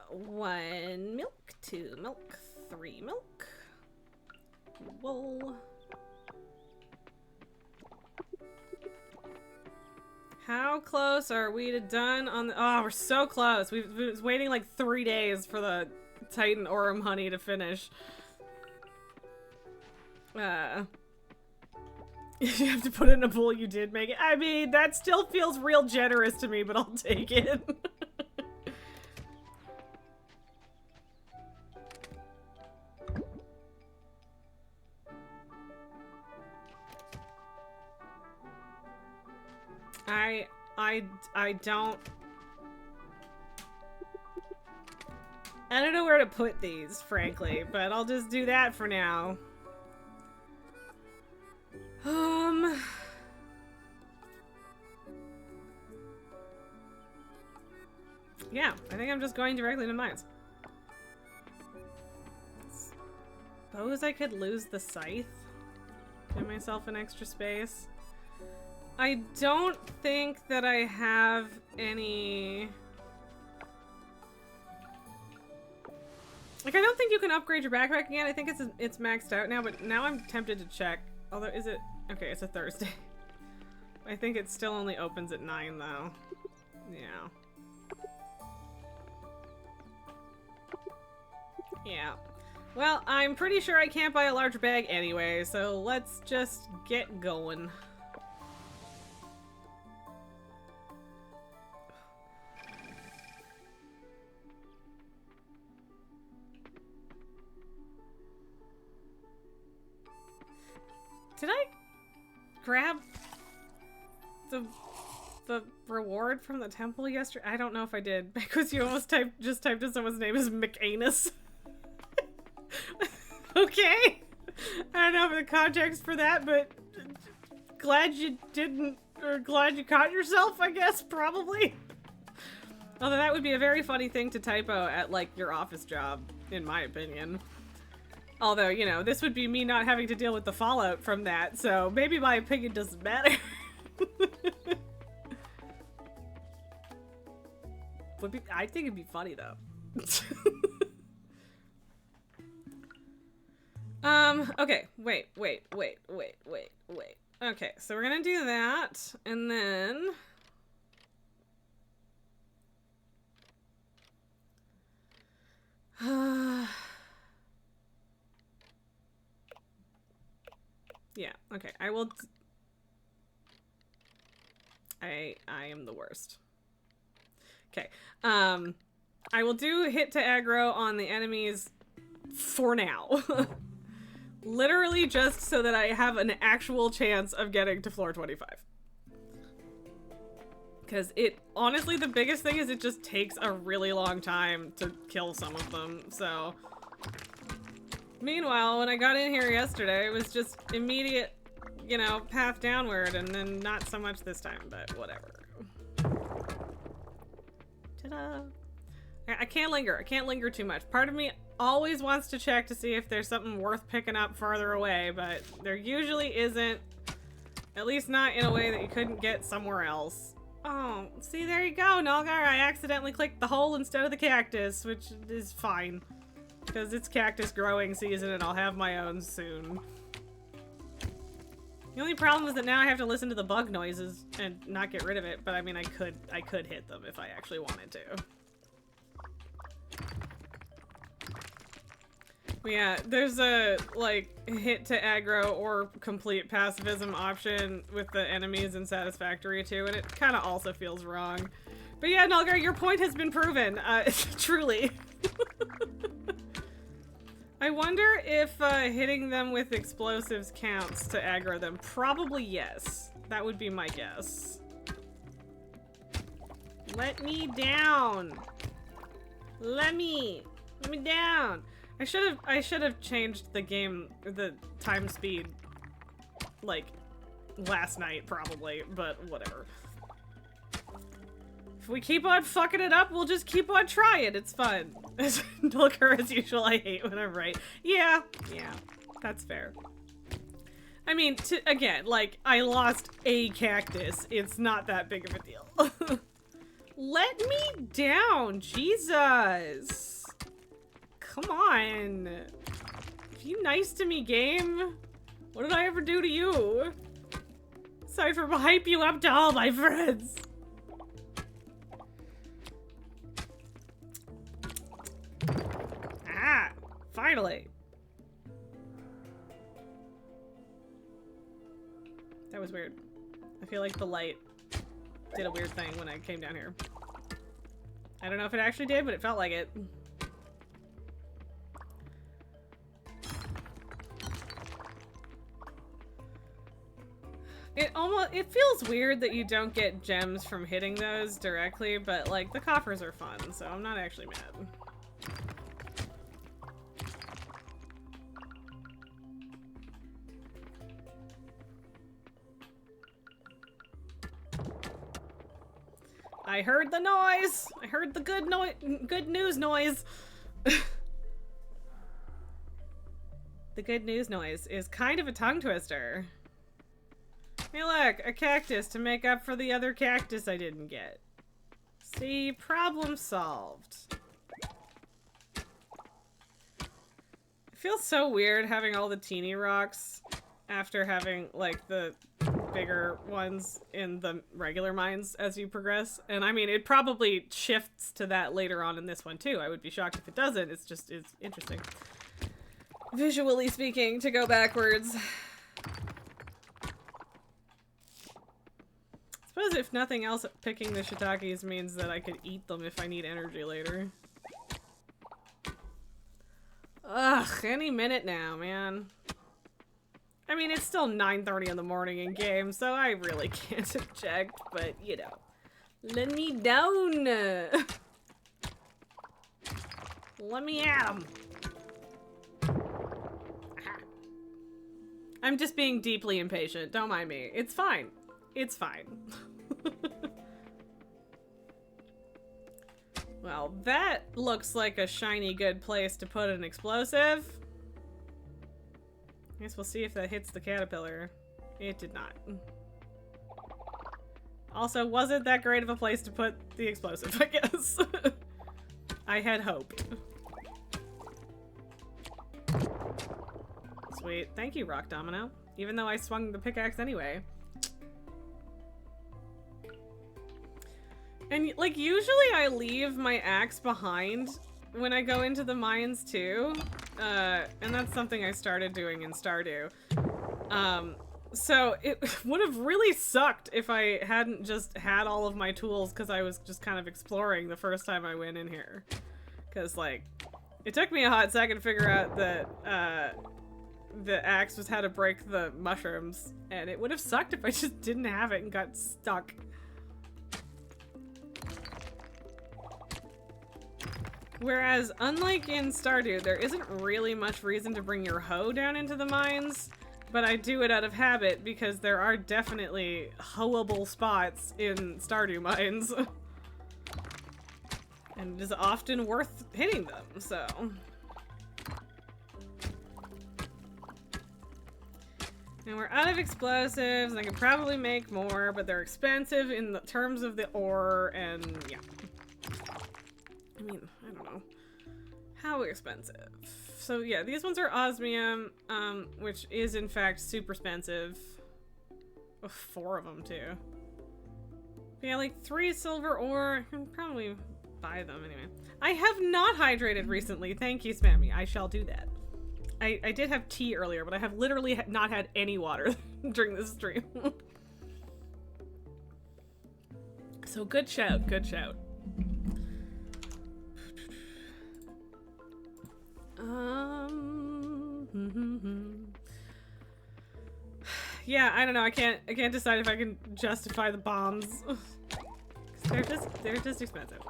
One milk, 2 milk, 3 milk. Wool. How close are we to done on the— oh, we're so close. We've been waiting like 3 days for the Titan Aurum honey to finish. If you have to put it in a bowl, you did make it. I mean, that still feels real generous to me, but I'll take it. I don't know where to put these, frankly, but I'll just do that for now. Yeah, I think I'm just going directly to mines. Suppose I could lose the scythe. Give myself an extra space. I don't think that I have any... like, I don't think you can upgrade your backpack again. I think it's maxed out now, but now I'm tempted to check. Although, is it... okay, it's a Thursday. I think it still only opens at 9, though. Yeah. Yeah. Well, I'm pretty sure I can't buy a larger bag anyway, so let's just get going. Did I grab the reward from the temple yesterday? I don't know if I did, because you almost just typed in someone's name as McAnus. Okay. I don't know the context for that, but glad you didn't, or glad you caught yourself, I guess, probably. Although that would be a very funny thing to typo at, like, your office job, in my opinion. Although, you know, this would be me not having to deal with the fallout from that, so maybe my opinion doesn't matter. I think it'd be funny, though. Okay, wait. Okay, so we're gonna do that, and then... yeah, okay, I will... I am the worst. Okay, I will do hit to aggro on the enemies for now. Literally just so that I have an actual chance of getting to floor 25. Because honestly, the biggest thing is it just takes a really long time to kill some of them, so. Meanwhile, when I got in here yesterday, it was just immediate, you know, path downward, and then not so much this time, but whatever. Ta-da! I can't linger. I can't linger too much. Part of me always wants to check to see if there's something worth picking up farther away, but there usually isn't. At least not in a way that you couldn't get somewhere else. Oh, see, there you go, Nulgar. I accidentally clicked the hole instead of the cactus, which is fine. Because it's cactus growing season and I'll have my own soon. The only problem is that now I have to listen to the bug noises and not get rid of it, but I mean, I could hit them if I actually wanted to. Yeah, there's a, like, hit to aggro or complete pacifism option with the enemies in Satisfactory too, and it kind of also feels wrong. But yeah, Nulgar, your point has been proven, truly. I wonder if hitting them with explosives counts to aggro them. Probably yes. That would be my guess. Let me down. Let me down. I should have changed the game, the time speed, like, last night probably, but whatever. If we keep on fucking it up, we'll just keep on trying. It's fun. Nulgar, as usual, I hate when I'm right. Yeah, that's fair. I mean, again, like, I lost a cactus. It's not that big of a deal. Let me down, Jesus. Come on. Are you nice to me, game? What did I ever do to you? Aside from hype you up to all my friends. Ah, finally. That was weird. I feel like the light did a weird thing when I came down here. I don't know if it actually did, but it felt like it. It feels weird that you don't get gems from hitting those directly, but like the coffers are fun, so I'm not actually mad. I heard the noise! I heard the good news noise! The good news noise is kind of a tongue twister. Hey look, a cactus to make up for the other cactus I didn't get. See, problem solved. It feels so weird having all the teeny rocks after having, like, the bigger ones in the regular mines as you progress. And I mean, it probably shifts to that later on in this one too. I would be shocked if it doesn't. It's interesting. Visually speaking, to go backwards. I suppose if nothing else, picking the shiitakes means that I could eat them if I need energy later. Ugh, any minute now, man. I mean, it's still 9:30 in the morning in game, so I really can't object, but, you know. Let me down! Let me at 'em! I'm just being deeply impatient, don't mind me. It's fine. It's fine. Well, that looks like a shiny good place to put an explosive. I guess we'll see if that hits the caterpillar. It did not. Also, wasn't that great of a place to put the explosive, I guess. I had hoped. Sweet. Thank you, Rock Domino. Even though I swung the pickaxe anyway. And, like, usually I leave my axe behind when I go into the mines, too. And that's something I started doing in Stardew. So it would have really sucked if I hadn't just had all of my tools because I was just kind of exploring the first time I went in here. Because, like, it took me a hot second to figure out that, the axe was how to break the mushrooms, and it would have sucked if I just didn't have it and got stuck. Whereas, unlike in Stardew, there isn't really much reason to bring your hoe down into the mines, but I do it out of habit because there are definitely hoeable spots in Stardew mines. And it is often worth hitting them, so... And we're out of explosives, and I could probably make more, but they're expensive in the terms of the ore, and yeah. I mean, I don't know. How expensive? So yeah, these ones are osmium, which is in fact super expensive. Oh, 4 of them too. But yeah, like 3 silver ore. I can probably buy them anyway. I have not hydrated recently. Thank you, Spammy. I shall do that. I did have tea earlier, but I have literally not had any water during this stream. So good shout, good shout. Yeah, I don't know. I can't decide if I can justify the bombs. They're just expensive.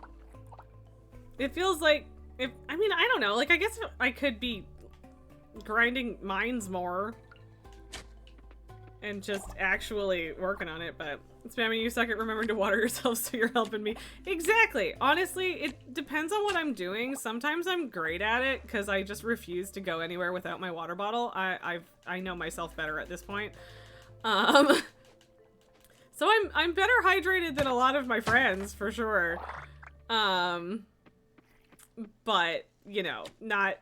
It feels like I mean, I don't know. Like, I guess I could be grinding mines more and just actually working on it, but Spammy, you suck at remembering to water yourself, so you're helping me. Exactly. Honestly, it depends on what I'm doing. Sometimes I'm great at it because I just refuse to go anywhere without my water bottle. I know myself better at this point. So I'm better hydrated than a lot of my friends for sure. But you know, not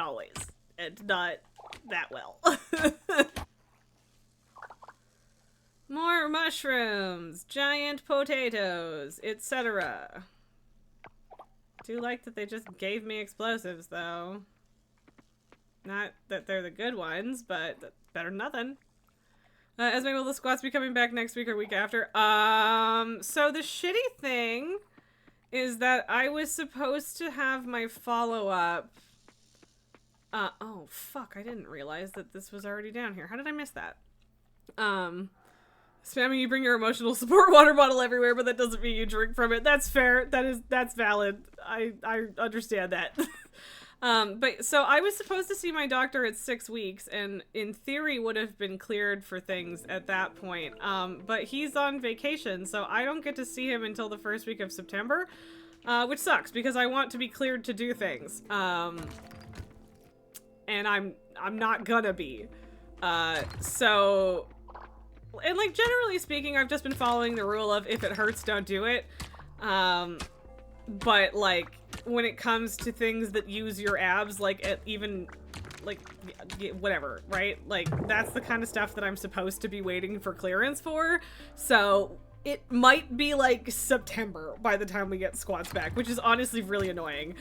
always, and not that well. More mushrooms, giant potatoes, etc. Do like that they just gave me explosives, though. Not that they're the good ones, but better than nothing. Esme, will the squats be coming back next week or week after? So the shitty thing is that I was supposed to have my follow-up. Oh, fuck, I didn't realize that this was already down here. How did I miss that? Spammy, you bring your emotional support water bottle everywhere, but that doesn't mean you drink from it. That's fair. That's valid. I understand that. But so I was supposed to see my doctor at 6 weeks, and in theory would have been cleared for things at that point. But he's on vacation, so I don't get to see him until the first week of September, which sucks because I want to be cleared to do things. And I'm not gonna be. So, and like generally speaking, I've just been following the rule of if it hurts, don't do it. But like when it comes to things that use your abs, like even like whatever, right? Like that's the kind of stuff that I'm supposed to be waiting for clearance for. So it might be like September by the time we get squats back, which is honestly really annoying.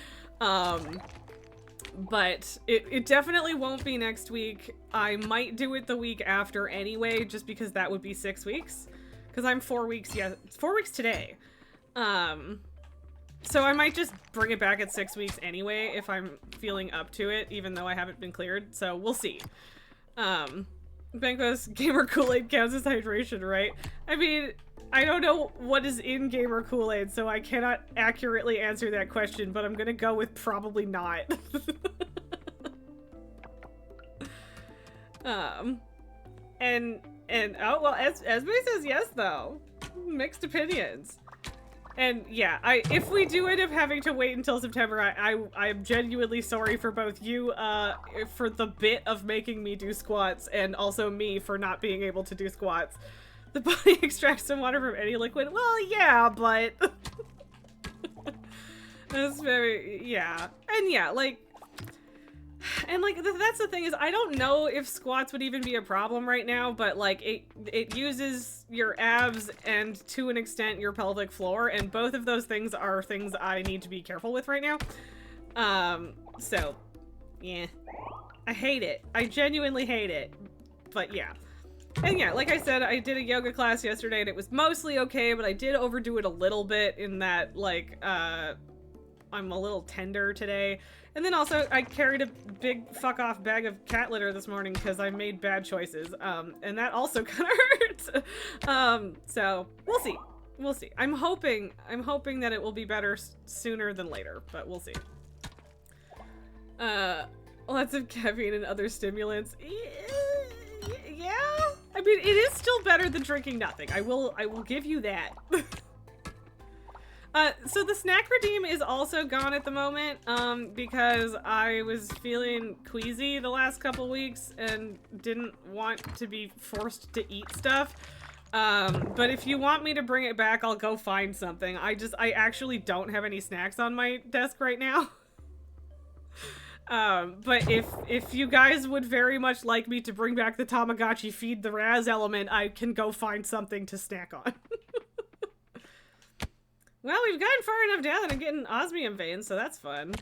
But it definitely won't be next week. I might do it the week after anyway, just because that would be 6 weeks. Because I'm 4 weeks, yeah, 4 weeks today. So I might just bring it back at 6 weeks anyway, if I'm feeling up to it, even though I haven't been cleared. So we'll see. Banquo's Gamer Kool-Aid counts as hydration, right? I mean, I don't know what is in Gamer Kool-Aid, so I cannot accurately answer that question, but I'm gonna go with probably not. And oh, well, Esme says yes, though. Mixed opinions. And yeah, if we do end up having to wait until September, I am genuinely sorry for both you, for the bit of making me do squats, and also me for not being able to do squats. The body extracts some water from any liquid. Well, yeah, but that's very, yeah. And yeah, like, and like, that's the thing is, I don't know if squats would even be a problem right now, but like, it uses your abs and to an extent your pelvic floor, and both of those things are things I need to be careful with right now. So, yeah. I hate it. I genuinely hate it. But yeah. And yeah, like I said, I did a yoga class yesterday and it was mostly okay, but I did overdo it a little bit in that, like, I'm a little tender today. And then also, I carried a big fuck-off bag of cat litter this morning because I made bad choices. And that also kind of hurt. So, we'll see. We'll see. I'm hoping that it will be better sooner than later, but we'll see. Lots of caffeine and other stimulants. Yeah? I mean, it is still better than drinking nothing. I will give you that. So the snack redeem is also gone at the moment, because I was feeling queasy the last couple weeks and didn't want to be forced to eat stuff. But if you want me to bring it back, I'll go find something. I actually don't have any snacks on my desk right now. But if you guys would very much like me to bring back the Tamagotchi feed the Raz element, I can go find something to snack on. Well, we've gotten far enough down that I'm getting osmium veins, so that's fun.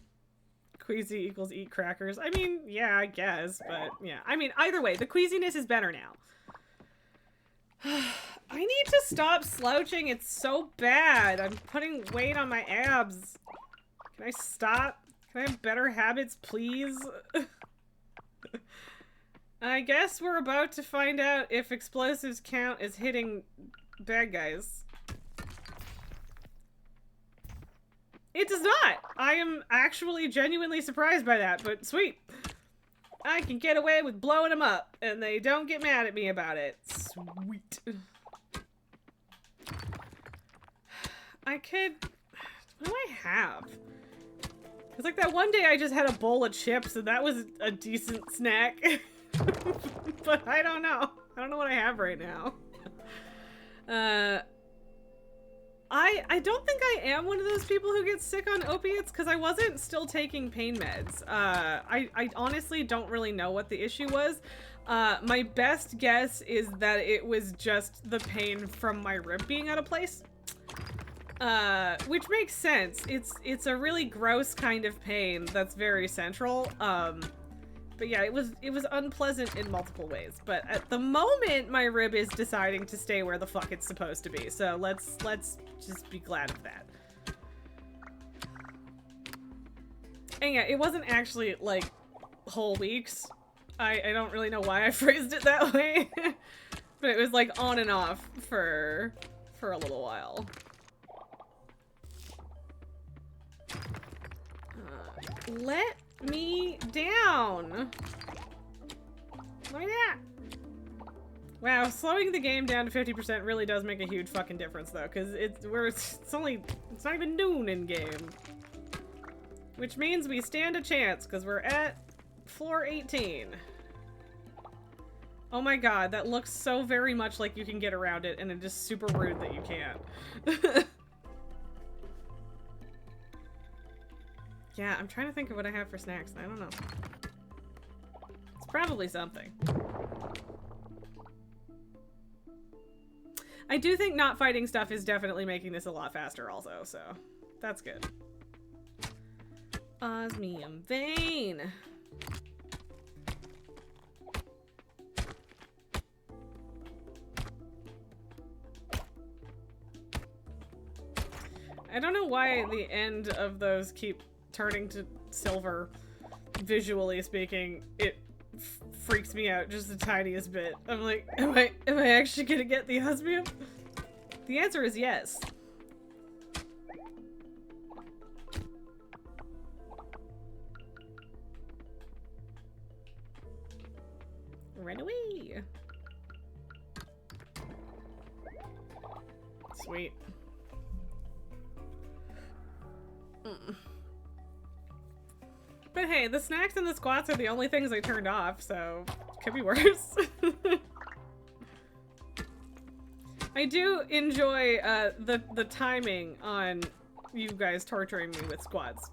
Queasy equals eat crackers. I mean, yeah, I guess, but yeah. I mean, either way, the queasiness is better now. I need to stop slouching. It's so bad. I'm putting weight on my abs. Can I stop? Can I have better habits, please? I guess we're about to find out if explosives count as hitting bad guys. It does not! I am actually genuinely surprised by that, but sweet. I can get away with blowing them up, and they don't get mad at me about it. Sweet. I could... What do I have? It's like that one day I just had a bowl of chips, and that was a decent snack. But I don't know. I don't know what I have right now. I don't think I am one of those people who gets sick on opiates because I wasn't still taking pain meds. I honestly don't really know what the issue was. My best guess is that it was just the pain from my rib being out of place. Which makes sense. It's a really gross kind of pain that's very central. But yeah, it was unpleasant in multiple ways. But at the moment, my rib is deciding to stay where the fuck it's supposed to be. So let's just be glad of that. And yeah, it wasn't actually like whole weeks. I don't really know why I phrased it that way. But it was like on and off for a little while. Let me down. Like that. Wow, slowing the game down to 50% really does make a huge fucking difference though, because it's not even noon in game. Which means we stand a chance, because we're at floor 18. Oh my god, that looks so very much like you can get around it, and it is super rude that you can't. Yeah, I'm trying to think of what I have for snacks. I don't know. It's probably something. I do think not fighting stuff is definitely making this a lot faster also, so that's good. Osmium vein. I don't know why the end of those keep turning to silver, visually speaking. It freaks me out just the tiniest bit. I'm like, am I actually gonna get the osmium? The answer is yes. Right away. Sweet. But hey, the snacks and the squats are the only things I turned off, so could be worse. I do enjoy the timing on you guys torturing me with squats.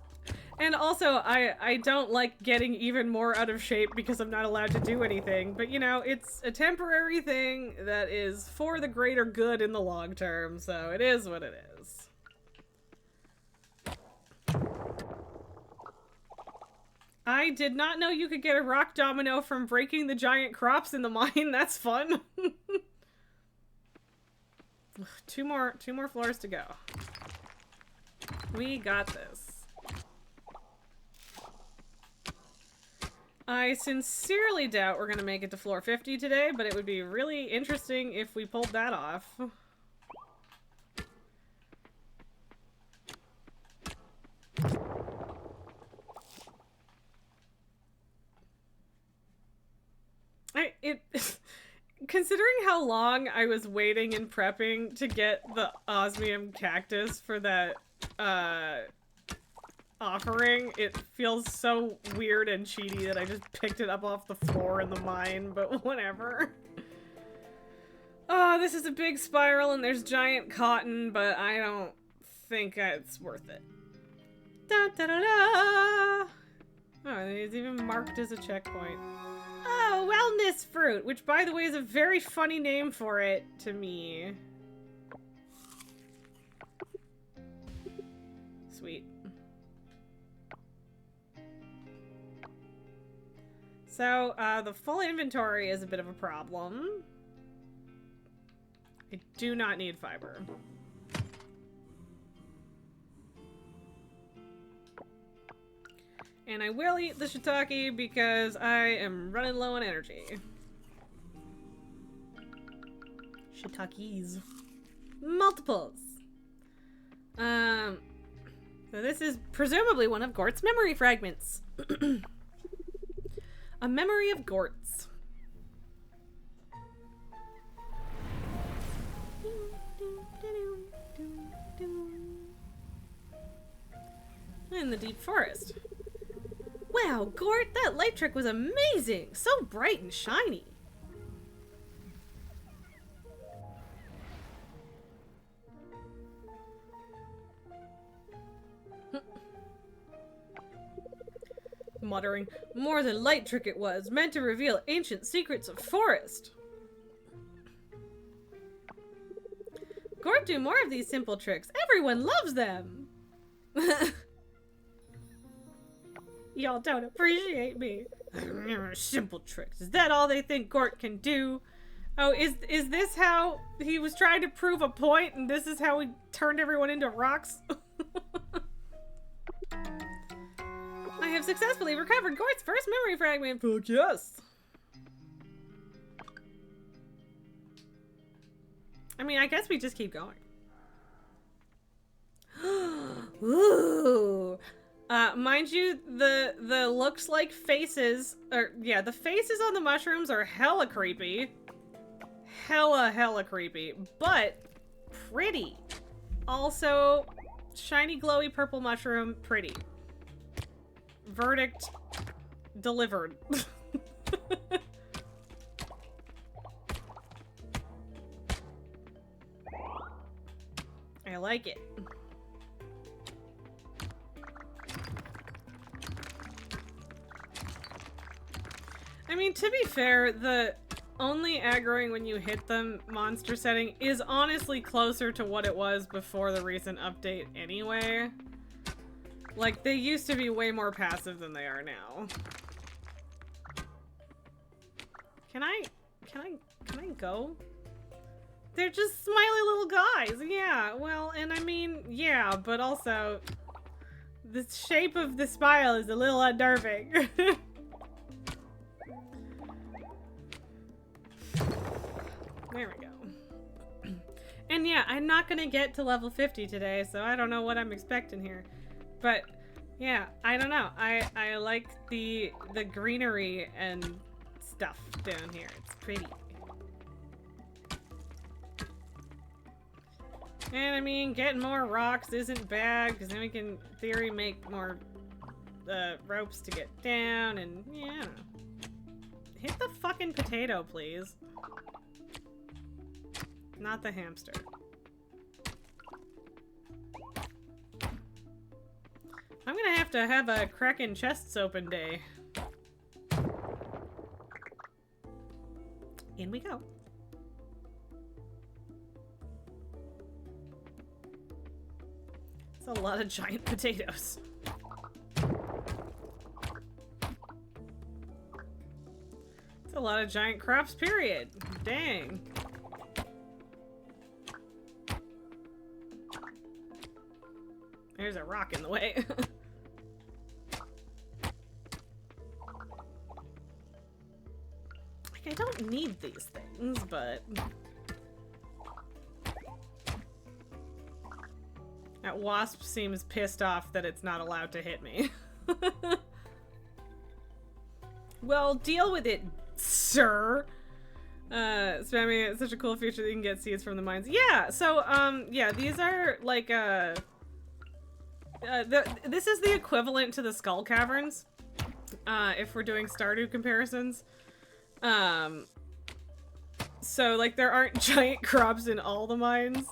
And also, I don't like getting even more out of shape because I'm not allowed to do anything, but you know, it's a temporary thing that is for the greater good in the long term, so it is what it is. I did not know you could get a rock domino from breaking the giant crops in the mine. That's fun. Two more floors to go. We got this. I sincerely doubt we're gonna make it to floor 50 today, but it would be really interesting if we pulled that off. Considering how long I was waiting and prepping to get the osmium cactus for that, offering, it feels so weird and cheaty that I just picked it up off the floor in the mine, but whatever. Oh, this is a big spiral and there's giant cotton, but I don't think it's worth it. Da da da da! Oh, it's even marked as a checkpoint. Oh, wellness fruit, which by the way is a very funny name for it to me. Sweet. So, the full inventory is a bit of a problem. I do not need fiber. And I will eat the shiitake because I am running low on energy. Shiitakes. Multiples. So this is presumably one of Gort's memory fragments. A memory of Gort's. In the deep forest. Wow, Gort, that light trick was amazing! So bright and shiny. Muttering, more than light trick it was, meant to reveal ancient secrets of forest. Gort, do more of these simple tricks. Everyone loves them! Y'all don't appreciate me. Simple tricks. Is that all they think Gort can do? Oh, is this how he was trying to prove a point and this is how he turned everyone into rocks? I have successfully recovered Gort's first memory fragment. Fuck yes. I mean, I guess we just keep going. Ooh. Mind you, the looks like faces, or yeah, the faces on the mushrooms are hella creepy. Hella creepy, but pretty. Also, shiny glowy purple mushroom, pretty. Verdict delivered. I like it. I mean, to be fair, the only aggroing when you hit them monster setting is honestly closer to what it was before the recent update anyway. Like, they used to be way more passive than they are now. Can I go? They're just smiley little guys, yeah, well, and I mean, yeah, but also, the shape of the smile is a little unnerving. There we go. And yeah, I'm not gonna get to level 50 today, so I don't know what I'm expecting here. But yeah, I don't know. I like the greenery and stuff down here. It's pretty. And I mean, getting more rocks isn't bad, because then we can, in theory, make more ropes to get down, and yeah, I don't know. Hit the fucking potato, please. Not the hamster. I'm gonna have a Kraken chests open day. In we go. It's a lot of giant potatoes. It's a lot of giant crops, period. Dang. There's a rock in the way. I don't need these things, but... That wasp seems pissed off that it's not allowed to hit me. Well, deal with it, sir. Spammy, it's such a cool feature that you can get seeds from the mines. Yeah, so, yeah, these are, like, this is the equivalent to the Skull Caverns, if we're doing Stardew comparisons. So, like, there aren't giant crops in all the mines,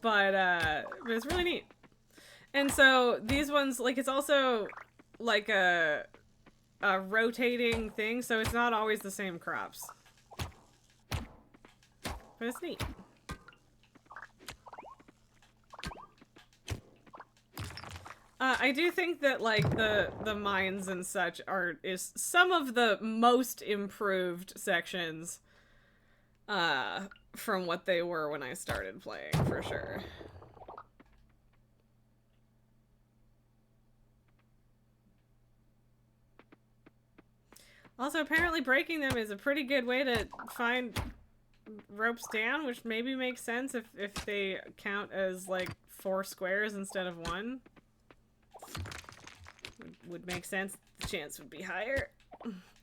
but it's really neat. And so, these ones, like, it's also, like, a rotating thing, so it's not always the same crops. But it's neat. I do think that, like, the mines and such is some of the most improved sections from what they were when I started playing, for sure. Also, apparently breaking them is a pretty good way to find ropes down, which maybe makes sense if they count as, like, 4 squares instead of 1. Would make sense. The chance would be higher.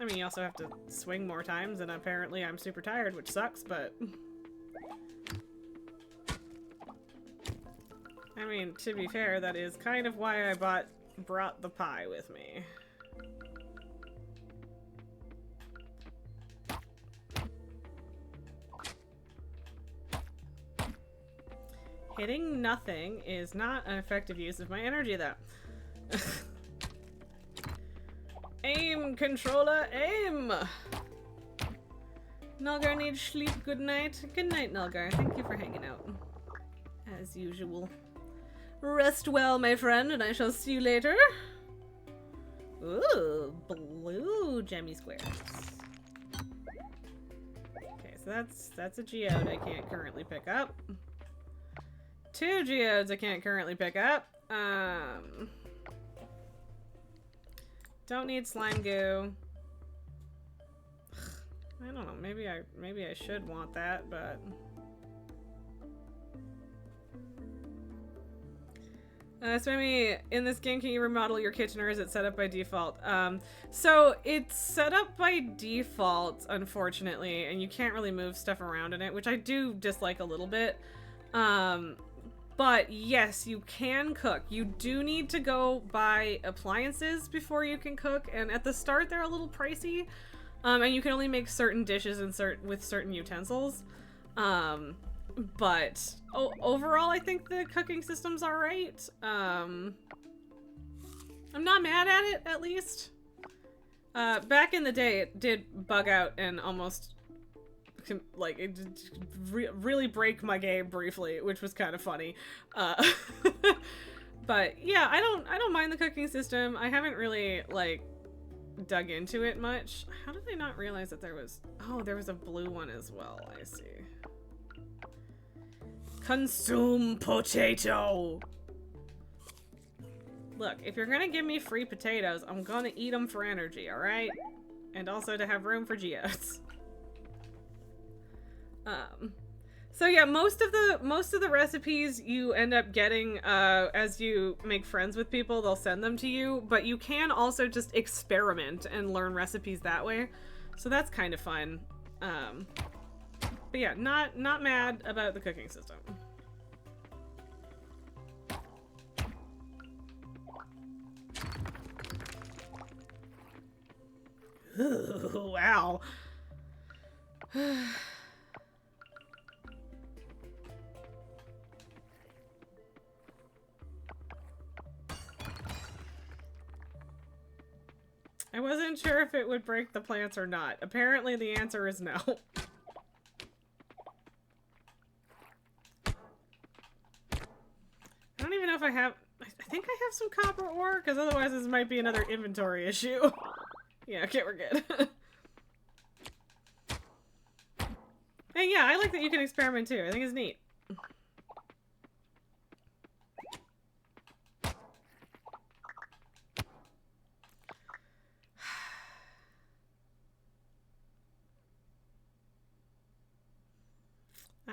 I mean, you also have to swing more times, and apparently I'm super tired, which sucks, but... I mean, to be fair, that is kind of why I brought the pie with me. Hitting nothing is not an effective use of my energy, though. Aim, controller, aim! Nulgar needs sleep. Good night. Good night, Nulgar. Thank you for hanging out. As usual. Rest well, my friend, and I shall see you later. Ooh, blue gemmy squares. Okay, so that's a geode I can't currently pick up. 2 geodes I can't currently pick up. Don't need slime goo. I don't know. Maybe I should want that, but so maybe in this game, can you remodel your kitchen, or is it set up by default? So it's set up by default, unfortunately, and you can't really move stuff around in it, which I do dislike a little bit. But yes, you can cook. You do need to go buy appliances before you can cook, and at the start they're a little pricey, and you can only make certain dishes with certain utensils. But overall, I think the cooking system's alright. I'm not mad at it, at least. Back in the day, it did bug out and almost... like, it really break my game briefly, which was kind of funny. But yeah, I don't mind the cooking system. I haven't really, like, dug into it much. How did I not realize that there was... Oh, there was a blue one as well. I see. Consume potato! Look, if you're gonna give me free potatoes, I'm gonna eat them for energy, alright? And also to have room for geodes. So yeah, most of the recipes you end up getting as you make friends with people. They'll send them to you, but you can also just experiment and learn recipes that way. So that's kind of fun. But yeah, not mad about the cooking system. Ooh, wow. I wasn't sure if it would break the plants or not. Apparently the answer is no. I don't even know if I have... I think I have some copper ore, because otherwise this might be another inventory issue. Yeah, okay, we're good. And yeah, I like that you can experiment too. I think it's neat.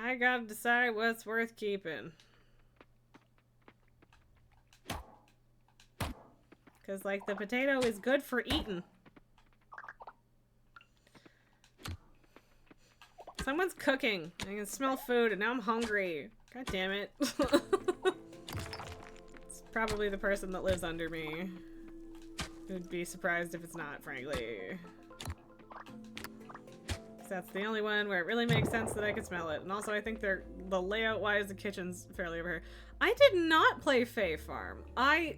I gotta decide what's worth keeping. Because, like, the potato is good for eating. Someone's cooking. I can smell food, and now I'm hungry. God damn it. It's probably the person that lives under me. Would be surprised if it's not, frankly. That's the only one where it really makes sense that I could smell it. And also, I think the layout-wise, the kitchen's fairly over here. I did not play Fae Farm.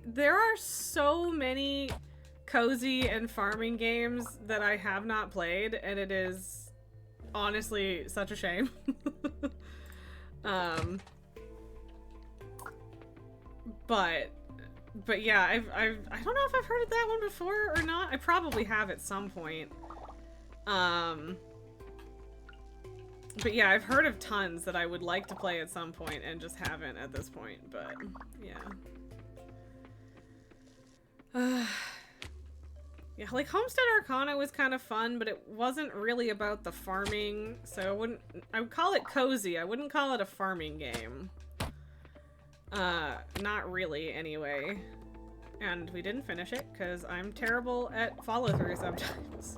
There are so many cozy and farming games that I have not played, and it is honestly such a shame. But yeah, I don't know if I've heard of that one before or not. I probably have at some point. But yeah, I've heard of tons that I would like to play at some point and just haven't at this point, but yeah. Yeah, like Homestead Arcana was kind of fun, but it wasn't really about the farming, so I would call it cozy. I wouldn't call it a farming game. Not really, anyway. And we didn't finish it, because I'm terrible at follow-through sometimes.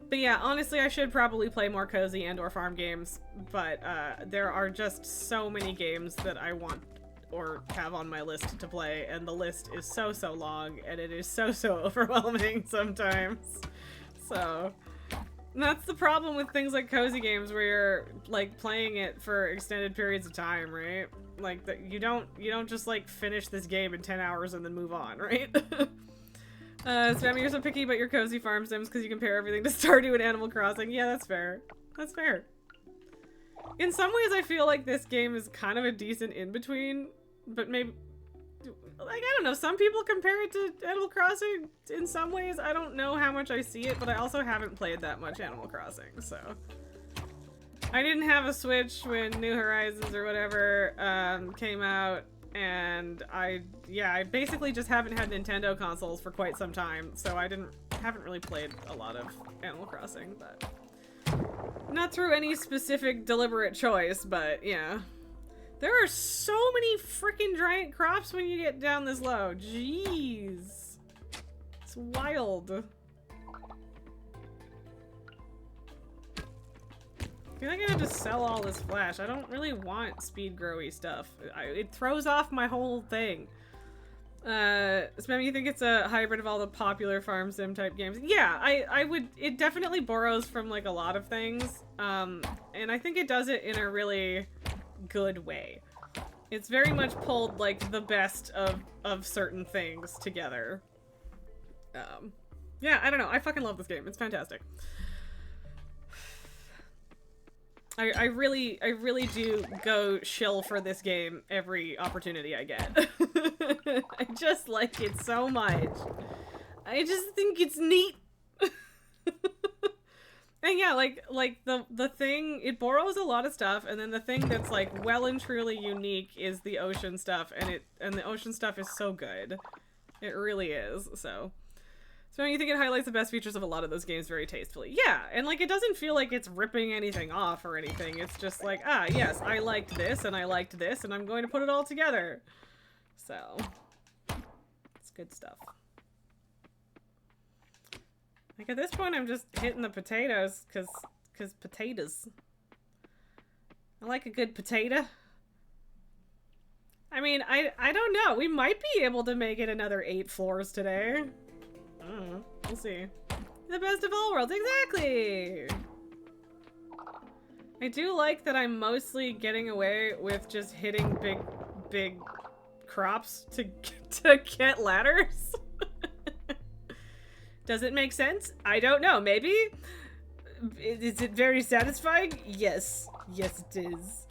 But yeah, honestly, I should probably play more cozy and or farm games, but there are just so many games that I want or have on my list to play, and the list is so long, and it is so overwhelming sometimes. So, and that's the problem with things like cozy games where you're like playing it for extended periods of time, right? Like you don't just like finish this game in 10 hours and then move on, right? Spammy, you're so picky about your cozy farm sims because you compare everything to Stardew and Animal Crossing. Yeah, that's fair. That's fair. In some ways, I feel like this game is kind of a decent in-between, but maybe... Like, I don't know, some people compare it to Animal Crossing in some ways. I don't know how much I see it, but I also haven't played that much Animal Crossing, so... I didn't have a Switch when New Horizons or whatever came out. And I basically just haven't had Nintendo consoles for quite some time, so I haven't really played a lot of Animal Crossing, but not through any specific deliberate choice, but yeah. There are so many freaking giant crops when you get down this low. Jeez. It's wild. I feel like I have to sell all this flash. I don't really want speed growy stuff. It throws off my whole thing. Spam, you think it's a hybrid of all the popular farm sim type games? Yeah, I would. It definitely borrows from like a lot of things. And I think it does it in a really good way. It's very much pulled like the best of certain things together. Yeah, I don't know. I fucking love this game. It's fantastic. I really do go shill for this game every opportunity I get. I just like it so much. I just think it's neat. And yeah, like the thing, it borrows a lot of stuff, and then the thing that's like well and truly unique is the ocean stuff, and the ocean stuff is so good. It really is, so you think it highlights the best features of a lot of those games very tastefully. Yeah, and like it doesn't feel like it's ripping anything off or anything. It's just like, ah, yes, I liked this and I liked this and I'm going to put it all together. So, it's good stuff. Like at this point I'm just hitting the potatoes cause potatoes. I like a good potato. I mean, I don't know. We might be able to make it another 8 floors today. We'll see. The best of all worlds, exactly! I do like that I'm mostly getting away with just hitting big crops to get ladders. Does it make sense? I don't know, maybe? Is it very satisfying? Yes. Yes, it is.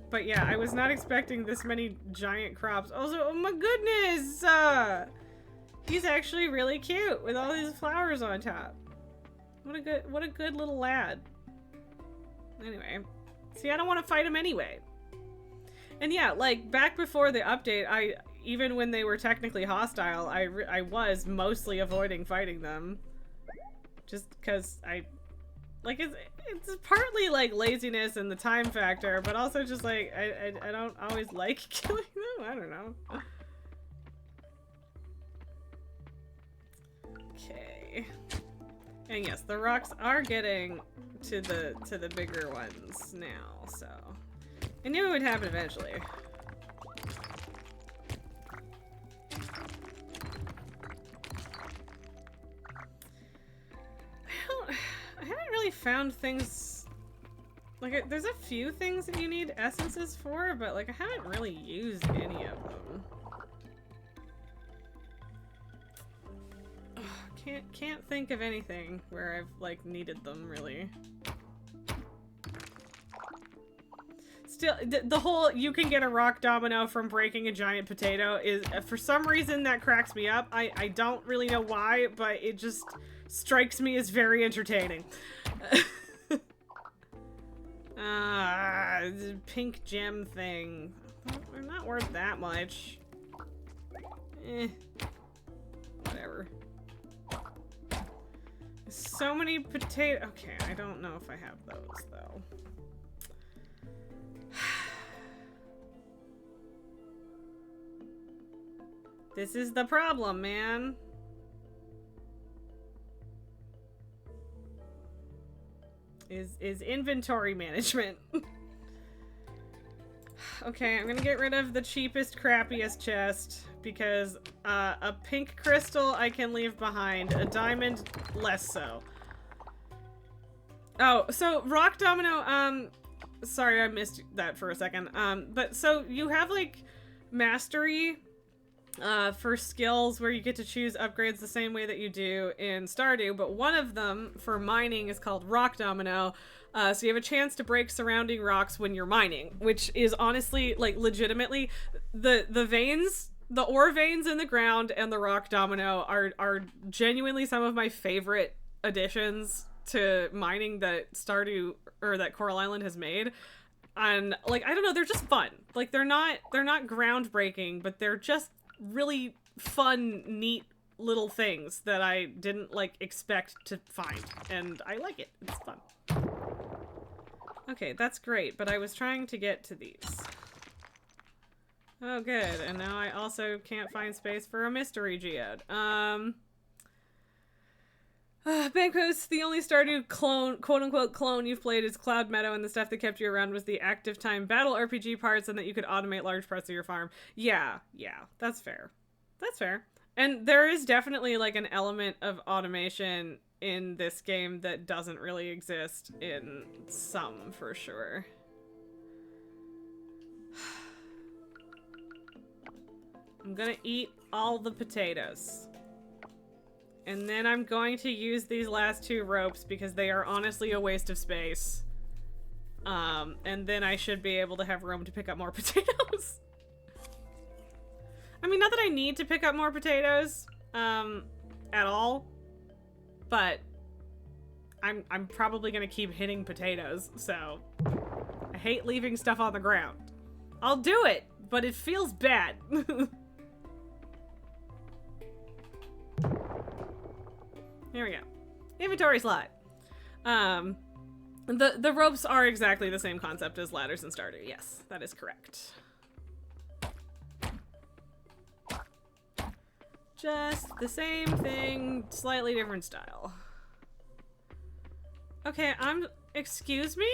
But yeah, I was not expecting this many giant crops. Also, oh my goodness! He's actually really cute with all these flowers on top. What a good little lad. Anyway, see, I don't want to fight him anyway. And yeah, like back before the update, even when they were technically hostile, I was mostly avoiding fighting them, just because I Like, it's partly, like, laziness and the time factor, but also just, like, I don't always like killing them. I don't know. Okay. And yes, the rocks are getting to the bigger ones now, so I knew it would happen eventually. I haven't really found things like there's a few things that you need essences for, but like I haven't really used any of them. Can't think of anything where I've like needed them really. Still, the whole you can get a rock domino from breaking a giant potato is for some reason that cracks me up. I don't really know why, but it just strikes me as very entertaining. Pink gem thing. They're not worth that much. Whatever. So many potato. Okay, I don't know if I have those though. This is the problem, man. Is inventory management. Okay, I'm gonna get rid of the cheapest, crappiest chest because a pink crystal I can leave behind, a diamond less so. Oh, so rock domino, sorry I missed that for a second. But so you have like mastery for skills where you get to choose upgrades the same way that you do in Stardew, but one of them for mining is called Rock Domino. So you have a chance to break surrounding rocks when you're mining, which is honestly, like, legitimately, the veins, the ore veins in the ground and the Rock Domino are genuinely some of my favorite additions to mining that Stardew, or that Coral Island has made. And, like, I don't know, they're just fun. Like, they're not groundbreaking, but they're just really fun, neat little things that I didn't like expect to find, and I like it. It's fun. Okay, that's great, but I was trying to get to these. Oh, good, and now I also can't find space for a mystery geode. Banquos, the only Stardew clone, quote-unquote clone you've played is Cloud Meadow, and the stuff that kept you around was the active time battle RPG parts and that you could automate large parts of your farm. Yeah, that's fair. That's fair. And there is definitely, like, an element of automation in this game that doesn't really exist in some, for sure. I'm gonna eat all the potatoes. And then I'm going to use these last two ropes because they are honestly a waste of space. And then I should be able to have room to pick up more potatoes. I mean, not that I need to pick up more potatoes, at all. But I'm probably gonna keep hitting potatoes, so I hate leaving stuff on the ground. I'll do it, but it feels bad. Here we go. Inventory slot. The ropes are exactly the same concept as ladders in Stardew. Yes, that is correct. Just the same thing, slightly different style. Okay, excuse me?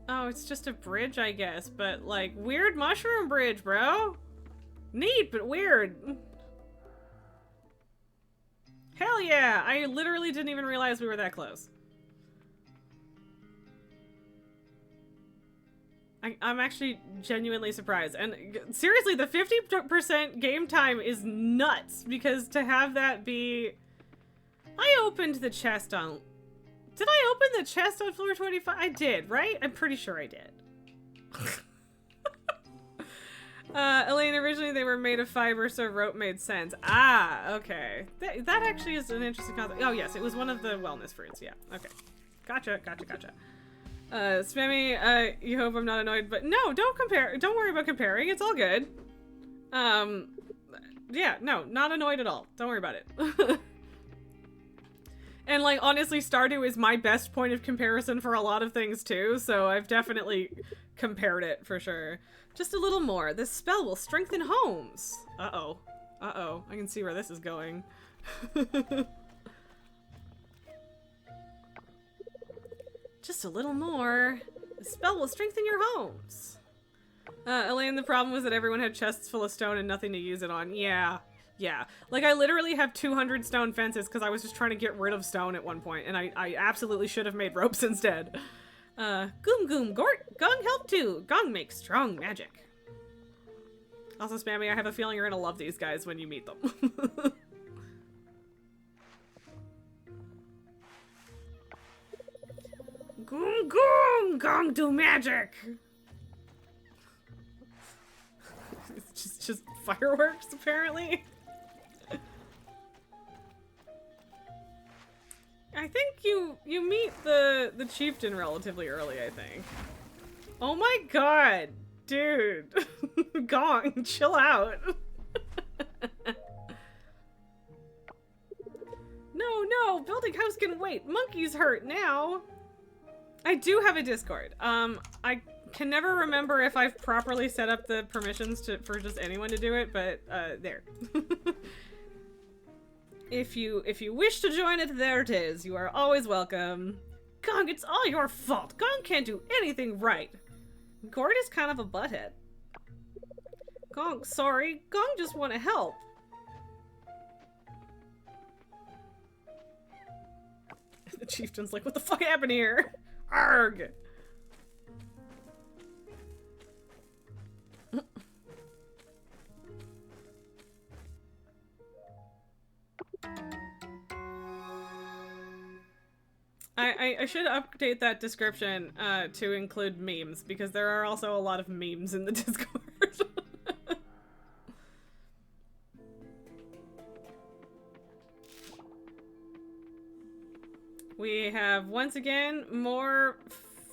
Oh, it's just a bridge, I guess, but like, weird mushroom bridge, bro. Neat, but weird. Hell yeah! I literally didn't even realize we were that close. I'm actually genuinely surprised. And seriously, the 50% game time is nuts, because to have that be... I opened the chest on... Did I open the chest on floor 25? I did, right? I'm pretty sure I did. Elaine, originally they were made of fiber, so rope made sense. Ah, okay. That actually is an interesting concept. Oh, yes, it was one of the wellness fruits. Yeah, okay. Gotcha. Spammy, you hope I'm not annoyed, but no, don't compare. Don't worry about comparing. It's all good. Yeah, no, not annoyed at all. Don't worry about it. And, like, honestly, Stardew is my best point of comparison for a lot of things, too, so I've definitely compared it, for sure. Just a little more. This spell will strengthen homes. Uh-oh. Uh-oh. I can see where this is going. Just a little more. The spell will strengthen your homes. Elaine, the problem was that everyone had chests full of stone and nothing to use it on. Yeah. Yeah. Like, I literally have 200 stone fences because I was just trying to get rid of stone at one point, and I absolutely should have made ropes instead. Goom Goom Gort, Gong help too. Gong makes strong magic. Also, Spammy, I have a feeling you're gonna love these guys when you meet them. Goom Goom! Gong do magic! It's just fireworks, apparently. I think you meet the chieftain relatively early, I think. Oh my god, dude. Gong, chill out. No, building house can wait. Monkey's hurt now. I do have a Discord. I can never remember if I've properly set up the permissions for just anyone to do it, but there. If you wish to join it, there it is. You are always welcome. Gong, it's all your fault. Gong can't do anything right. Gord is kind of a butthead. Gong, sorry. Gong just want to help. The chieftain's like, what the fuck happened here? Arg! I should update that description to include memes, because there are also a lot of memes in the Discord. We have, once again, more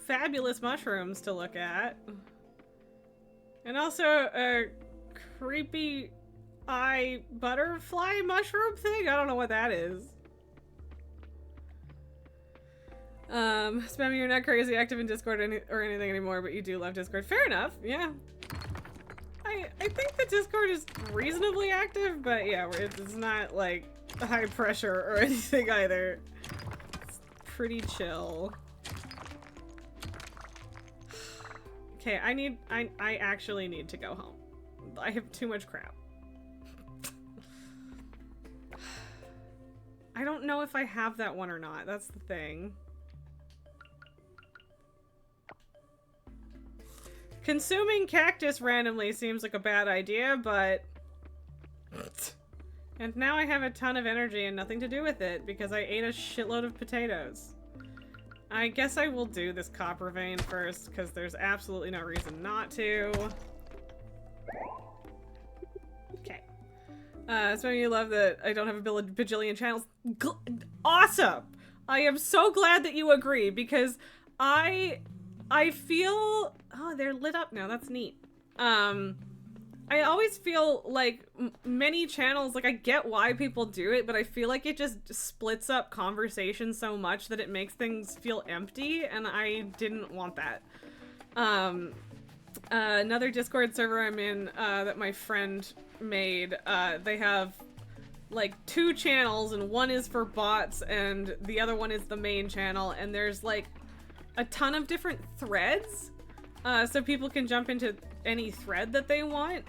fabulous mushrooms to look at. And also a creepy eye butterfly mushroom thing? I don't know what that is. Spammy, you're not crazy active in Discord or anything anymore, but you do love Discord. Fair enough, yeah. I think the Discord is reasonably active, but yeah, it's not, like, high pressure or anything either. It's pretty chill. Okay, I actually need to go home. I have too much crap. I don't know if I have that one or not, that's the thing. Consuming cactus randomly seems like a bad idea, but... And now I have a ton of energy and nothing to do with it because I ate a shitload of potatoes. I guess I will do this copper vein first because there's absolutely no reason not to. Okay. So you love that I don't have a bajillion channels. Awesome! I am so glad that you agree because I feel... Oh, they're lit up now. That's neat. I always feel like many channels, like I get why people do it, but I feel like it just splits up conversation so much that it makes things feel empty, and I didn't want that. Another Discord server I'm in that my friend made, they have like 2 channels, and one is for bots and the other one is the main channel, and there's like a ton of different threads, so people can jump into any thread that they want,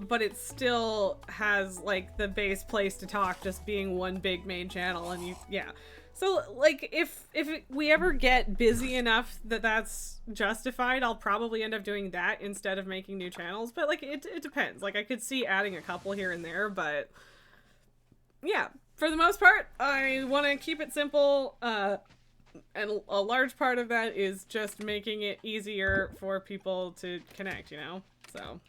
but it still has like the base place to talk just being one big main channel, and yeah. So like if we ever get busy enough that that's justified, I'll probably end up doing that instead of making new channels, but like it depends. Like I could see adding a couple here and there, but yeah, for the most part, I want to keep it simple, and a large part of that is just making it easier for people to connect, you know? So.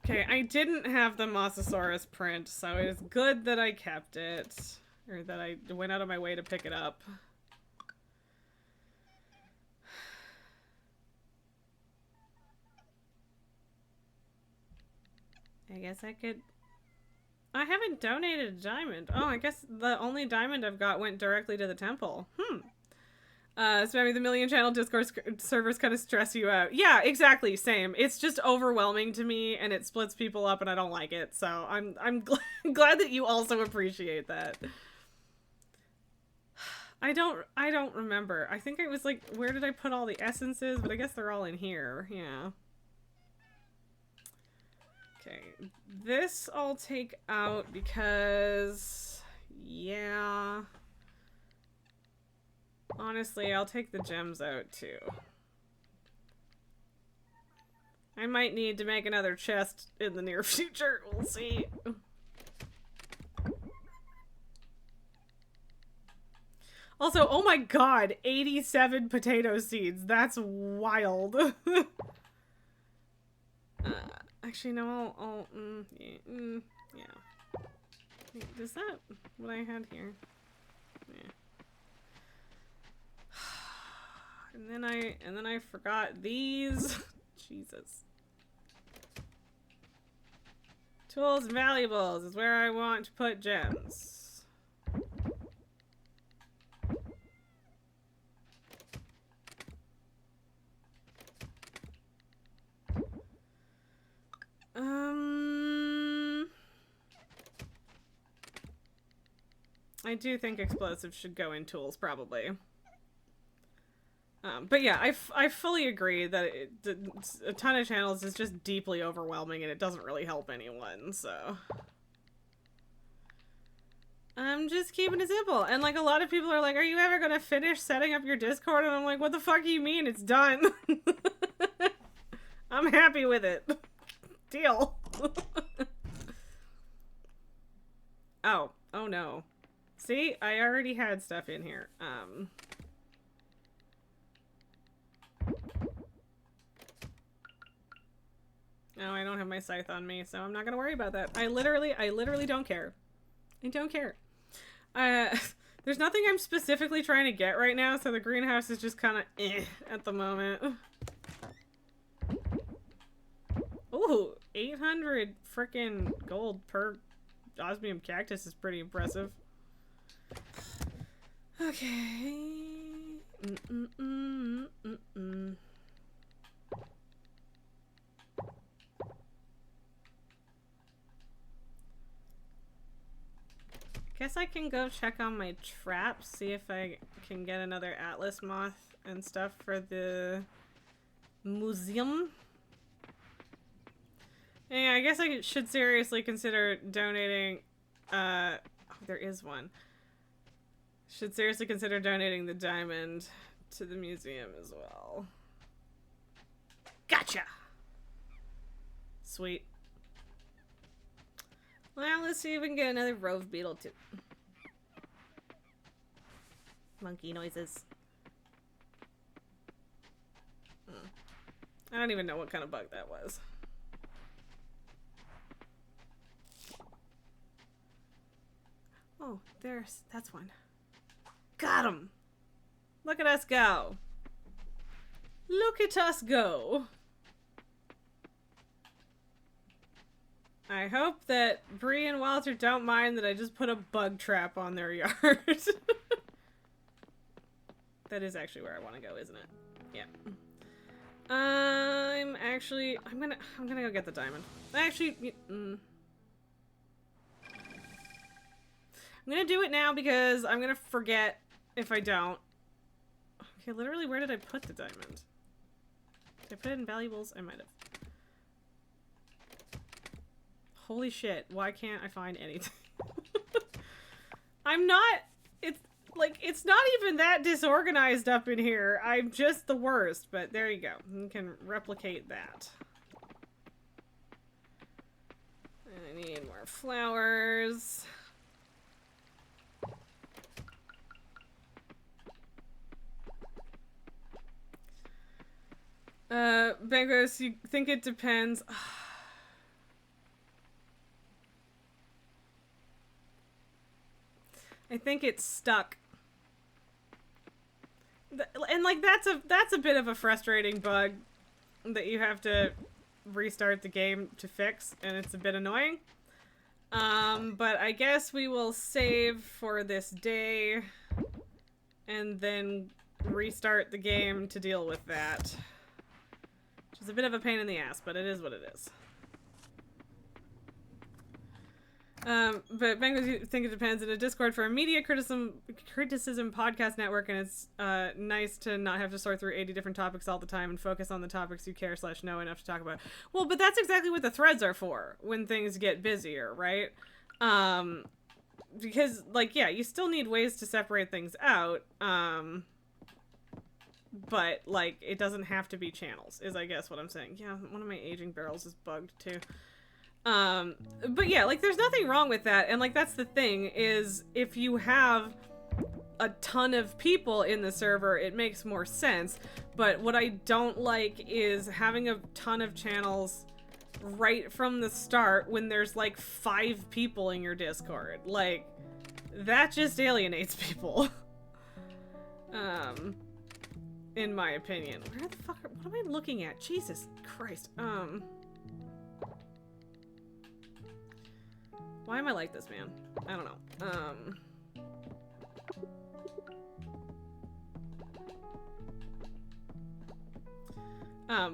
Okay, I didn't have the Mosasaurus print, so it is good that I kept it. Or that I went out of my way to pick it up. I guess I could I haven't donated a diamond. Oh, I guess the only diamond I've got went directly to the temple. Spamming the million channel Discord servers kind of stress you out. Yeah, exactly. Same. It's just overwhelming to me, and it splits people up, and I don't like it. So I'm glad that you also appreciate that. I don't remember. I think it was like, where did I put all the essences? But I guess they're all in here. Yeah. Okay. This I'll take out because, yeah. Honestly, I'll take the gems out too. I might need to make another chest in the near future. We'll see. Also, oh my god, 87 potato seeds. That's wild. Actually, no, yeah. Wait, is that what I had here? Yeah. And then I forgot these. Jesus. Tools and valuables is where I want to put gems. I do think explosives should go in tools, probably. But yeah, I fully agree that a ton of channels is just deeply overwhelming and it doesn't really help anyone, so. I'm just keeping it simple. And like a lot of people are like, are you ever gonna finish setting up your Discord? And I'm like, what the fuck do you mean? It's done. I'm happy with it. Deal. Oh no. See, I already had stuff in here. No, I don't have my scythe on me, so I'm not gonna worry about that. I literally don't care. I don't care. There's nothing I'm specifically trying to get right now, so the greenhouse is just kind of at the moment. Ooh, 800 frickin' gold per osmium cactus is pretty impressive. Okay. Guess I can go check on my traps, see if I can get another Atlas moth and stuff for the museum. Yeah, I guess I should seriously consider donating, oh, there is one. Should seriously consider donating the diamond to the museum as well. Gotcha! Sweet. Well, let's see if we can get another rove beetle too. Monkey noises. I don't even know what kind of bug that was. Oh, that's one. Got him! Look at us go! Look at us go! I hope that Bree and Walter don't mind that I just put a bug trap on their yard. That is actually where I want to go, isn't it? Yeah. I'm gonna go get the diamond. Actually, I'm gonna do it now because I'm gonna forget if I don't. Okay, literally, where did I put the diamond? Did I put it in valuables? I might have. Holy shit, why can't I find anything? It's not even that disorganized up in here. I'm just the worst, but there you go. You can replicate that. And I need more flowers. Bengos, you think it depends? I think it's stuck. And like that's a bit of a frustrating bug that you have to restart the game to fix, and it's a bit annoying. But I guess we will save for this day and then restart the game to deal with that. Which is a bit of a pain in the ass, but it is what it is. But Bengals think it depends. In a Discord for a media criticism podcast network, and it's nice to not have to sort through 80 different topics all the time and focus on the topics you care / know enough to talk about. Well, but that's exactly what the threads are for when things get busier, right? Because, like, yeah, you still need ways to separate things out, but, like, it doesn't have to be channels, is I guess what I'm saying. Yeah, one of my aging barrels is bugged, too. But yeah, like, there's nothing wrong with that, and, like, that's the thing, is if you have a ton of people in the server, it makes more sense, but what I don't like is having a ton of channels right from the start when there's, like, 5 people in your Discord. Like, that just alienates people. In my opinion. Where the fuck what am I looking at? Jesus Christ. Why am I like this, man? I don't know.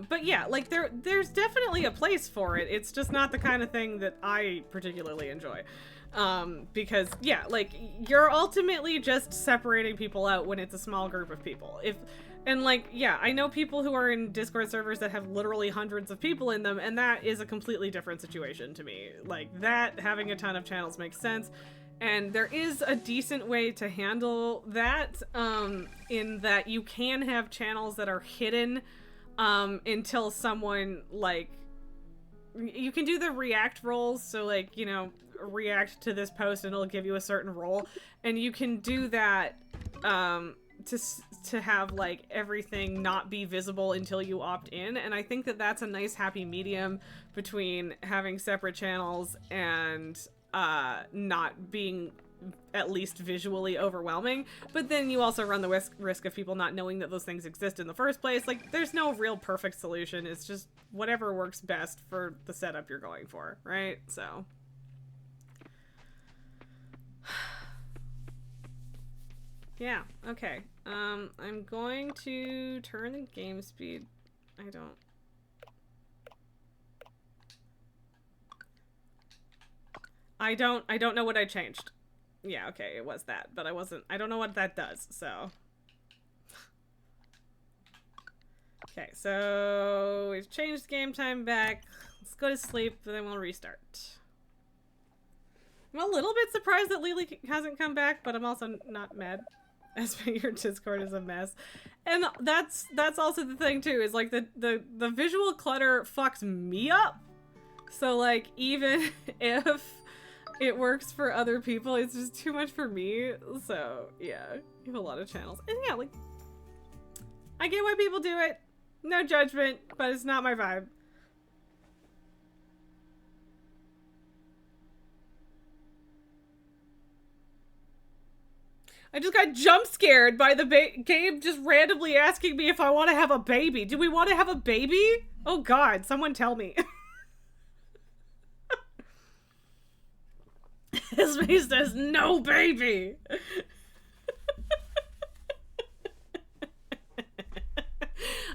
But yeah, like, there's definitely a place for it. It's just not the kind of thing that I particularly enjoy. Because, yeah, like, you're ultimately just separating people out when it's a small group of people. And, like, yeah, I know people who are in Discord servers that have literally hundreds of people in them, and that is a completely different situation to me. Like, that, having a ton of channels makes sense, and there is a decent way to handle that, in that you can have channels that are hidden, until someone, like, you can do the react roles, so, like, you know, react to this post and it'll give you a certain role, and you can do that, to have, like, everything not be visible until you opt in, and I think that that's a nice happy medium between having separate channels and not being at least visually overwhelming, but then you also run the risk of people not knowing that those things exist in the first place. Like, there's no real perfect solution, it's just whatever works best for the setup you're going for, right? So yeah, okay. I'm going to turn the game speed. I don't know what I changed. Yeah, okay, it was that, but I don't know what that does, so. Okay, so we've changed game time back. Let's go to sleep, and then we'll restart. I'm a little bit surprised that Lily hasn't come back, but I'm also not mad. As your Discord is a mess. And that's also the thing too, is like the visual clutter fucks me up. So, like, even if it works for other people, it's just too much for me. So yeah, you have a lot of channels. And yeah, like, I get why people do it. No judgment, but it's not my vibe. I just got jump scared by the game just randomly asking me if I want to have a baby. Do we want to have a baby? Oh god, someone tell me. Esme says no baby.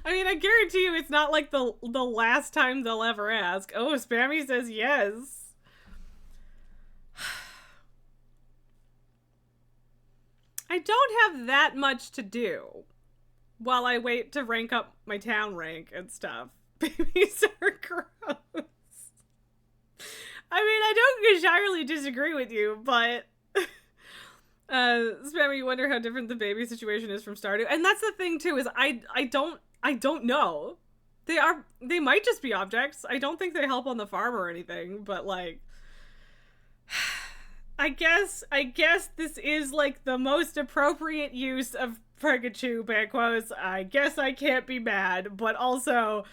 I mean, I guarantee you it's not like the last time they'll ever ask. Oh, Spammy says yes. I don't have that much to do while I wait to rank up my town rank and stuff. Babies are gross. I mean, I don't entirely disagree with you, but Spammy, you wonder how different the baby situation is from Stardew. And that's the thing too, is I don't know. They might just be objects. I don't think they help on the farm or anything, but like I guess this is, like, the most appropriate use of Pikachu Banquos. I guess I can't be mad, but also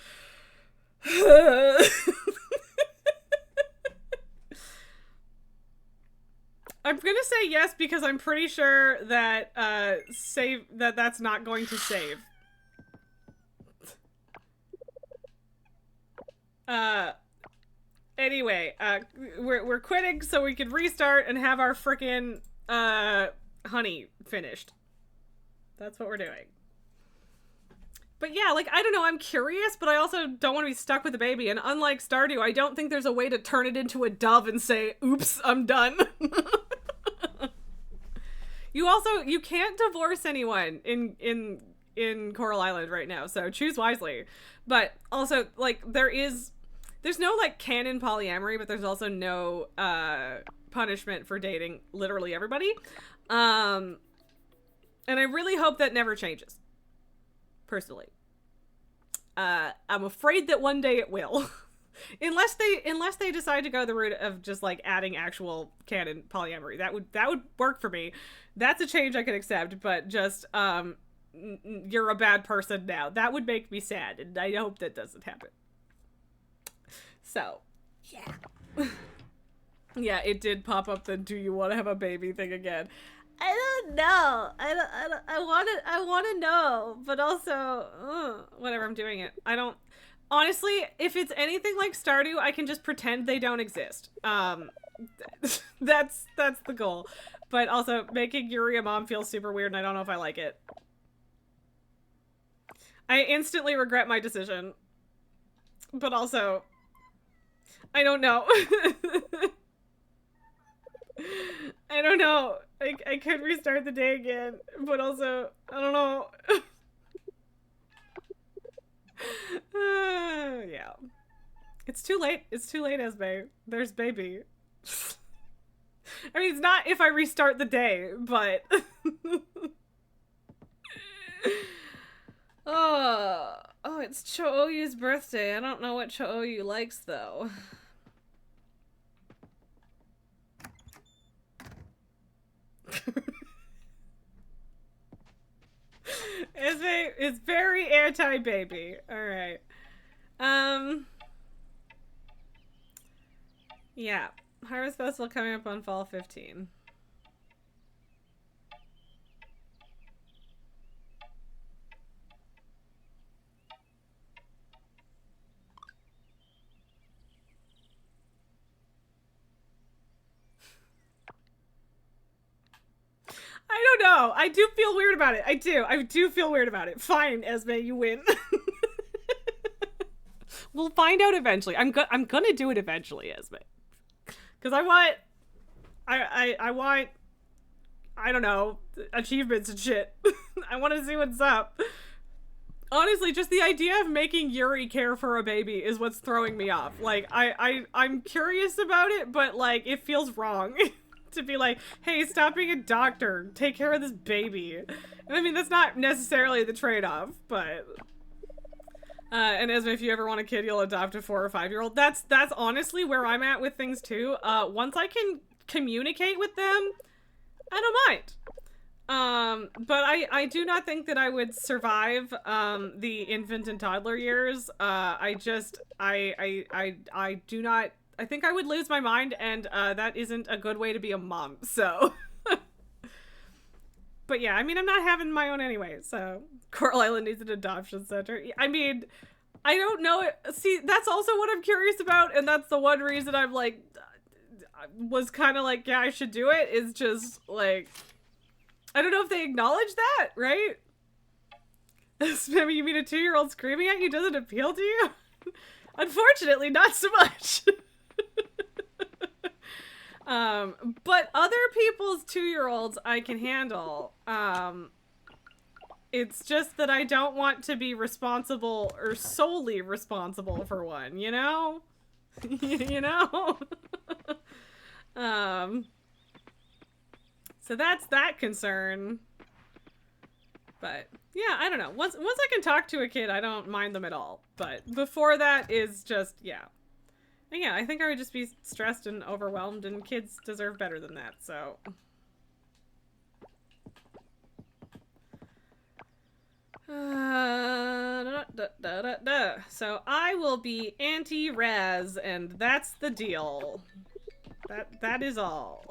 I'm gonna say yes because I'm pretty sure that that's not going to save. Anyway, we're quitting so we can restart and have our frickin' honey finished. That's what we're doing. But yeah, like, I don't know, I'm curious, but I also don't want to be stuck with the baby. And unlike Stardew, I don't think there's a way to turn it into a dove and say, oops, I'm done. You can't divorce anyone in Coral Island right now, so choose wisely. But also, like, there's no, like, canon polyamory, but there's also no punishment for dating literally everybody. And I really hope that never changes. Personally. I'm afraid that one day it will. unless they decide to go the route of just, like, adding actual canon polyamory. That would work for me. That's a change I could accept, but just you're a bad person now. That would make me sad, and I hope that doesn't happen. So, yeah. Yeah, it did pop up the do you want to have a baby thing again. I don't know. I want to know, but also, whatever, I'm doing it. I don't, honestly, if it's anything like Stardew, I can just pretend they don't exist. That's the goal. But also, making Yuri a mom feels super weird, and I don't know if I like it. I instantly regret my decision. But also, I don't know. I don't know. I could restart the day again, but also, I don't know. Yeah. It's too late. It's too late, Esme. There's baby. I mean, it's not if I restart the day, but... Oh, it's Cho-Oyu's birthday. I don't know what Cho-Oyu likes, though. It's very anti-baby. Alright. Yeah. Harvest Festival coming up on fall 15. I don't know. I do feel weird about it. I do feel weird about it. Fine, Esme, you win. We'll find out eventually. I'm gonna do it eventually, Esme. Because I want, I don't know, achievements and shit. I want to see what's up. Honestly, just the idea of making Yuri care for a baby is what's throwing me off. Like, I'm curious about it, but, like, it feels wrong. To be like, hey, stop being a doctor. Take care of this baby. And I mean, that's not necessarily the trade-off, but... and Esme, if you ever want a kid, you'll adopt a 4 or 5-year-old. That's honestly where I'm at with things, too. Once I can communicate with them, I don't mind. But I do not think that I would survive, the infant and toddler years. I do not... I think I would lose my mind, and that isn't a good way to be a mom, so. But yeah, I mean, I'm not having my own anyway, so. Coral Island needs an adoption center. I mean, I don't know. See, that's also what I'm curious about, and that's the one reason I'm like, was kind of like, yeah, I should do it, is just, like, I don't know if they acknowledge that, right? Maybe you mean a 2-year-old screaming at you doesn't appeal to you? Unfortunately, not so much. But other people's 2-year-olds I can handle. It's just that I don't want to be responsible or solely responsible for one, you know? You know? So that's that concern. But yeah, I don't know. Once I can talk to a kid, I don't mind them at all. But before that is just, yeah. And yeah, I think I would just be stressed and overwhelmed, and kids deserve better than that, so. So I will be anti-Raz, and that's the deal. That is all.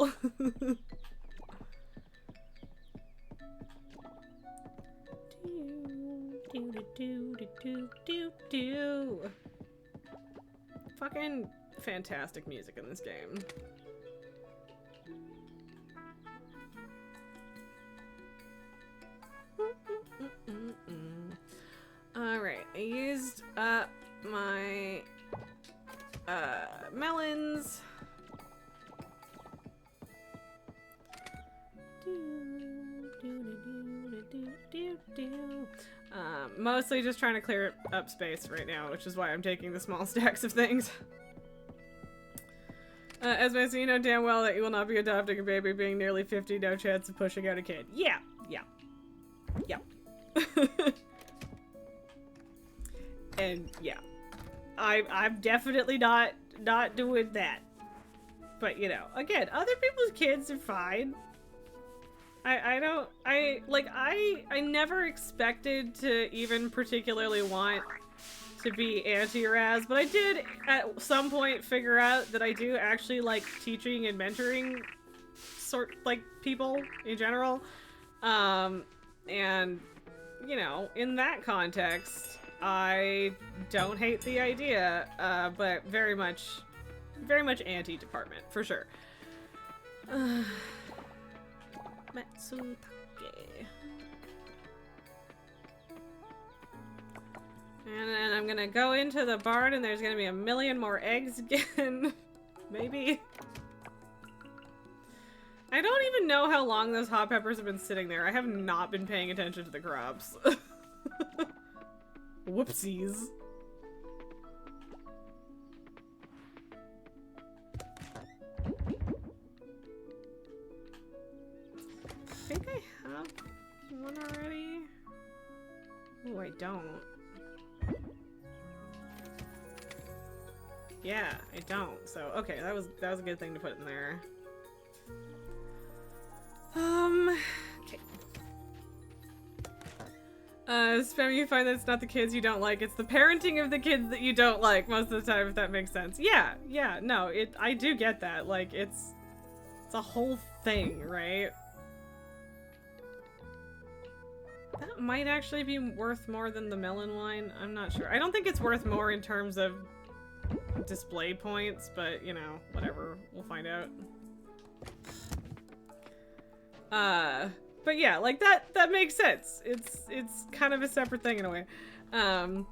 Fucking fantastic music in this game. Alright, I used up my melons. Mostly just trying to clear up space right now, which is why I'm taking the small stacks of things. Esme, so you know damn well that you will not be adopting a baby, being nearly 50, no chance of pushing out a kid. Yeah, yeah, yeah. And yeah, I'm definitely not doing that. But you know, again, other people's kids are fine. I never expected to even particularly want to be anti-Raz, but I did at some point figure out that I do actually like teaching and mentoring people in general. And you know, in that context, I don't hate the idea, but very much anti-department for sure. Matsutake. And then I'm gonna go into the barn and there's gonna be a million more eggs again. Maybe. I don't even know how long those hot peppers have been sitting there. I have not been paying attention to the crops. Whoopsies. I think I have one already. Oh, I don't. Yeah, I don't. So, okay, that was a good thing to put in there. Okay. Spam, you find that it's not the kids you don't like, it's the parenting of the kids that you don't like most of the time, if that makes sense. Yeah, no, I do get that. Like, it's a whole thing, right? That might actually be worth more than the melon wine. I'm not sure. I don't think it's worth more in terms of display points, but you know, whatever. We'll find out. But yeah, like that makes sense. It's kind of a separate thing in a way. And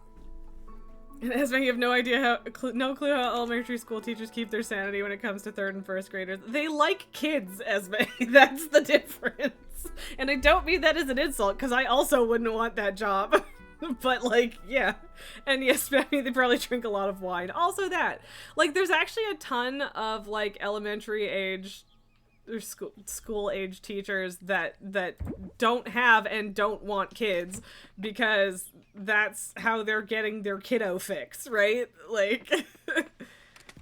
Esme, you have no idea no clue how elementary school teachers keep their sanity when it comes to 3rd and 1st graders. They like kids, Esme. That's the difference. And I don't mean that as an insult, because I also wouldn't want that job. But like, yeah. And yes, I mean, they probably drink a lot of wine. Also that. Like, there's actually a ton of like elementary age or school age teachers that don't have and don't want kids because that's how they're getting their kiddo fix, right? Like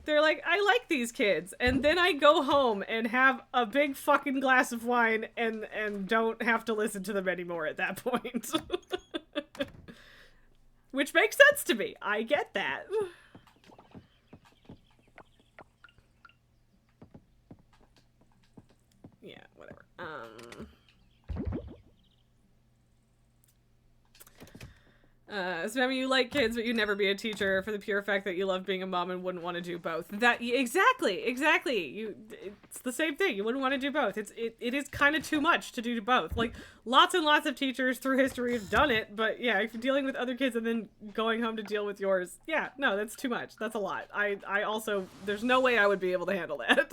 they're like, I like these kids, and then I go home and have a big fucking glass of wine and don't have to listen to them anymore at that point. Which makes sense to me. I get that. Yeah, whatever. Spammy, you like kids, but you'd never be a teacher for the pure fact that you love being a mom and wouldn't want to do both. That exactly. It's the same thing. You wouldn't want to do both. It is kind of too much to do both. Like lots and lots of teachers through history have done it, but yeah, if you're dealing with other kids and then going home to deal with yours, yeah, no, that's too much. That's a lot. I also, there's no way I would be able to handle that.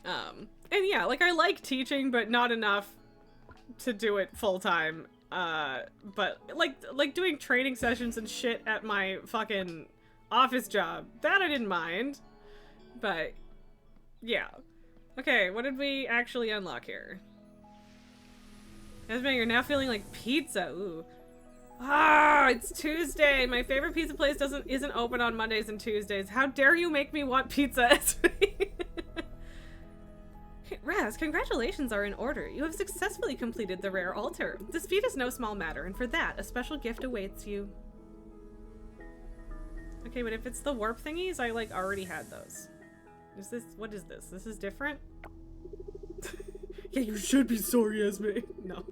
And yeah, like I like teaching, but not enough to do it full time. But like doing training sessions and shit at my fucking office job, that I didn't mind. But yeah. Okay, what did we actually unlock here? Esme, you're now feeling like pizza. Ooh. Ah, it's Tuesday. My favorite pizza place isn't open on Mondays and Tuesdays. How dare you make me want pizza, Esme? Raz, congratulations are in order. You have successfully completed the rare altar. This feat is no small matter, and for that, a special gift awaits you. Okay, but if it's the warp thingies, I, like, already had those. What is this? This is different? Yeah, you should be sorry, Esme. No.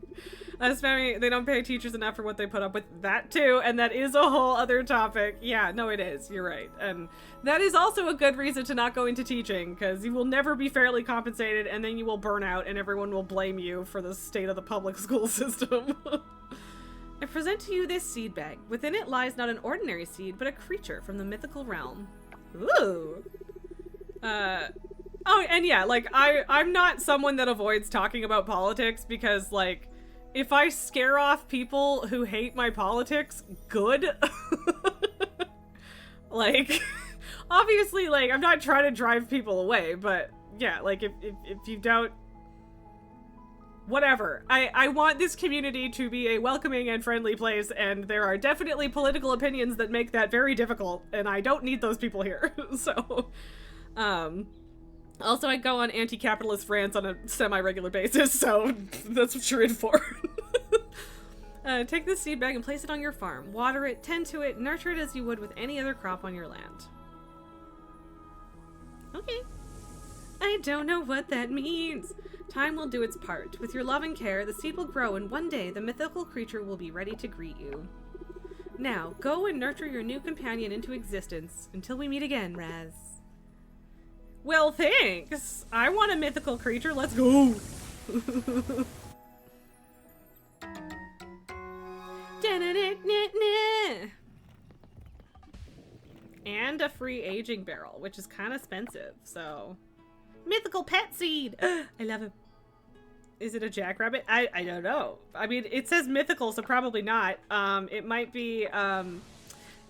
Spammy, they don't pay teachers enough for what they put up with. That too, and that is a whole other topic. Yeah, no, it is. You're right. And that is also a good reason to not go into teaching, because you will never be fairly compensated, and then you will burn out, and everyone will blame you for the state of the public school system. I present to you this seed bag. Within it lies not an ordinary seed, but a creature from the mythical realm. Ooh. Oh, and yeah, like, I'm not someone that avoids talking about politics because, like, if I scare off people who hate my politics, good. Like, obviously, like, I'm not trying to drive people away, but yeah, like, if you don't, whatever. I want this community to be a welcoming and friendly place, and there are definitely political opinions that make that very difficult, and I don't need those people here. So, also, I go on anti-capitalist rants on a semi-regular basis, so that's what you're in for. Take this seed bag and place it on your farm. Water it, tend to it, nurture it as you would with any other crop on your land. Okay. I don't know what that means. Time will do its part. With your love and care, the seed will grow, and one day the mythical creature will be ready to greet you. Now, go and nurture your new companion into existence. Until we meet again, Raz. Well, thanks. I want a mythical creature. Let's go. And a free aging barrel, which is kind of expensive, so. Mythical pet seed. I love him. Is it a jackrabbit? I don't know. I mean, it says mythical, so probably not. It might be,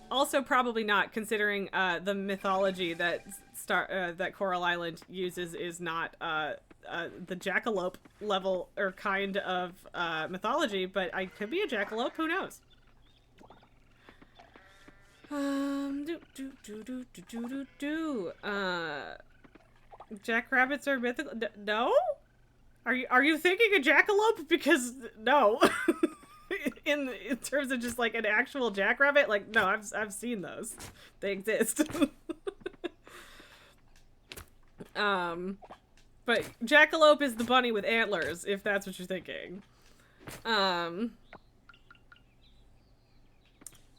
also probably not, considering the mythology that that Coral Island uses is not the jackalope level or kind of mythology, but I could be a jackalope. Who knows? Jackrabbits are mythical. No? Are you thinking a jackalope? Because no. in terms of just like an actual jackrabbit, like no, I've seen those. They exist. But jackalope is the bunny with antlers, if that's what you're thinking.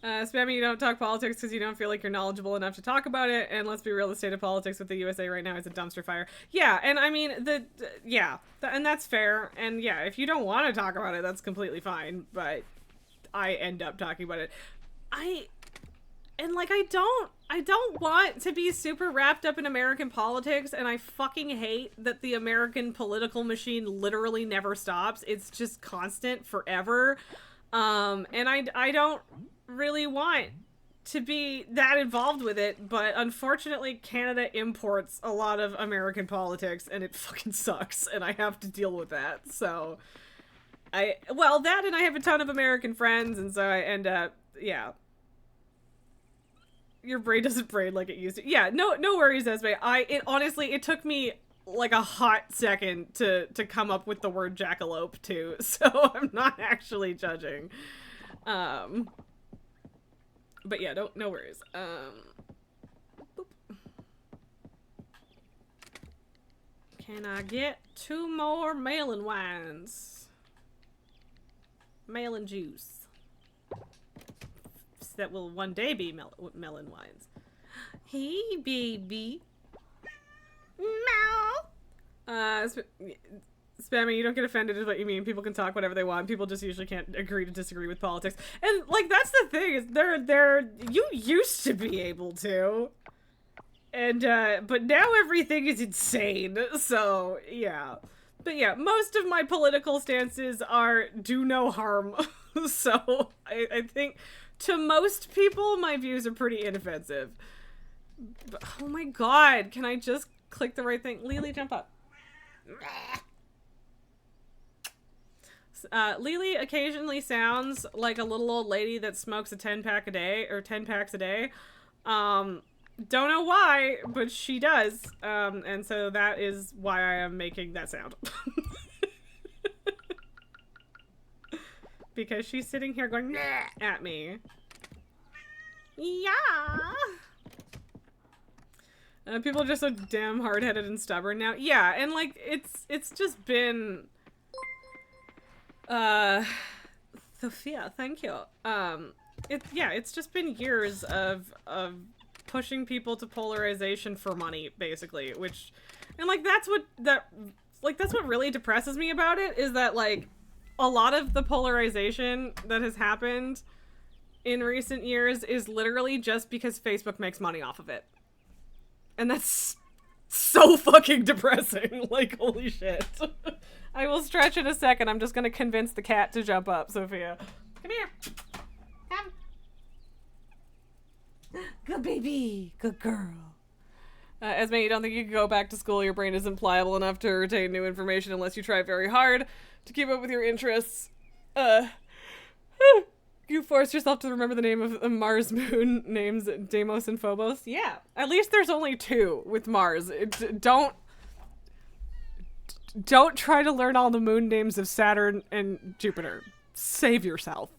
Spammy, you don't talk politics because you don't feel like you're knowledgeable enough to talk about it, and let's be real, the state of politics with the USA right now is a dumpster fire. Yeah, and I mean, and that's fair, and yeah, if you don't want to talk about it, that's completely fine, but I end up talking about it. I don't want to be super wrapped up in American politics, and I fucking hate that the American political machine literally never stops. It's just constant forever. And I don't really want to be that involved with it, but unfortunately Canada imports a lot of American politics, and it fucking sucks, and I have to deal with that. So that, and I have a ton of American friends, and so I end up, yeah. Your brain doesn't brain like it used to. Yeah, no worries, Esme. Honestly, it took me like a hot second to come up with the word jackalope too, so I'm not actually judging. But yeah, no worries. Boop. Can I get 2 more melon wines? Melon juice. That will one day be melon wines. Hey, baby. Meow. Spammy, you don't get offended is what you mean. People can talk whatever they want. People just usually can't agree to disagree with politics. And like that's the thing is you used to be able to. And but now everything is insane. So, yeah. But yeah, most of my political stances are do no harm. So, I think to most people, my views are pretty inoffensive. But, oh my god, can I just click the right thing? Lily, jump up. Lily occasionally sounds like a little old lady that smokes a 10-pack a day, or 10 packs a day. Don't know why, but she does. And so that is why I am making that sound. Because she's sitting here going nah at me. Yeah. People are just so damn hard-headed and stubborn now. Yeah, and like it's just been Sophia, thank you. It's just been years of pushing people to polarization for money, basically, and like that's what really depresses me about it, is that like a lot of the polarization that has happened in recent years is literally just because Facebook makes money off of it. And that's so fucking depressing. Like, holy shit. I will stretch in a second. I'm just gonna convince the cat to jump up, Sophia. Come here. Come. Good baby. Good girl. Esme, you don't think you can go back to school? Your brain isn't pliable enough to retain new information unless you try very hard to keep up with your interests. You force yourself to remember the name of the Mars moon names, Deimos and Phobos. Yeah, at least there's only 2 with Mars. Don't try to learn all the moon names of Saturn and Jupiter. Save yourself.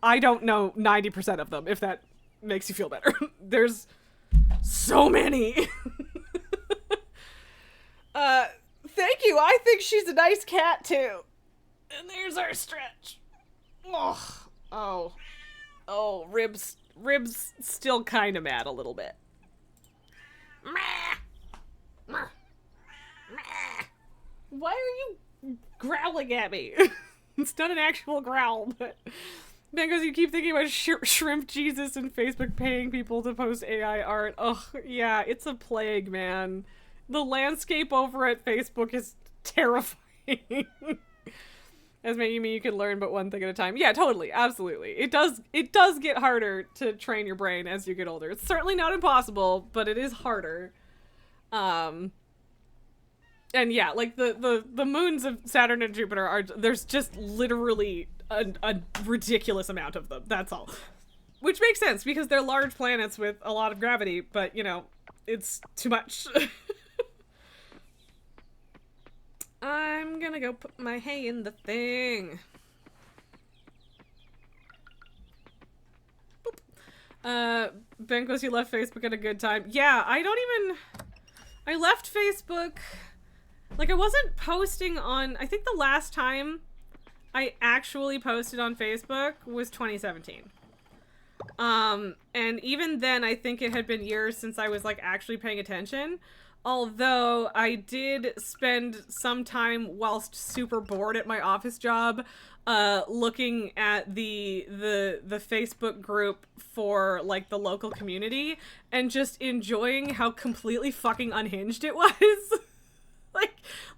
I don't know 90% of them, if that makes you feel better. There's so many. Thank you. I think she's a nice cat too. And there's our stretch. Oh, Ribs still kind of mad a little bit. Why are you growling at me? It's not an actual growl, but because you keep thinking about Shrimp Jesus and Facebook paying people to post AI art. Oh, yeah, it's a plague, man. The landscape over at Facebook is terrifying. As you mean you can learn but one thing at a time. Yeah, totally. Absolutely. It does get harder to train your brain as you get older. It's certainly not impossible, but it is harder. And yeah, like the moons of Saturn and Jupiter there's just literally a ridiculous amount of them. That's all. Which makes sense because they're large planets with a lot of gravity, but you know, it's too much. I'm gonna go put my hay in the thing. Boop. Benkos, you left Facebook at a good time. Yeah, I left Facebook. Like, I wasn't posting on, I think the last time I actually posted on Facebook was 2017. And even then, I think it had been years since I was, like, actually paying attention. Although I did spend some time whilst super bored at my office job, looking at the Facebook group for like the local community and just enjoying how completely fucking unhinged it was.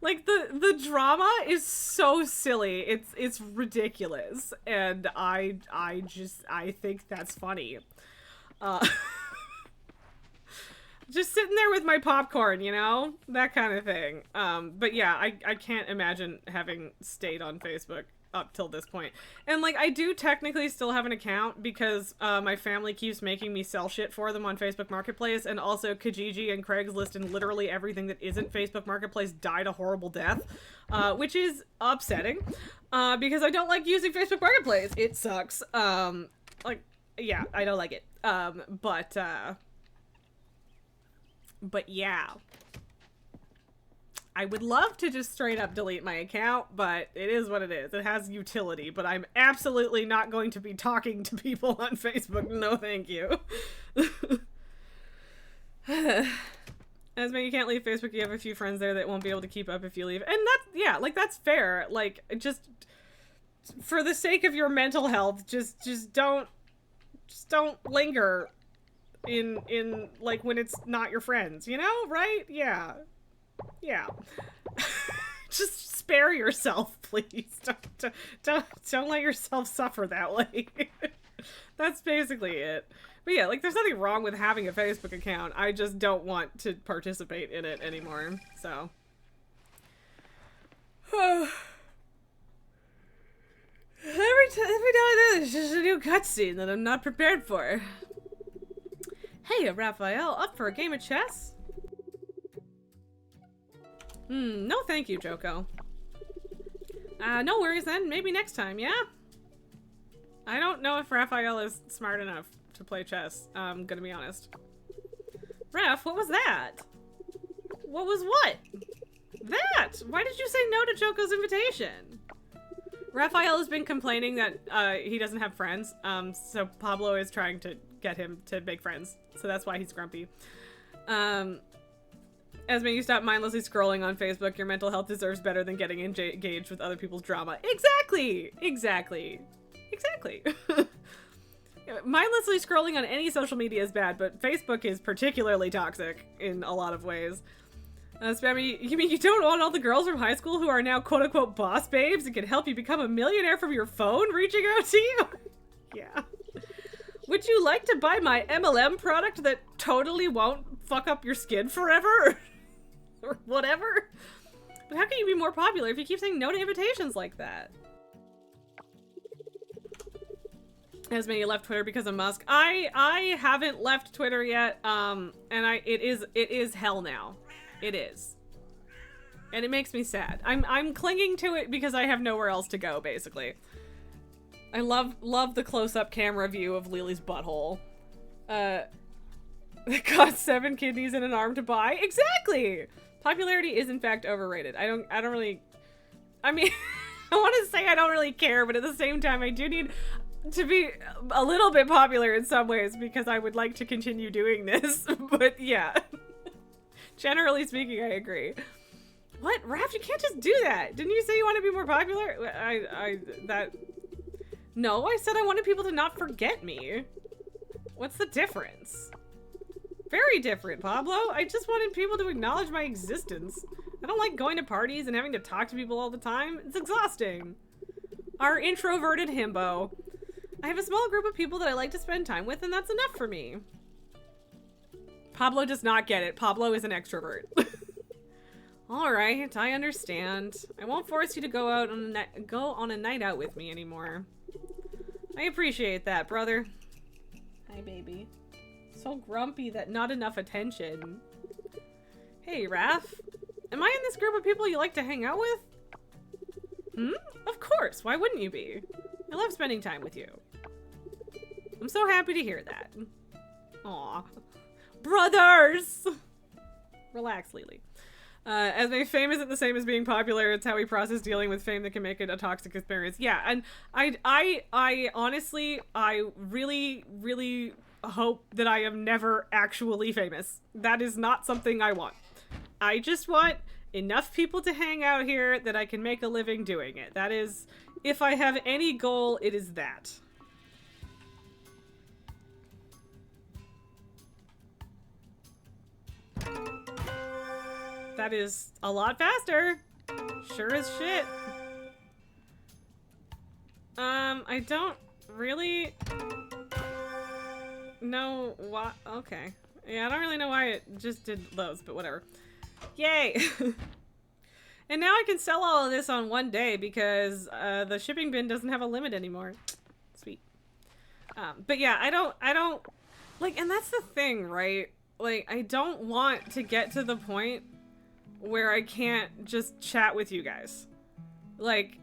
like the drama is so silly. It's ridiculous, and I think that's funny. Just sitting there with my popcorn, you know? That kind of thing. But yeah, I can't imagine having stayed on Facebook up till this point. And, like, I do technically still have an account because my family keeps making me sell shit for them on Facebook Marketplace, and also Kijiji and Craigslist and literally everything that isn't Facebook Marketplace died a horrible death, which is upsetting, because I don't like using Facebook Marketplace. It sucks. Like, yeah, I don't like it. But yeah, I would love to just straight up delete my account, but it is what it is. It has utility, but I'm absolutely not going to be talking to people on Facebook. No, thank you. Esme, you can't leave Facebook. You have a few friends there that won't be able to keep up if you leave. And that's, yeah, like, that's fair. Like, just for the sake of your mental health, just don't linger in like when it's not your friends, you know, right? Yeah. Just spare yourself, please. Don't let yourself suffer that way. That's basically it. But yeah, like, there's nothing wrong with having a Facebook account. I just don't want to participate in it anymore. So every now and then there's just a new cutscene that I'm not prepared for. Hey, Raphael, up for a game of chess? No thank you, Joko. No worries then, maybe next time, yeah? I don't know if Raphael is smart enough to play chess, I'm gonna be honest. Raph, what was that? What was what? That! Why did you say no to Joko's invitation? Raphael has been complaining that he doesn't have friends, so Pablo is trying to get him to make friends, so that's why he's grumpy. Esme, you stop mindlessly scrolling on Facebook. Your mental health deserves better than getting engaged with other people's drama. Exactly! Exactly. Exactly. Mindlessly scrolling on any social media is bad, but Facebook is particularly toxic in a lot of ways. Spammy, you mean you don't want all the girls from high school who are now quote-unquote boss babes and can help you become a millionaire from your phone reaching out to you? Yeah. Would you like to buy my MLM product that totally won't fuck up your skin forever? Or whatever? But how can you be more popular if you keep saying no to invitations like that? Esme, you left Twitter because of Musk. I haven't left Twitter yet, and it is hell now. It is. And it makes me sad. I'm clinging to it because I have nowhere else to go, basically. I love the close-up camera view of Lily's butthole. It cost 7 kidneys and an arm to buy. Exactly! Popularity is in fact overrated. I don't really, I mean, I want to say I don't really care, but at the same time I do need to be a little bit popular in some ways because I would like to continue doing this. But yeah. Generally speaking, I agree. What? Raph, you can't just do that. Didn't you say you want to be more popular? No, I said I wanted people to not forget me. What's the difference? Very different, Pablo. I just wanted people to acknowledge my existence. I don't like going to parties and having to talk to people all the time. It's exhausting. Our introverted himbo. I have a small group of people that I like to spend time with, and that's enough for me. Pablo does not get it. Pablo is an extrovert. All right, I understand. I won't force you to go out on a night out with me anymore. I appreciate that, brother. Hi, baby. So grumpy that not enough attention. Hey, Raph. Am I in this group of people you like to hang out with? Of course. Why wouldn't you be? I love spending time with you. I'm so happy to hear that. Aw. Brothers! Relax, Lily. As my fame isn't the same as being popular, it's how we process dealing with fame that can make it a toxic experience. Yeah, and I honestly, I really, really hope that I am never actually famous. That is not something I want. I just want enough people to hang out here that I can make a living doing it. That is, if I have any goal, it is that. That is a lot faster. Sure as shit. I don't really know why. Okay. Yeah, I don't really know why it just did those, but whatever. Yay! And now I can sell all of this on one day because the shipping bin doesn't have a limit anymore. Sweet. But yeah, I don't like, and that's the thing, right? Like, I don't want to get to the point where I can't just chat with you guys. Like,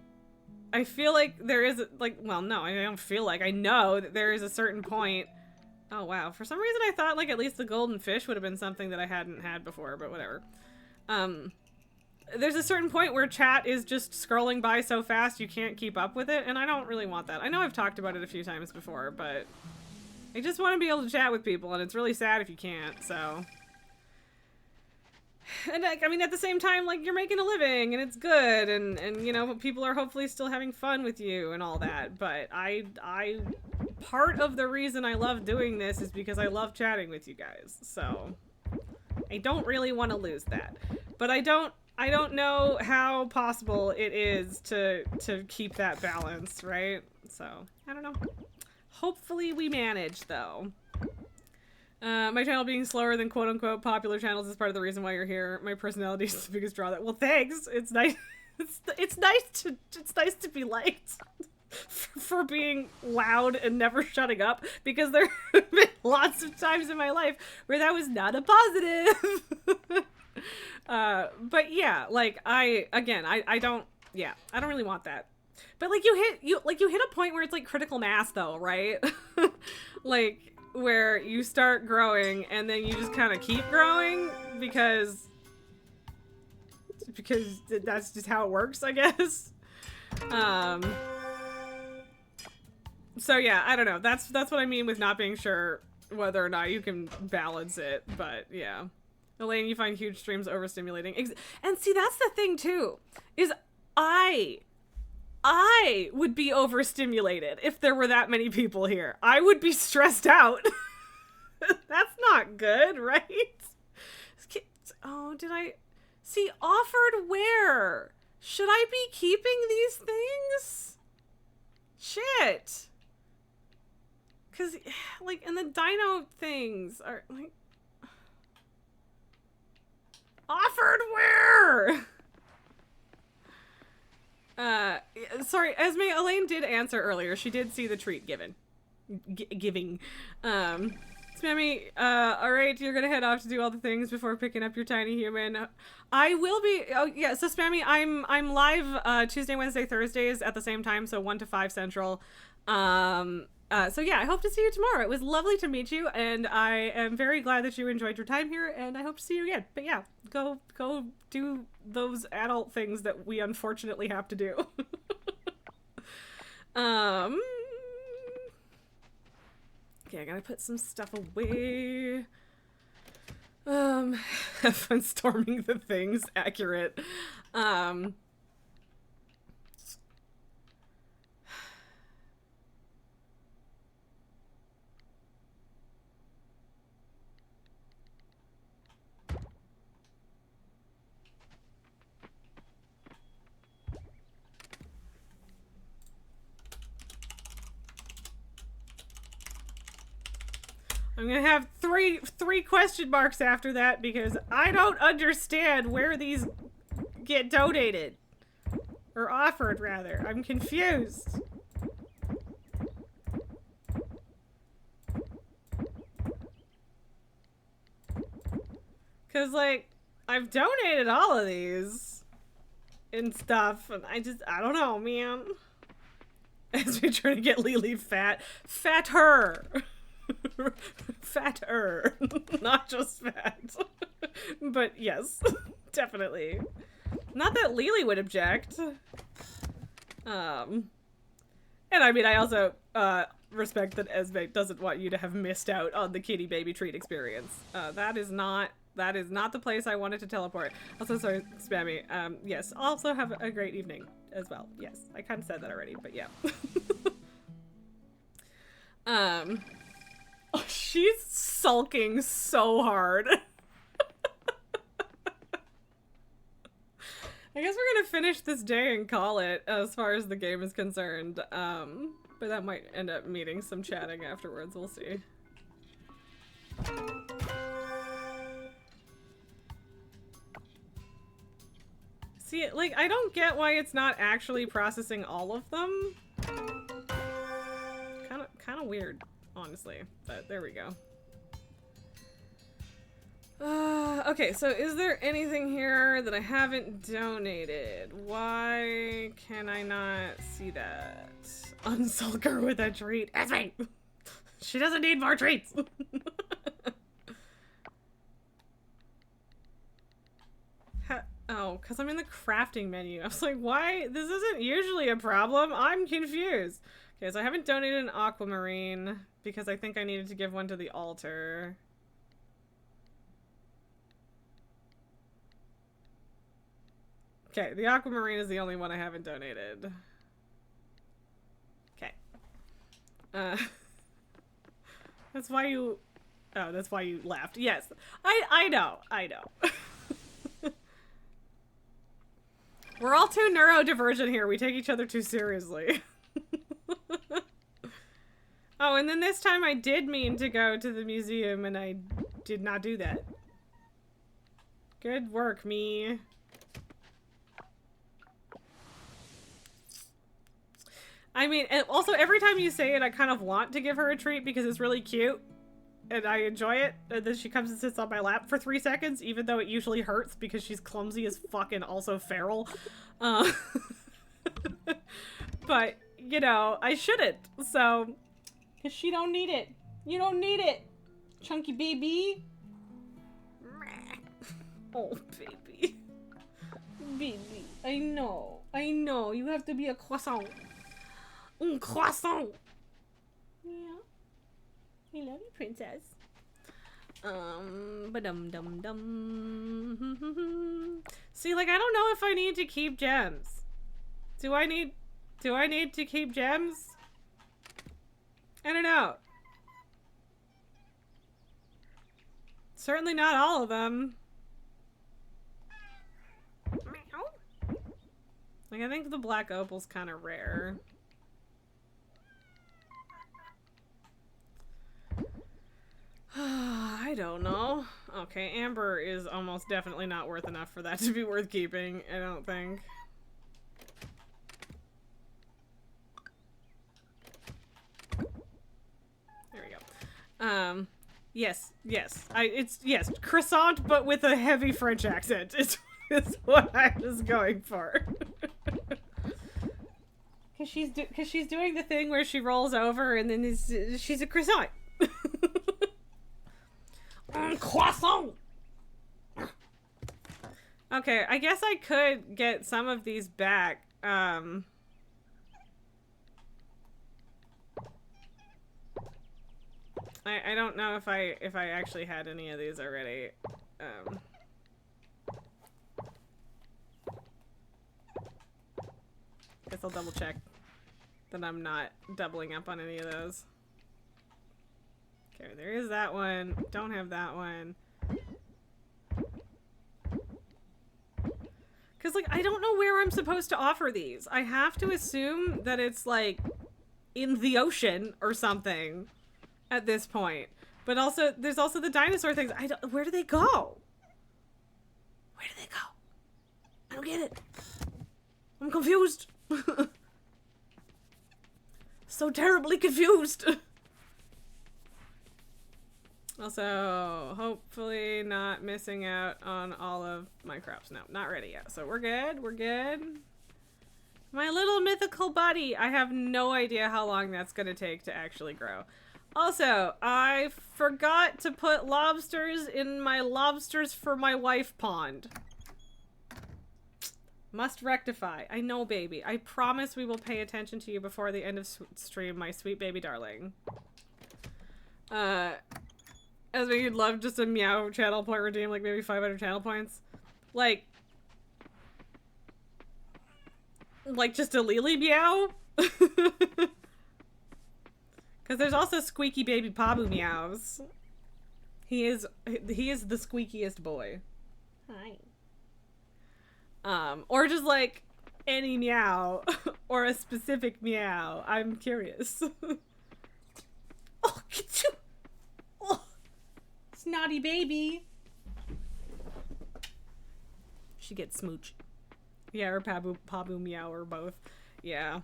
I feel like there is, like, well, no, I don't feel like, I know that there is a certain point. Oh, wow. For some reason I thought, like, at least the golden fish would have been something that I hadn't had before, but whatever. There's a certain point where chat is just scrolling by so fast you can't keep up with it, and I don't really want that. I know I've talked about it a few times before, but I just want to be able to chat with people, and it's really sad if you can't, so. And, like, I mean, at the same time, like, you're making a living, and it's good, and you know, people are hopefully still having fun with you and all that, but part of the reason I love doing this is because I love chatting with you guys, so I don't really want to lose that. But I don't know how possible it is to keep that balance, right? So, I don't know. Hopefully we manage, though. My channel being slower than quote-unquote popular channels is part of the reason why you're here. My personality is the biggest draw. That. Well, thanks. It's nice. It's nice to be liked for being loud and never shutting up, because there have been lots of times in my life where that was not a positive. But yeah, like I don't really want that. But like you hit a point where it's like critical mass though, right? Like where you start growing and then you just kind of keep growing because that's just how it works, I guess. So yeah, I don't know. That's what I mean with not being sure whether or not you can balance it, but yeah. Elaine, you find huge streams overstimulating. And see, that's the thing too, is I would be overstimulated if there were that many people here. I would be stressed out. That's not good, right? Oh, did I see offered where? Should I be keeping these things? Shit. Cause like, and the dino things are like offered where? Sorry, Esme, Elaine did answer earlier. She did see the treat given. Giving. Spammy, alright, you're gonna head off to do all the things before picking up your tiny human. I will be, oh yeah, so Spammy, I'm live, Tuesday, Wednesday, Thursdays at the same time, so 1 to 5 Central. So yeah, I hope to see you tomorrow. It was lovely to meet you, and I am very glad that you enjoyed your time here, and I hope to see you again. But yeah, go do those adult things that we unfortunately have to do. Okay, I gotta put some stuff away. Have fun storming the things. Accurate. I'm gonna have three question marks after that because I don't understand where these get donated. Or offered, rather. I'm confused. Cause like, I've donated all of these and stuff, and I don't know, man. As we try to get Lily fat. Fatter! Fatter. Not just fat. But yes, definitely. Not that Lily would object. And I mean, I also respect that Esme doesn't want you to have missed out on the kitty baby treat experience. That is not the place I wanted to teleport. Also, sorry, Spammy. Yes, also have a great evening as well. Yes, I kind of said that already, but yeah. Oh, she's sulking so hard. I guess we're gonna finish this day and call it as far as the game is concerned. But that might end up meeting some chatting afterwards. We'll see. See, like, I don't get why it's not actually processing all of them. Kind of weird, honestly, but there we go. Okay, so is there anything here that I haven't donated? Why can I not see that? Unsulker with a treat. Esme! She doesn't need more treats! Oh, because I'm in the crafting menu. I was like, why? This isn't usually a problem. I'm confused. Okay, so I haven't donated an aquamarine because I think I needed to give one to the altar. Okay, the aquamarine is the only one I haven't donated. Okay. That's why you... Oh, that's why you laughed. Yes, I know. We're all too neurodivergent here. We take each other too seriously. Oh, and then this time I did mean to go to the museum and I did not do that. Good work, me. I mean, and also every time you say it, I kind of want to give her a treat because it's really cute. And I enjoy it. And then she comes and sits on my lap for 3 seconds, even though it usually hurts because she's clumsy as fuck and also feral. But, you know, I shouldn't. So, because she don't need it. You don't need it, chunky baby. Oh, baby. Baby, I know. I know, you have to be a croissant. Un croissant. Yeah. I love you, princess. Ba-dum-dum-dum. See, like, I don't know if I need to keep gems. Do I need to keep gems? I don't know. Certainly not all of them. Like, I think the black opal's kind of rare. I don't know. Okay, amber is almost definitely not worth enough for that to be worth keeping, I don't think. There we go. Yes. Yes, croissant, but with a heavy French accent is what I was going for. Cause she's doing the thing where she rolls over and then she's a croissant. Croissant! Okay, I guess I could get some of these back. I don't know if I actually had any of these already. Guess I'll double check that I'm not doubling up on any of those. Okay, there is that one. Don't have that one. Because, like, I don't know where I'm supposed to offer these. I have to assume that it's, like, in the ocean or something at this point. But also, there's also the dinosaur things. Where do they go? Where do they go? I don't get it. I'm confused. So terribly confused. Also, hopefully not missing out on all of my crops. No, not ready yet. So we're good. We're good. My little mythical buddy. I have no idea how long that's going to take to actually grow. Also, I forgot to put lobsters in my lobsters for my wife pond. Must rectify. I know, baby. I promise we will pay attention to you before the end of stream, my sweet baby darling. As we would love just a meow channel point redeem, like maybe 500 channel points. Like just a Lily meow? Because there's also squeaky baby Pabu meows. He is the squeakiest boy. Hi. Or just like any meow or a specific meow. I'm curious. Oh, get you. Oh, snotty baby. She gets smooch. Yeah, or Pabu meow or both. Yeah.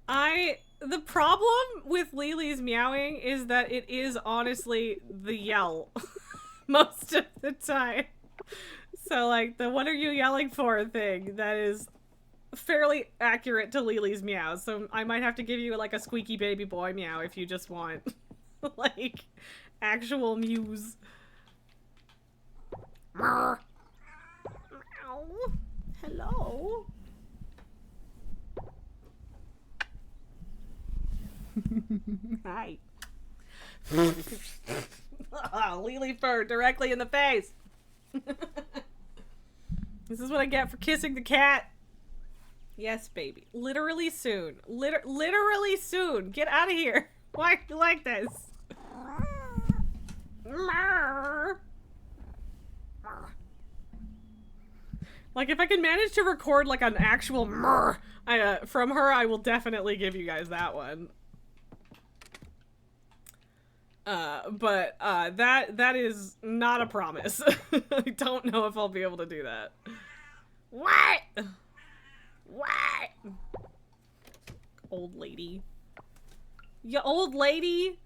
The problem with Lily's meowing is that it is honestly the yell most of the time. So, like, the what are you yelling for thing, that is fairly accurate to Lily's meows. So I might have to give you, like, a squeaky baby boy meow if you just want, like, actual mews. Meow. Hello? Hi. Lily fur directly in the face. This is what I get for kissing the cat. Yes, baby. Literally soon. Literally soon. Get out of here. Why do you like this? Like, if I can manage to record, like, an actual from her, I will definitely give you guys that one. But that is not a promise. I don't know if I'll be able to do that. What? What? Old lady. You old lady?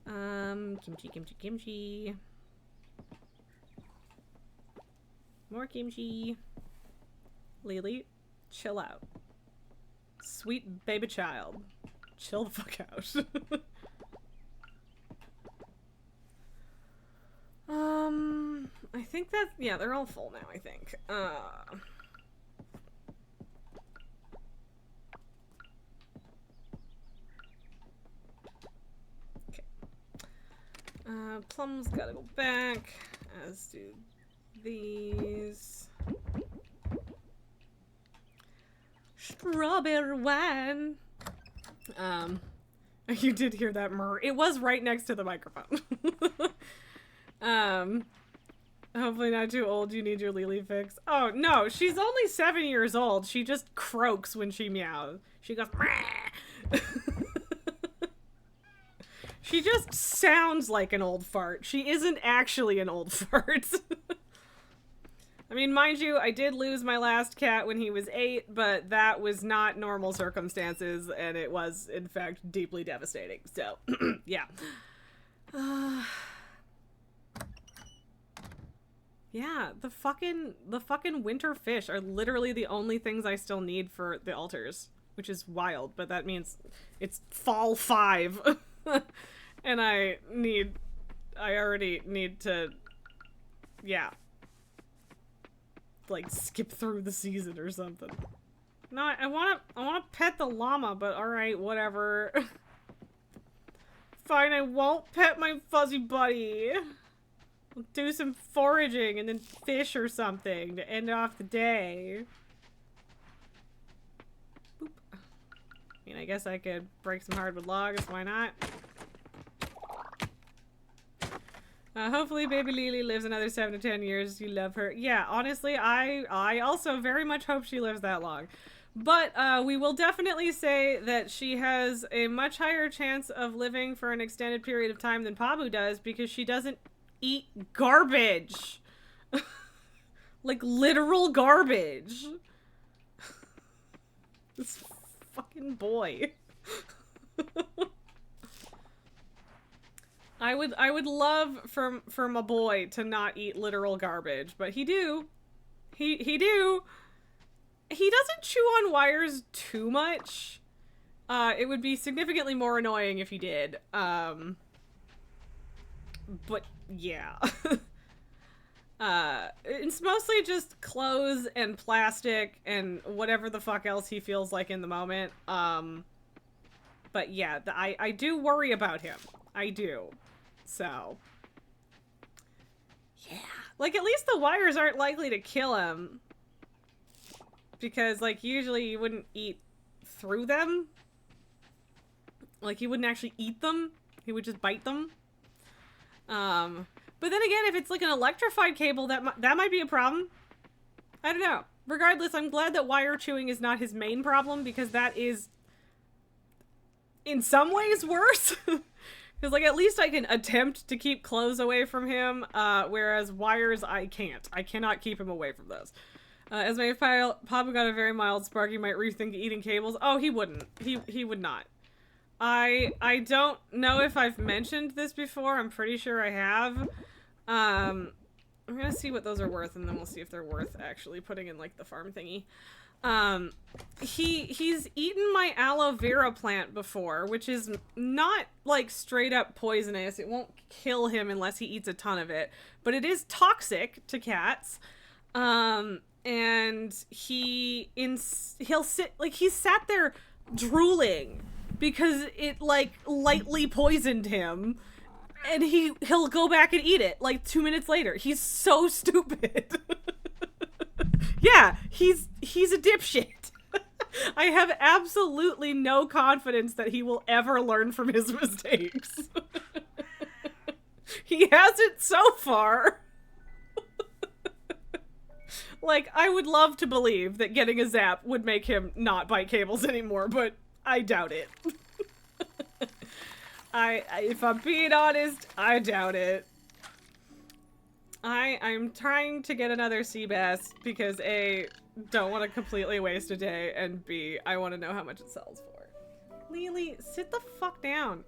Kimchi, kimchi, kimchi. More kimchi. Lily, chill out. Sweet baby child. Chill the fuck out. think that, yeah, they're all full now, I think. Okay. Plum's gotta go back, as do these. Strawberry wine. You did hear that murr. It was right next to the microphone. Hopefully not too old. You need your Lily fix. Oh, no. She's only 7 years old. She just croaks when she meows. She goes, She just sounds like an old fart. She isn't actually an old fart. I mean, mind you, I did lose my last cat when he was 8, but that was not normal circumstances, and it was, in fact, deeply devastating. So, yeah. Yeah, the fucking winter fish are literally the only things I still need for the altars, which is wild, but that means it's fall 5. And I already need to, yeah, like skip through the season or something. No, I wanna pet the llama, but alright, whatever. Fine, I won't pet my fuzzy buddy. We'll do some foraging and then fish or something to end off the day. Boop. I mean, I guess I could break some hardwood logs, why not? Hopefully baby Lily lives another 7 to 10 years. You love her. Yeah, honestly, I also very much hope she lives that long. But we will definitely say that she has a much higher chance of living for an extended period of time than Pabu does because she doesn't eat garbage. Like literal garbage. This fucking boy. I would love for my boy to not eat literal garbage, but he do. He do. He doesn't chew on wires too much. It would be significantly more annoying if he did. But yeah. It's mostly just clothes and plastic and whatever the fuck else he feels like in the moment. But yeah, I do worry about him. I do. So, yeah. Like, at least the wires aren't likely to kill him. Because, like, usually you wouldn't eat through them. Like, he wouldn't actually eat them. He would just bite them. But then again, if it's, like, an electrified cable, that might be a problem. I don't know. Regardless, I'm glad that wire chewing is not his main problem, because that is, in some ways, worse. Because, like, at least I can attempt to keep clothes away from him, whereas wires, I can't. I cannot keep him away from those. As if Papa got a very mild spark, he might rethink eating cables. Oh, he wouldn't. He would not. I don't know if I've mentioned this before. I'm pretty sure I have. I'm gonna see what those are worth, and then we'll see if they're worth actually putting in, like, the farm thingy. He's eaten my aloe vera plant before, which is not, like, straight up poisonous. It won't kill him unless he eats a ton of it, but it is toxic to cats. And he'll sit, like, he sat there drooling because it, like, lightly poisoned him, and he'll go back and eat it, like, 2 minutes later. He's so stupid. Yeah, he's a dipshit. I have absolutely no confidence that he will ever learn from his mistakes. He hasn't so far. Like, I would love to believe that getting a zap would make him not bite cables anymore, but I doubt it. If I'm being honest, I doubt it. I'm trying to get another sea bass because A, don't want to completely waste a day, and B, I want to know how much it sells for. Lily, sit the fuck down.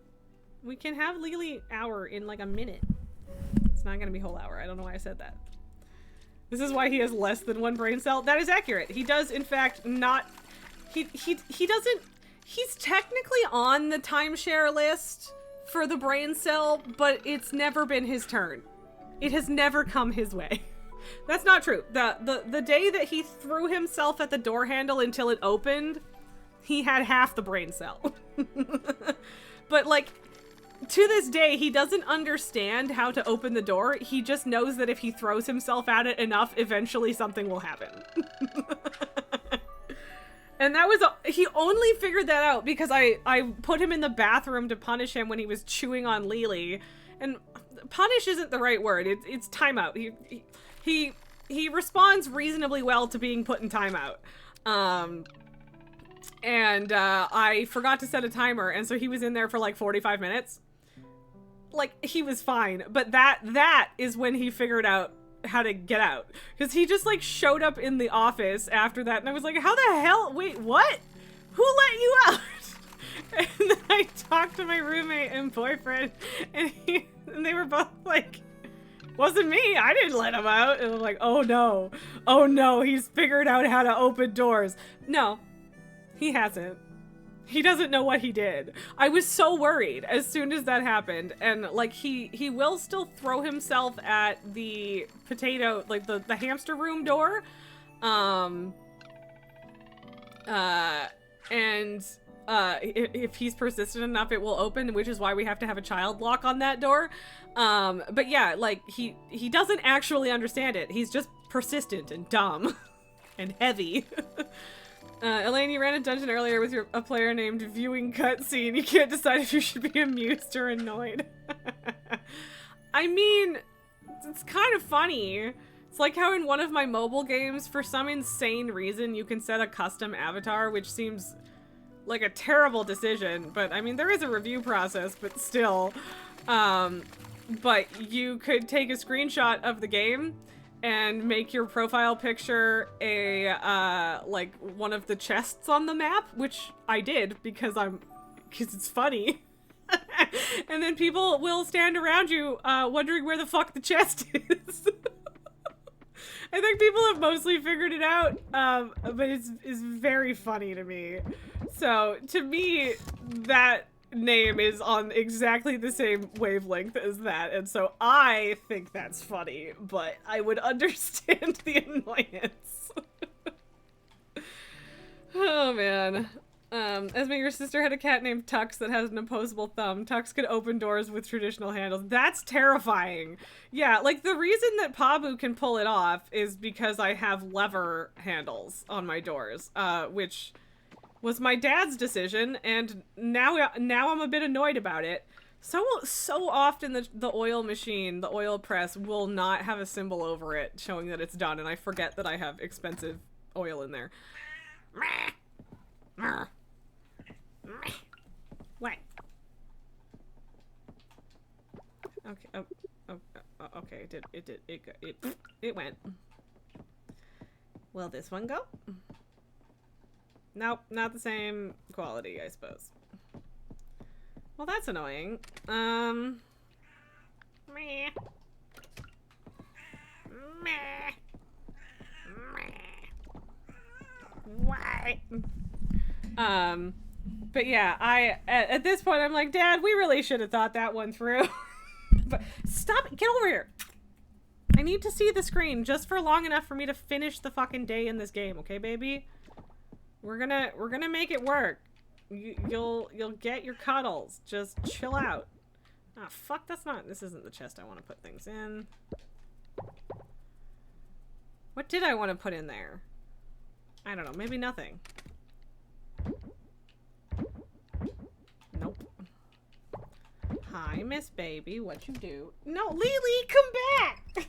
We can have Lily hour in like a minute. It's not gonna be whole hour. I don't know why I said that. This is why he has less than 1 brain cell. That is accurate. He does, in fact, not... He doesn't... He's technically on the timeshare list for the brain cell, but it's never been his turn. It has never come his way. That's not true. The day that he threw himself at the door handle until it opened, he had half the brain cell. But like, to this day, he doesn't understand how to open the door. He just knows that if he throws himself at it enough, eventually something will happen. And that was, he only figured that out because I put him in the bathroom to punish him when he was chewing on Lily. And punish isn't the right word. It's timeout. He responds reasonably well to being put in timeout. And I forgot to set a timer, and so he was in there for like 45 minutes. Like, he was fine, but that is when he figured out how to get out. Because he just like showed up in the office after that, and I was like, how the hell, wait, what? Who let you out? And then I talked to my roommate and boyfriend, and they were both like, wasn't me, I didn't let him out. And I'm like, oh no, he's figured out how to open doors. No, he hasn't. He doesn't know what he did. I was so worried as soon as that happened. And like, he will still throw himself at the potato, like the hamster room door. If he's persistent enough, it will open, which is why we have to have a child lock on that door. But yeah, like he doesn't actually understand it. He's just persistent and dumb and heavy. Elaine, you ran a dungeon earlier with a player named Viewing Cutscene. You can't decide if you should be amused or annoyed. I mean, it's kind of funny. It's like how in one of my mobile games, for some insane reason, you can set a custom avatar, which seems like a terrible decision. But I mean, there is a review process, but still. But you could take a screenshot of the game and make your profile picture a, like, one of the chests on the map, which I did because it's funny. And then people will stand around you, wondering where the fuck the chest is. I think people have mostly figured it out, but it's very funny to me. So, to me, that name is on exactly the same wavelength as that, and so I think that's funny, but I would understand the annoyance. Oh man. Esme, your sister had a cat named Tux that has an opposable thumb. Tux could open doors with traditional handles. That's terrifying. Yeah, like the reason that Pabu can pull it off is because I have lever handles on my doors, which was my dad's decision, and now I'm a bit annoyed about it. So often the oil machine, the oil press, will not have a symbol over it showing that it's done, and I forget that I have expensive oil in there. What? Okay. Okay. It went. Will this one go? Nope, not the same quality, I suppose. Well, that's annoying. Meh. Meh. Meh. Why? But yeah, at this point, I'm like, Dad, we really should have thought that one through. But stop, get over here. I need to see the screen just for long enough for me to finish the fucking day in this game, okay, baby? We're gonna make it work. You'll get your cuddles. Just chill out. Ah, fuck, this isn't the chest I want to put things in. What did I want to put in there? I don't know, maybe nothing. Nope. Hi, Miss Baby, what you do? No, Lily, come back!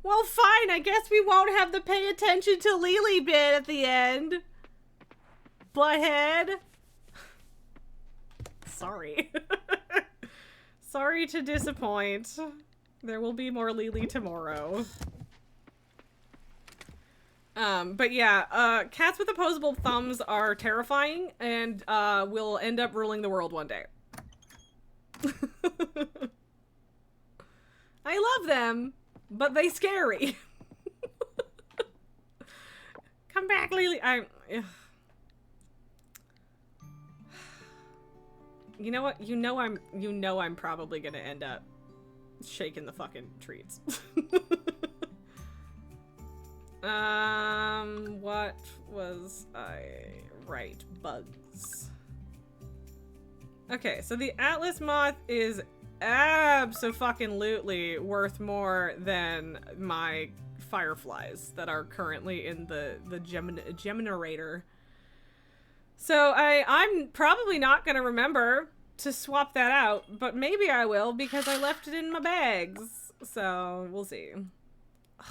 Well, fine, I guess we won't have the pay attention to Lily bit at the end. Butthead. Sorry. Sorry to disappoint. There will be more Lily tomorrow. But yeah, cats with opposable thumbs are terrifying and will end up ruling the world one day. I love them, but they scary. Come back, Lily. You know what? You know I'm probably gonna end up shaking the fucking treats. What was I right? Bugs. Okay, so the Atlas moth is abso-fucking-lutely worth more than my fireflies that are currently in the Geminerator. So I'm probably not gonna remember to swap that out, but maybe I will because I left it in my bags. So we'll see.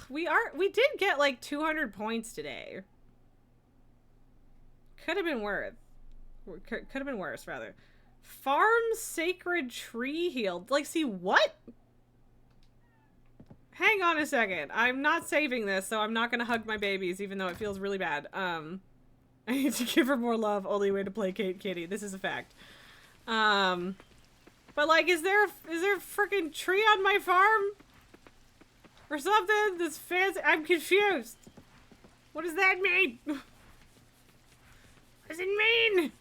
We did get like 200 points today. Could have been worse. Could have been worse, rather. Farm Sacred Tree healed. Like, see what? Hang on a second. I'm not saving this, so I'm not gonna hug my babies, even though it feels really bad. I need to give her more love. Only way to placate Kitty. This is a fact. But like, is there a freaking tree on my farm? Or something? This fancy. I'm confused. What does that mean? What does it mean?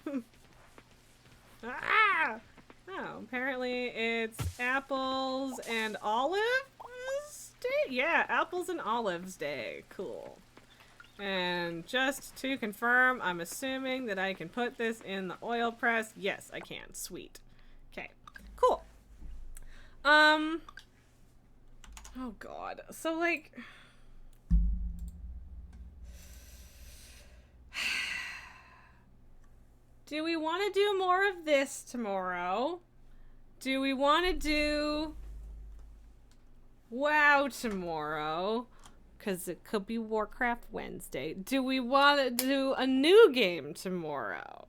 Ah! Oh, apparently it's apples and olives day? Yeah, apples and olives day. Cool. And just to confirm, I'm assuming that I can put this in the oil press. Yes, I can. Sweet. Okay. Cool. Oh god. So like do we want to do more of this tomorrow? Do we want to do WoW tomorrow? Because it could be Warcraft Wednesday. Do we want to do a new game tomorrow?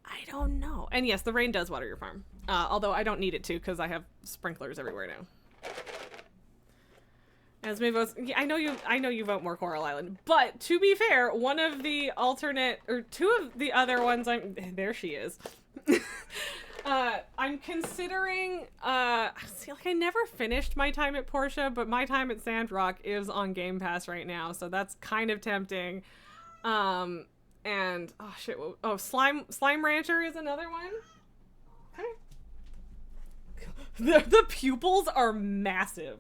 I don't know. And yes, the rain does water your farm. Although I don't need it to because I have sprinklers everywhere now. As many votes, I know you vote more Coral Island, but to be fair, one of the alternate, or two of the other ones there she is. I'm considering, see, like I never finished my time at Portia, but my time at Sandrock is on Game Pass right now, so that's kind of tempting. And, oh shit, oh, Slime Rancher is another one. Okay. The pupils are massive.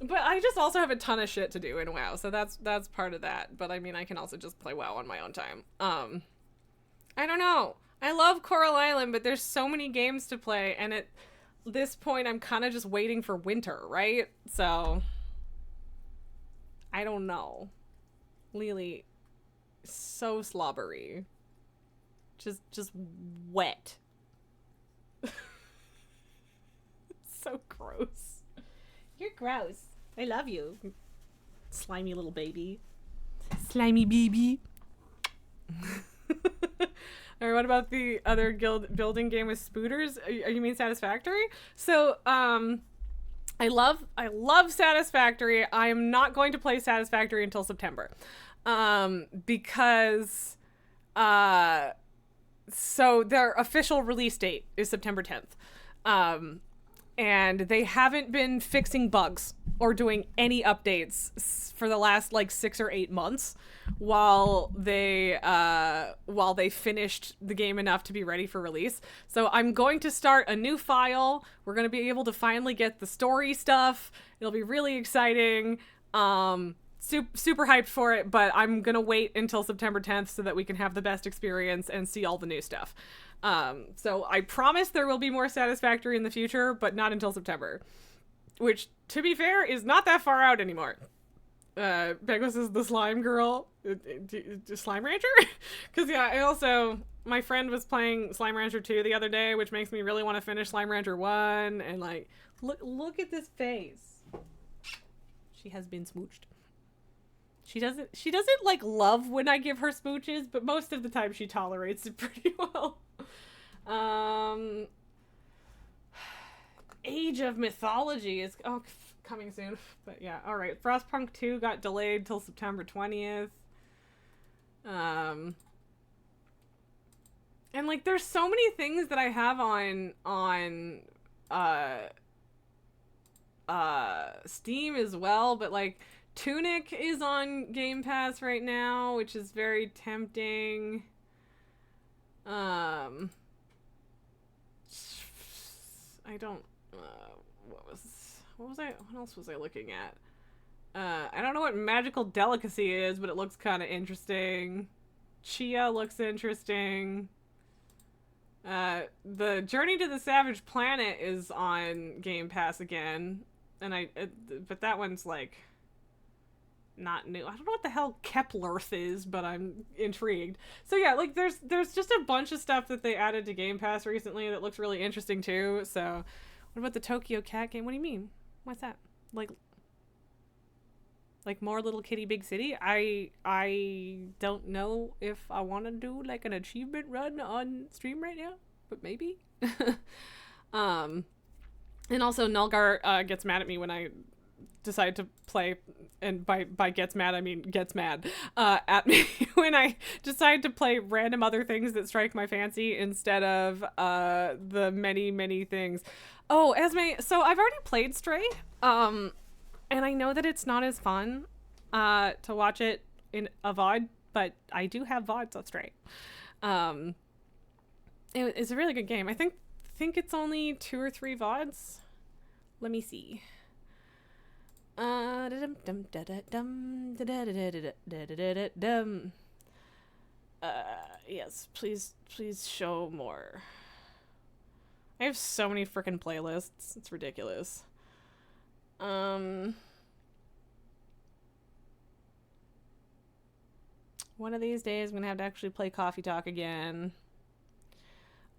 But I just also have a ton of shit to do in WoW, so that's part of that. But I mean, I can also just play WoW on my own time. I don't know. I love Coral Island, but there's so many games to play, and at this point, I'm kind of just waiting for winter, right? So I don't know. Lily, so slobbery, just wet. So gross. You're gross. I love you. Slimy little baby. Slimy baby. Alright, what about the other guild building game with spooters? You mean Satisfactory? So, I love Satisfactory. I am not going to play Satisfactory until September. Because, so their official release date is September 10th. And they haven't been fixing bugs or doing any updates for the last like 6 or 8 months while they finished the game enough to be ready for release. So I'm going to start a new file. We're going to be able to finally get the story stuff. It'll be really exciting. Super hyped for it, but I'm going to wait until September 10th so that we can have the best experience and see all the new stuff. So I promise there will be more Satisfactory in the future, but not until September. Which, to be fair, is not that far out anymore. Pegos is the slime girl. Slime Rancher? Because, yeah, my friend was playing Slime Rancher 2 the other day, which makes me really want to finish Slime Rancher 1, and, like, look at this face. She has been smooched. She doesn't, like, love when I give her smooches, but most of the time she tolerates it pretty well. Age of Mythology is coming soon, but yeah, all right. Frostpunk 2 got delayed till September 20th. And like, there's so many things that I have on Steam as well, but like Tunic is on Game Pass right now, which is very tempting. What else was I looking at? I don't know what magical delicacy is, but it looks kind of interesting. Chia looks interesting. The Journey to the Savage Planet is on Game Pass again, and but that one's like not new. I don't know what the hell Keplerth is, but I'm intrigued. So yeah, like there's just a bunch of stuff that they added to Game Pass recently that looks really interesting too. So, what about the Tokyo Cat game? What do you mean? What's that? Like more Little Kitty Big City? I don't know if I want to do like an achievement run on stream right now, but maybe. And also Nulgar gets mad at me when I decide to play, and by gets mad I mean gets mad at me when I decide to play random other things that strike my fancy instead of the many things. Oh, Esme, so I've already played Stray, and I know that it's not as fun to watch it in a VOD, but I do have VODs of Stray. It's a really good game. I think it's only 2 or 3 VODs. Let me see. Yes, please show more. I have so many freaking playlists. It's ridiculous. One of these days I'm gonna have to actually play Coffee Talk again.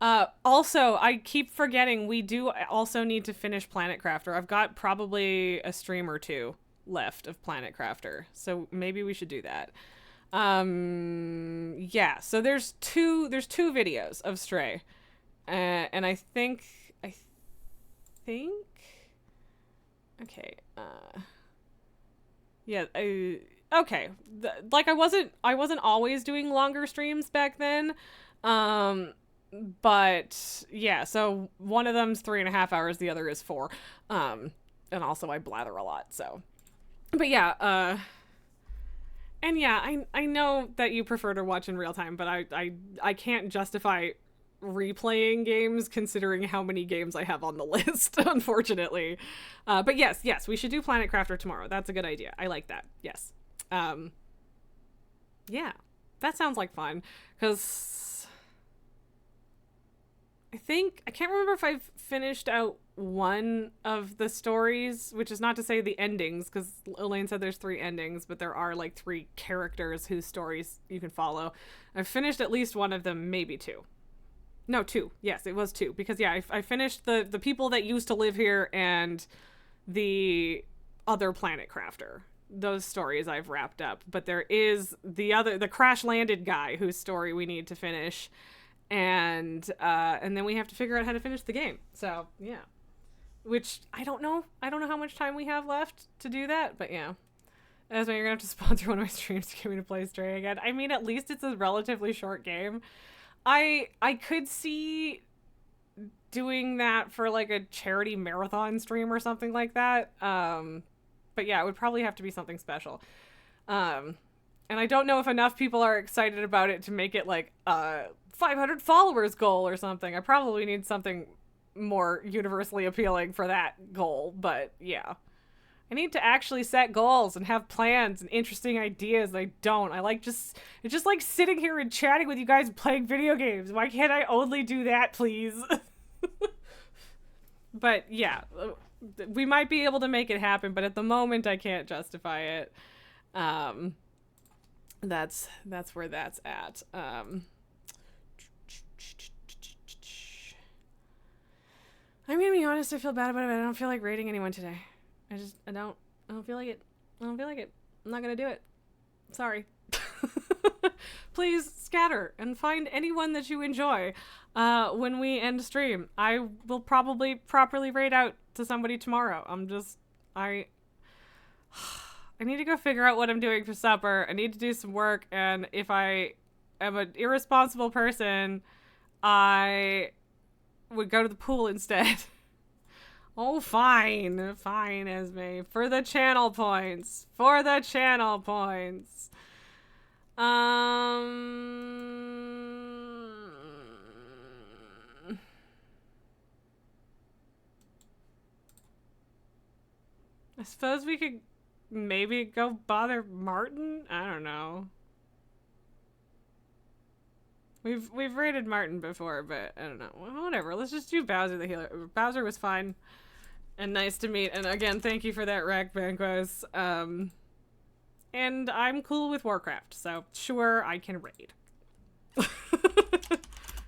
Also, I keep forgetting we do also need to finish Planet Crafter. I've got probably a stream or 2 left of Planet Crafter, so maybe we should do that. Yeah, so there's two videos of Stray. And I think okay, yeah, okay. Like I wasn't always doing longer streams back then. But yeah, so one of them's 3.5 hours, the other is 4. And also I blather a lot, so. But yeah, and yeah, I know that you prefer to watch in real time, but I can't justify replaying games considering how many games I have on the list, unfortunately. But yes, we should do Planet Crafter tomorrow. That's a good idea. I like that. Yes. Yeah, that sounds like fun, because I can't remember if I've finished out one of the stories, which is not to say the endings, because Elaine said there's 3 endings, but there are like 3 characters whose stories you can follow. I've finished at least one of them, maybe 2. No, 2. Yes, it was 2. Because, yeah, I finished the people that used to live here and the other Planet Crafter. Those stories I've wrapped up. But there is the crash-landed guy whose story we need to finish. And then we have to figure out how to finish the game. So, yeah. Which, I don't know. I don't know how much time we have left to do that. But, yeah. Esme, you're going to have to sponsor one of my streams to get me to play Stray again. I mean, at least it's a relatively short game. I could see doing that for like a charity marathon stream or something like that. But yeah, it would probably have to be something special. And I don't know if enough people are excited about it to make it like a 500 followers goal or something. I probably need something more universally appealing for that goal, but yeah. I need to actually set goals and have plans and interesting ideas, and I don't. It's just like sitting here and chatting with you guys playing video games. Why can't I only do that, please? But yeah, we might be able to make it happen, but at the moment I can't justify it. That's where that's at. I'm gonna be honest, I feel bad about it, but I don't feel like rating anyone today. I don't feel like it. I don't feel like it. I'm not gonna do it. Sorry. Please scatter and find anyone that you enjoy when we end stream. I will probably properly raid out to somebody tomorrow. I need to go figure out what I'm doing for supper. I need to do some work, and if I am an irresponsible person, I would go to the pool instead. Oh, fine, Esme. For the channel points. suppose we could maybe go bother Martin? I don't know. We've raided Martin before, but I don't know. Well, whatever. Let's just do Bowser the Healer. Bowser was fine and nice to meet. And again, thank you for that rack, Banquos. And I'm cool with Warcraft, so sure, I can raid.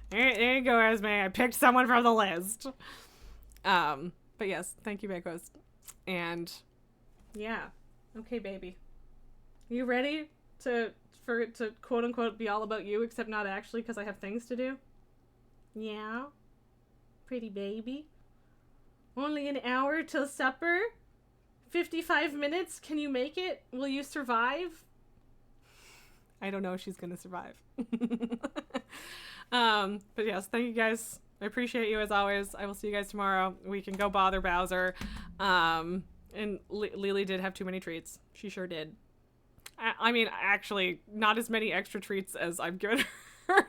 There you go, Esme. I picked someone from the list. But yes, thank you, Banquos. And yeah, okay, baby. You ready for it to quote unquote be all about you, except not actually, because I have things to do? Yeah, pretty baby. Only an hour till supper? 55 minutes? Can you make it? Will you survive? I don't know if she's gonna survive. But yes, thank you guys. I appreciate you as always. I will see you guys tomorrow. We can go bother Bowser. And Lily did have too many treats. She sure did. I mean, actually, not as many extra treats as I've given her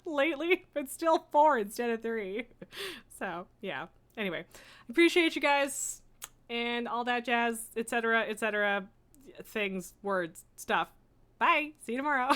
lately, but still 4 instead of 3. So, yeah. Anyway, appreciate you guys and all that jazz, etc., things, words, stuff. Bye. See you tomorrow.